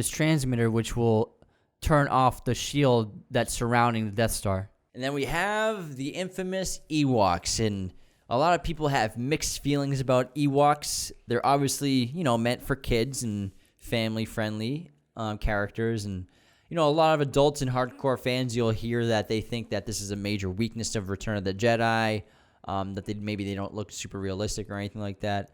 transmitter, which will turn off the shield that's surrounding the Death Star. And then we have the infamous Ewoks, and a lot of people have mixed feelings about Ewoks. They're obviously, meant for kids and family-friendly characters, and a lot of adults and hardcore fans, you'll hear that they think that this is a major weakness of Return of the Jedi, that they don't look super realistic or anything like that.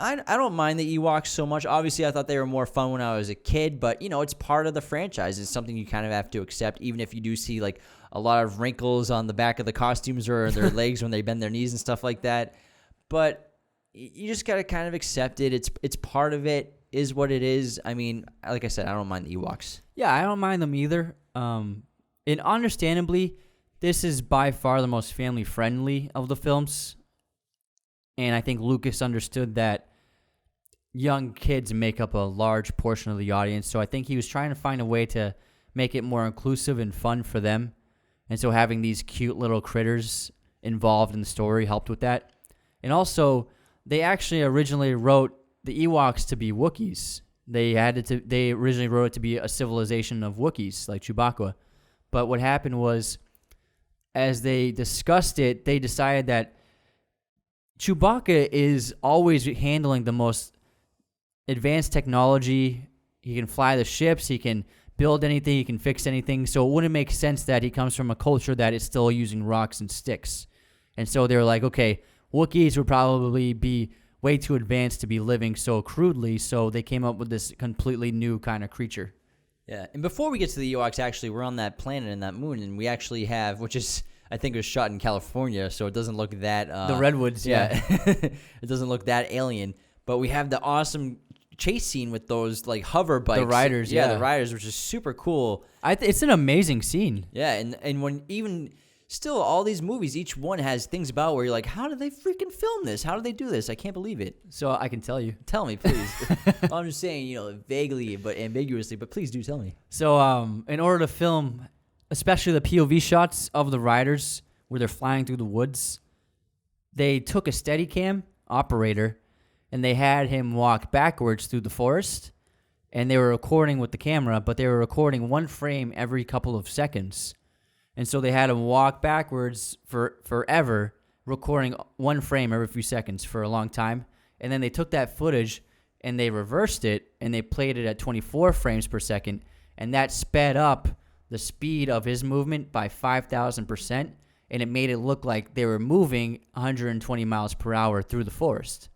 I don't mind the Ewoks so much. Obviously, I thought they were more fun when I was a kid, but, it's part of the franchise. It's something you kind of have to accept, even if you do see, like, a lot of wrinkles on the back of the costumes or their legs when they bend their knees and stuff like that. But you just got to kind of accept it. It's part of it, is what it is. I mean, like I said, I don't mind the Ewoks. Yeah, I don't mind them either. And understandably, this is by far the most family-friendly of the films. And I think Lucas understood that young kids make up a large portion of the audience. So I think he was trying to find a way to make it more inclusive and fun for them. And so having these cute little critters involved in the story helped with that. And also, they actually originally wrote the Ewoks to be Wookiees. They originally wrote it to be a civilization of Wookiees, like Chewbacca. But what happened was, as they discussed it, they decided that Chewbacca is always handling the most advanced technology. He can fly the ships, he can build anything, he can fix anything. So it wouldn't make sense that he comes from a culture that is still using rocks and sticks. And so they were like, okay, Wookiees would probably be way too advanced to be living so crudely, so they came up with this completely new kind of creature. Yeah, and before we get to the Ewoks, actually, we're on that planet and that moon, and we actually have, which is, I think it was shot in California, so it doesn't look that... the redwoods, yeah. It doesn't look that alien, but we have the awesome chase scene with those, like, hover bikes. The riders, yeah. The riders, which is super cool. It's an amazing scene. Yeah, and when even... Still, all these movies, each one has things about where you're like, how did they freaking film this? How did they do this? I can't believe it. So I can tell you. Tell me, please. I'm just saying, vaguely but ambiguously, but please do tell me. So in order to film, especially the POV shots of the riders where they're flying through the woods, they took a Steadicam operator and they had him walk backwards through the forest, and they were recording with the camera, but they were recording one frame every couple of seconds. And so they had him walk backwards for forever, recording one frame every few seconds for a long time. And then they took that footage and they reversed it and they played it at 24 frames per second. And that sped up the speed of his movement by 5,000%. And it made it look like they were moving 120 miles per hour through the forest.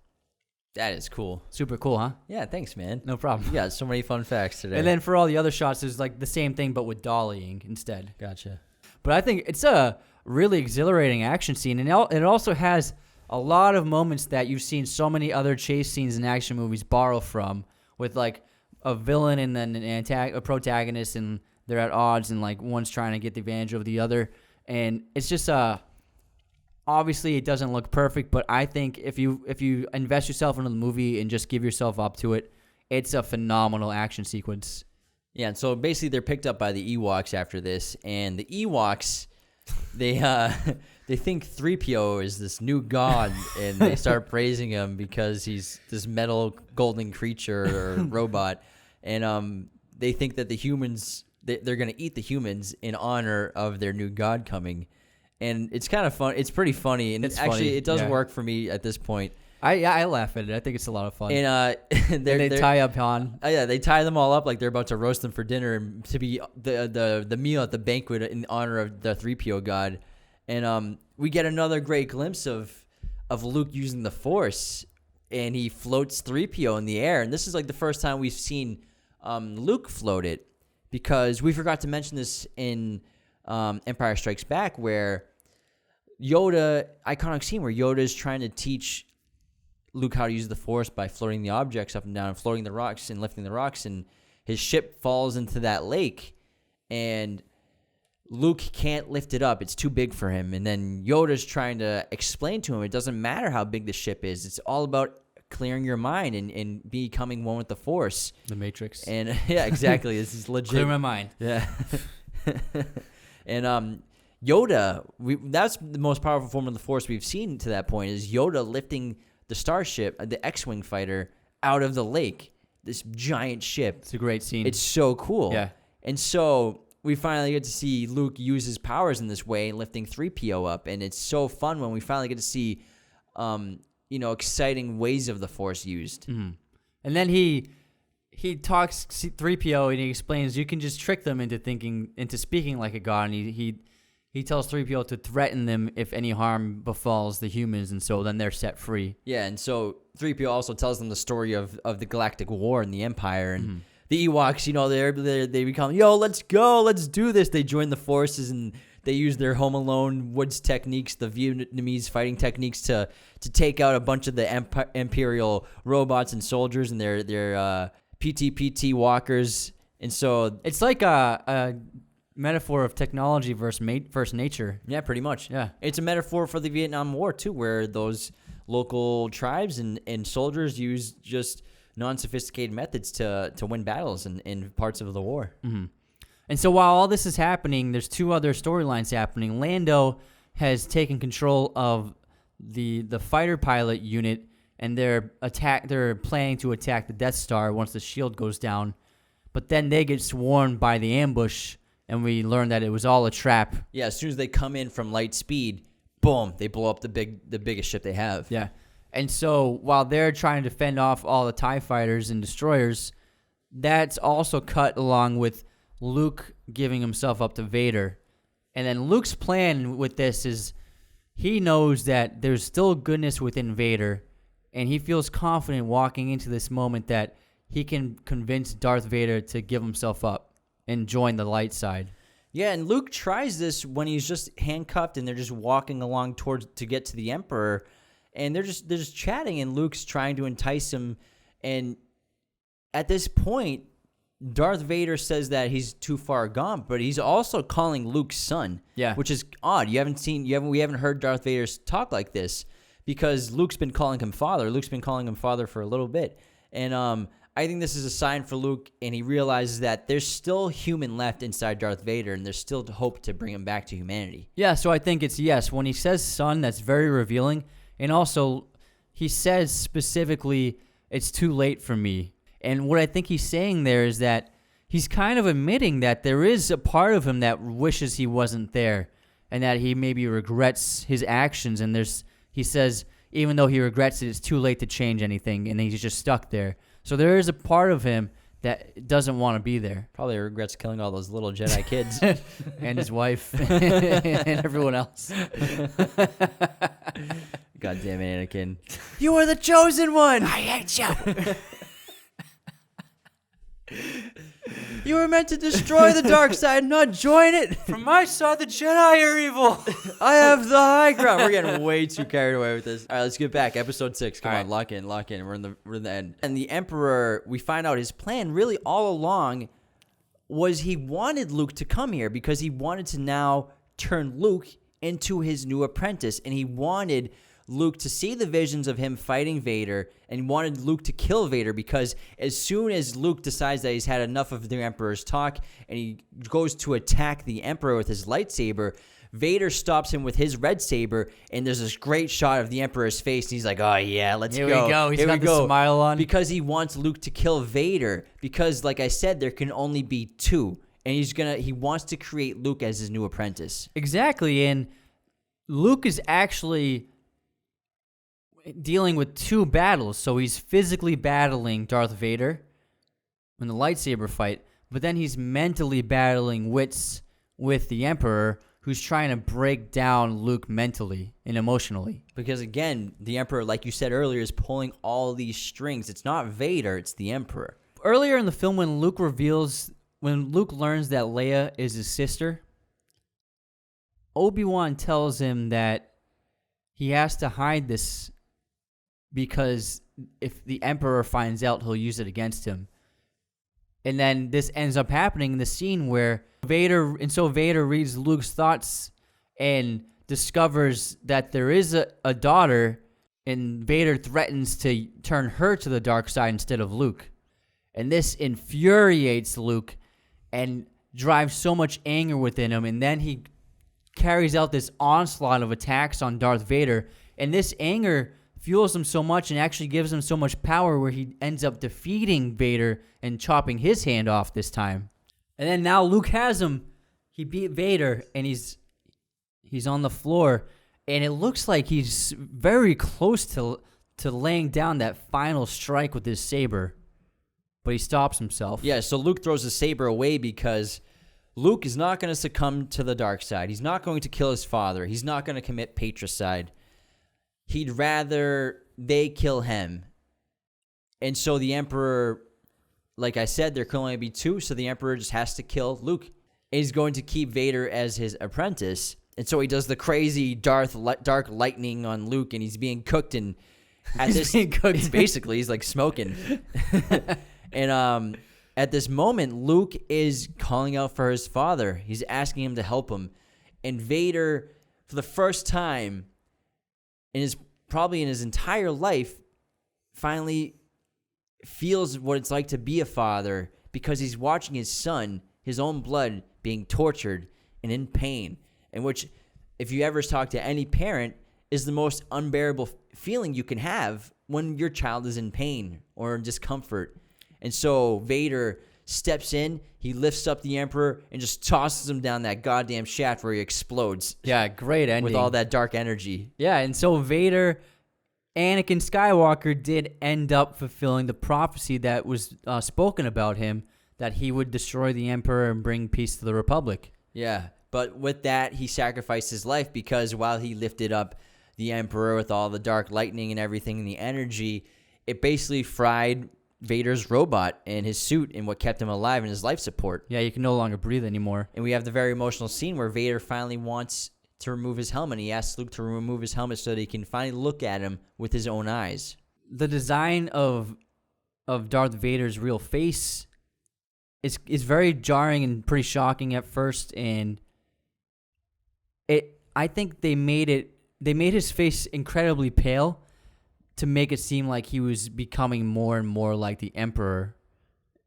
That is cool. Super cool, huh? Yeah, thanks, man. No problem. You got so many fun facts today. And then for all the other shots, it's like the same thing, but with dollying instead. Gotcha. But I think it's a really exhilarating action scene. And it also has a lot of moments that you've seen so many other chase scenes in action movies borrow from, with like a villain and then a protagonist, and they're at odds, and like one's trying to get the advantage of the other. And it's just obviously it doesn't look perfect, but I think if you invest yourself into the movie and just give yourself up to it, it's a phenomenal action sequence. Yeah, and so basically they're picked up by the Ewoks after this, and the Ewoks, they think 3PO is this new god, and they start praising him because he's this metal golden creature or robot, and they think that the humans they're going to eat the humans in honor of their new god coming. And it's kind of fun. It's pretty funny. And it does work for me at this point. I laugh at it. I think it's a lot of fun. And they tie up Han. They tie them all up like they're about to roast them for dinner and to be the meal at the banquet in honor of the 3PO god. And we get another great glimpse of Luke using the Force, and he floats 3PO in the air. And this is like the first time we've seen Luke float it, because we forgot to mention this in Empire Strikes Back, where iconic scene where Yoda is trying to teach Luke how to use the Force by floating the objects up and down and floating the rocks and lifting the rocks, and his ship falls into that lake, and Luke can't lift it up. It's too big for him. And then Yoda's trying to explain to him it doesn't matter how big the ship is. It's all about clearing your mind and becoming one with the Force. The Matrix. And yeah, exactly. This is legit. Clear my mind. Yeah. And Yoda, that's the most powerful form of the Force we've seen to that point, is Yoda lifting the starship, the X-Wing fighter, out of the lake. This giant ship. It's a great scene. It's so cool. Yeah. And so we finally get to see Luke use his powers in this way, lifting 3PO up. And it's so fun when we finally get to see, exciting ways of the Force used. Mm-hmm. And then he talks 3PO and he explains you can just trick them into speaking like a god. And he tells 3PO to threaten them if any harm befalls the humans, and so then they're set free. Yeah, and so 3PO also tells them the story of the Galactic War and the Empire, and the Ewoks, they become, let's go, let's do this. They join the forces, and they use their Home Alone woods techniques, the Vietnamese fighting techniques, to take out a bunch of the Imperial robots and soldiers and their PT walkers. And so it's like a metaphor of technology versus nature. Yeah, pretty much. Yeah. It's a metaphor for the Vietnam War, too, where those local tribes and soldiers use just non-sophisticated methods to win battles in parts of the war. Mm-hmm. And so while all this is happening, there's two other storylines happening. Lando has taken control of the fighter pilot unit, and they're planning to attack the Death Star once the shield goes down. But then they get swarmed by the ambush, and we learn that it was all a trap. Yeah, as soon as they come in from light speed, boom, they blow up the biggest ship they have. Yeah. And so while they're trying to fend off all the TIE fighters and destroyers, that's also cut along with Luke giving himself up to Vader. And then Luke's plan with this is he knows that there's still goodness within Vader, and he feels confident walking into this moment that he can convince Darth Vader to give himself up and join the light side. Yeah, and Luke tries this when he's just handcuffed and they're just walking along to get to the Emperor, and they're just chatting, and Luke's trying to entice him. And at this point, Darth Vader says that he's too far gone, but he's also calling Luke son. Yeah, which is odd. We haven't heard Darth Vader talk like this, because Luke's been calling him father. Luke's been calling him father for a little bit, and I think this is a sign for Luke, and he realizes that there's still human left inside Darth Vader, and there's still hope to bring him back to humanity. Yeah, so I think it's yes. When he says son, that's very revealing. And also, he says specifically, it's too late for me. And what I think he's saying there is that he's kind of admitting that there is a part of him that wishes he wasn't there, and that he maybe regrets his actions. And he says, even though he regrets it, it's too late to change anything, and he's just stuck there. So there is a part of him that doesn't want to be there. Probably regrets killing all those little Jedi kids. And his wife and everyone else. Goddamn it, Anakin. You are the chosen one! I hate you! You were meant to destroy the dark side, not join it. From my side, the Jedi are evil. I have the high ground. We're getting way too carried away with this. All right, let's get back. Episode 6. Come on, lock in. We're in the end. And the Emperor, we find out his plan really all along was he wanted Luke to come here because he wanted to now turn Luke into his new apprentice, and he wanted Luke to see the visions of him fighting Vader, and he wanted Luke to kill Vader, because as soon as Luke decides that he's had enough of the Emperor's talk and he goes to attack the Emperor with his lightsaber, Vader stops him with his red saber, and there's this great shot of the Emperor's face, and he's like, oh yeah, let's go. Here we go. He's got the smile on. Because he wants Luke to kill Vader, because like I said, there can only be two. And he wants to create Luke as his new apprentice. Exactly, and Luke is actually dealing with two battles. So he's physically battling Darth Vader in the lightsaber fight, but then he's mentally battling wits with the Emperor, who's trying to break down Luke mentally and emotionally. Because again, the Emperor, like you said earlier, is pulling all these strings. It's not Vader, it's the Emperor. Earlier in the film, when Luke learns that Leia is his sister, Obi-Wan tells him that he has to hide this because if the Emperor finds out, he'll use it against him. And then this ends up happening in the scene where Vader reads Luke's thoughts and discovers that there is a daughter, and Vader threatens to turn her to the dark side instead of Luke. And this infuriates Luke and drives so much anger within him, and then he carries out this onslaught of attacks on Darth Vader, and this anger fuels him so much and actually gives him so much power where he ends up defeating Vader and chopping his hand off this time. And then now Luke has him. He beat Vader, and he's on the floor, and it looks like he's very close to laying down that final strike with his saber, but he stops himself. Yeah, so Luke throws his saber away because Luke is not going to succumb to the dark side. He's not going to kill his father. He's not going to commit patricide. He'd rather they kill him. And so the Emperor, like I said, there can only be two, so the Emperor just has to kill Luke. And he's going to keep Vader as his apprentice. And so he does the crazy dark lightning on Luke, and he's being cooked. And basically, he's like smoking. And at this moment, Luke is calling out for his father. He's asking him to help him. And Vader, for the first time probably in his entire life, finally feels what it's like to be a father, because he's watching his son, his own blood, being tortured and in pain. And which, if you ever talk to any parent, is the most unbearable feeling you can have when your child is in pain or in discomfort. And so Vader steps in, he lifts up the Emperor and just tosses him down that goddamn shaft where he explodes. Yeah, great ending. With all that dark energy. Yeah, and so Anakin Skywalker did end up fulfilling the prophecy that was spoken about him, that he would destroy the Emperor and bring peace to the Republic. Yeah, but with that, he sacrificed his life, because while he lifted up the Emperor with all the dark lightning and everything and the energy, it basically fried Vader's robot and his suit and what kept him alive and his life support. Yeah, you can no longer breathe anymore. And we have the very emotional scene where Vader finally wants to remove his helmet. He asks Luke to remove his helmet so that he can finally look at him with his own eyes. The design of Darth Vader's real face is very jarring and pretty shocking at first, and I think they made his face incredibly pale to make it seem like he was becoming more and more like the Emperor.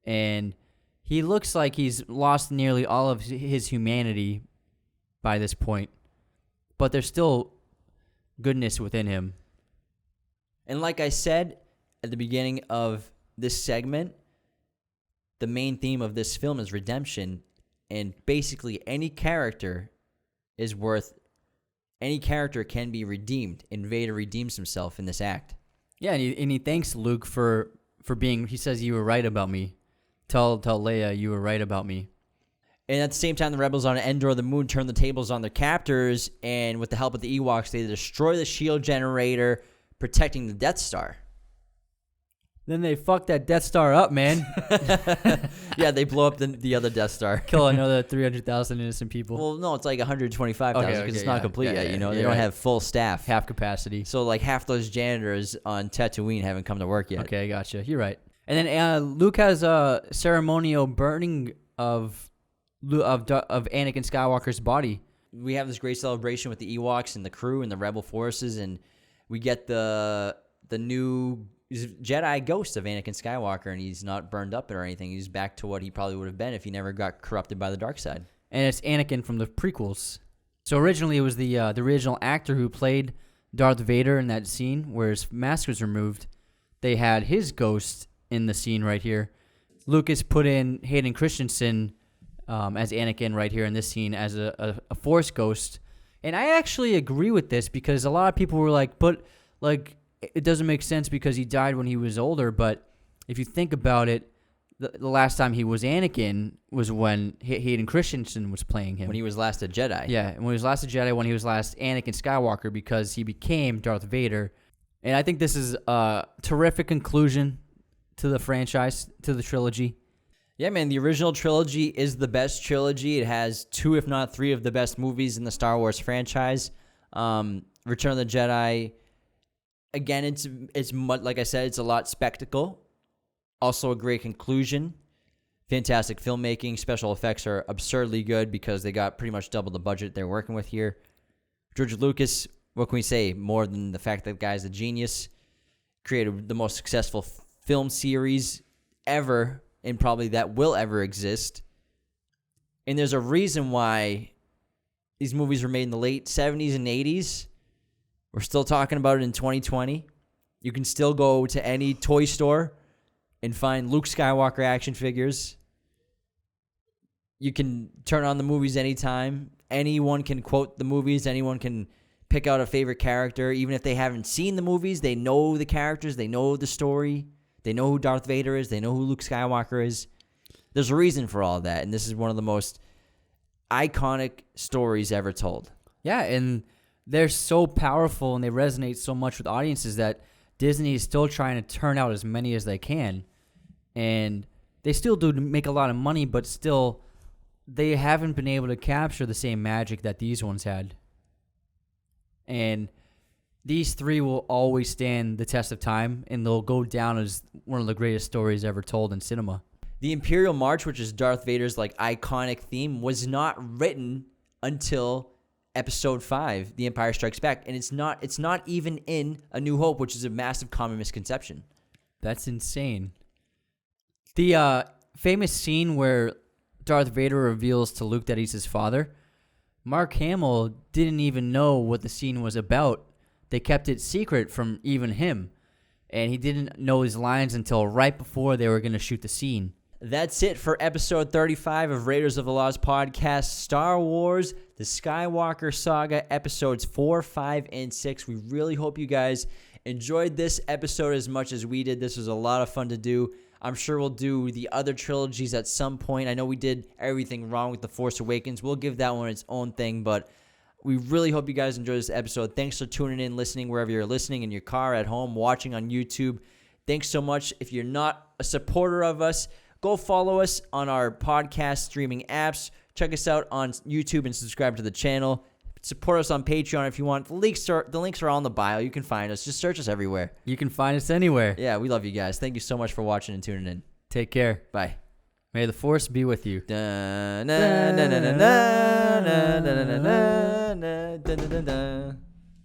And he looks like he's lost nearly all of his humanity by this point. But there's still goodness within him. And like I said at the beginning of this segment, the main theme of this film is redemption. And basically any character can be redeemed, and Vader redeems himself in this act. Yeah, and he thanks Luke for being, he says, "You were right about me. Tell Leia you were right about me." And at the same time, the rebels on Endor, the moon, turn the tables on their captors, and with the help of the Ewoks, they destroy the shield generator, protecting the Death Star. Then they fuck that Death Star up, man. Yeah, they blow up the other Death Star. Kill another 300,000 innocent people. Well, no, it's like 125,000 because it's not complete yet. They don't have full staff. Half capacity. So like half those janitors on Tatooine haven't come to work yet. Okay, I gotcha. You're right. And then Luke has a ceremonial burning of Anakin Skywalker's body. We have this great celebration with the Ewoks and the crew and the rebel forces, and we get the new Jedi ghost of Anakin Skywalker, and he's not burned up or anything. He's back to what he probably would have been if he never got corrupted by the dark side. And it's Anakin from the prequels. So originally it was the original actor who played Darth Vader in that scene where his mask was removed. They had his ghost in the scene right here. Lucas put in Hayden Christensen as Anakin right here in this scene as a Force ghost. And I actually agree with this because a lot of people were like, but like it doesn't make sense because he died when he was older. But if you think about it, the last time he was Anakin was when Hayden Christensen was playing him. When he was last a Jedi. Yeah, when he was last a Jedi, when he was last Anakin Skywalker, because he became Darth Vader. And I think this is a terrific conclusion to the franchise, to the trilogy. Yeah, man, the original trilogy is the best trilogy. It has 2, if not 3, of the best movies in the Star Wars franchise. Return of the Jedi, again, it's like I said, it's a lot spectacle. Also a great conclusion. Fantastic filmmaking. Special effects are absurdly good because they got pretty much double the budget they're working with here. George Lucas, what can we say? More than the fact that the guy's a genius. Created the most successful film series ever, and probably that will ever exist. And there's a reason why these movies were made in the late 70s and 80s. We're still talking about it in 2020. You can still go to any toy store and find Luke Skywalker action figures. You can turn on the movies anytime. Anyone can quote the movies. Anyone can pick out a favorite character. Even if they haven't seen the movies, they know the characters. They know the story. They know who Darth Vader is. They know who Luke Skywalker is. There's a reason for all that, and this is one of the most iconic stories ever told. Yeah, and they're so powerful and they resonate so much with audiences that Disney is still trying to turn out as many as they can. And they still do make a lot of money, but still they haven't been able to capture the same magic that these ones had. And these 3 will always stand the test of time, and they'll go down as one of the greatest stories ever told in cinema. The Imperial March, which is Darth Vader's like iconic theme, was not written until Episode 5, The Empire Strikes Back, and it's not even in A New Hope, which is a massive common misconception. That's insane. The famous scene where Darth Vader reveals to Luke that he's his father, Mark Hamill didn't even know what the scene was about. They kept it secret from even him, and he didn't know his lines until right before they were going to shoot the scene. That's it for episode 35 of Raiders of the Lost podcast, Star Wars, the Skywalker Saga, episodes 4, 5, and 6. We really hope you guys enjoyed this episode as much as we did. This was a lot of fun to do. I'm sure we'll do the other trilogies at some point. I know we did everything wrong with The Force Awakens. We'll give that one its own thing, but we really hope you guys enjoyed this episode. Thanks for tuning in, listening wherever you're listening, in your car, at home, watching on YouTube. Thanks so much. If you're not a supporter of us, go follow us on our podcast streaming apps. Check us out on YouTube and subscribe to the channel. Support us on Patreon if you want. The links are all in the bio. You can find us. Just search us everywhere. You can find us anywhere. Yeah, we love you guys. Thank you so much for watching and tuning in. Take care. Bye. May the Force be with you. Da, na, na, na, na, na, na, na, na, na, na, na, na, na, na, na.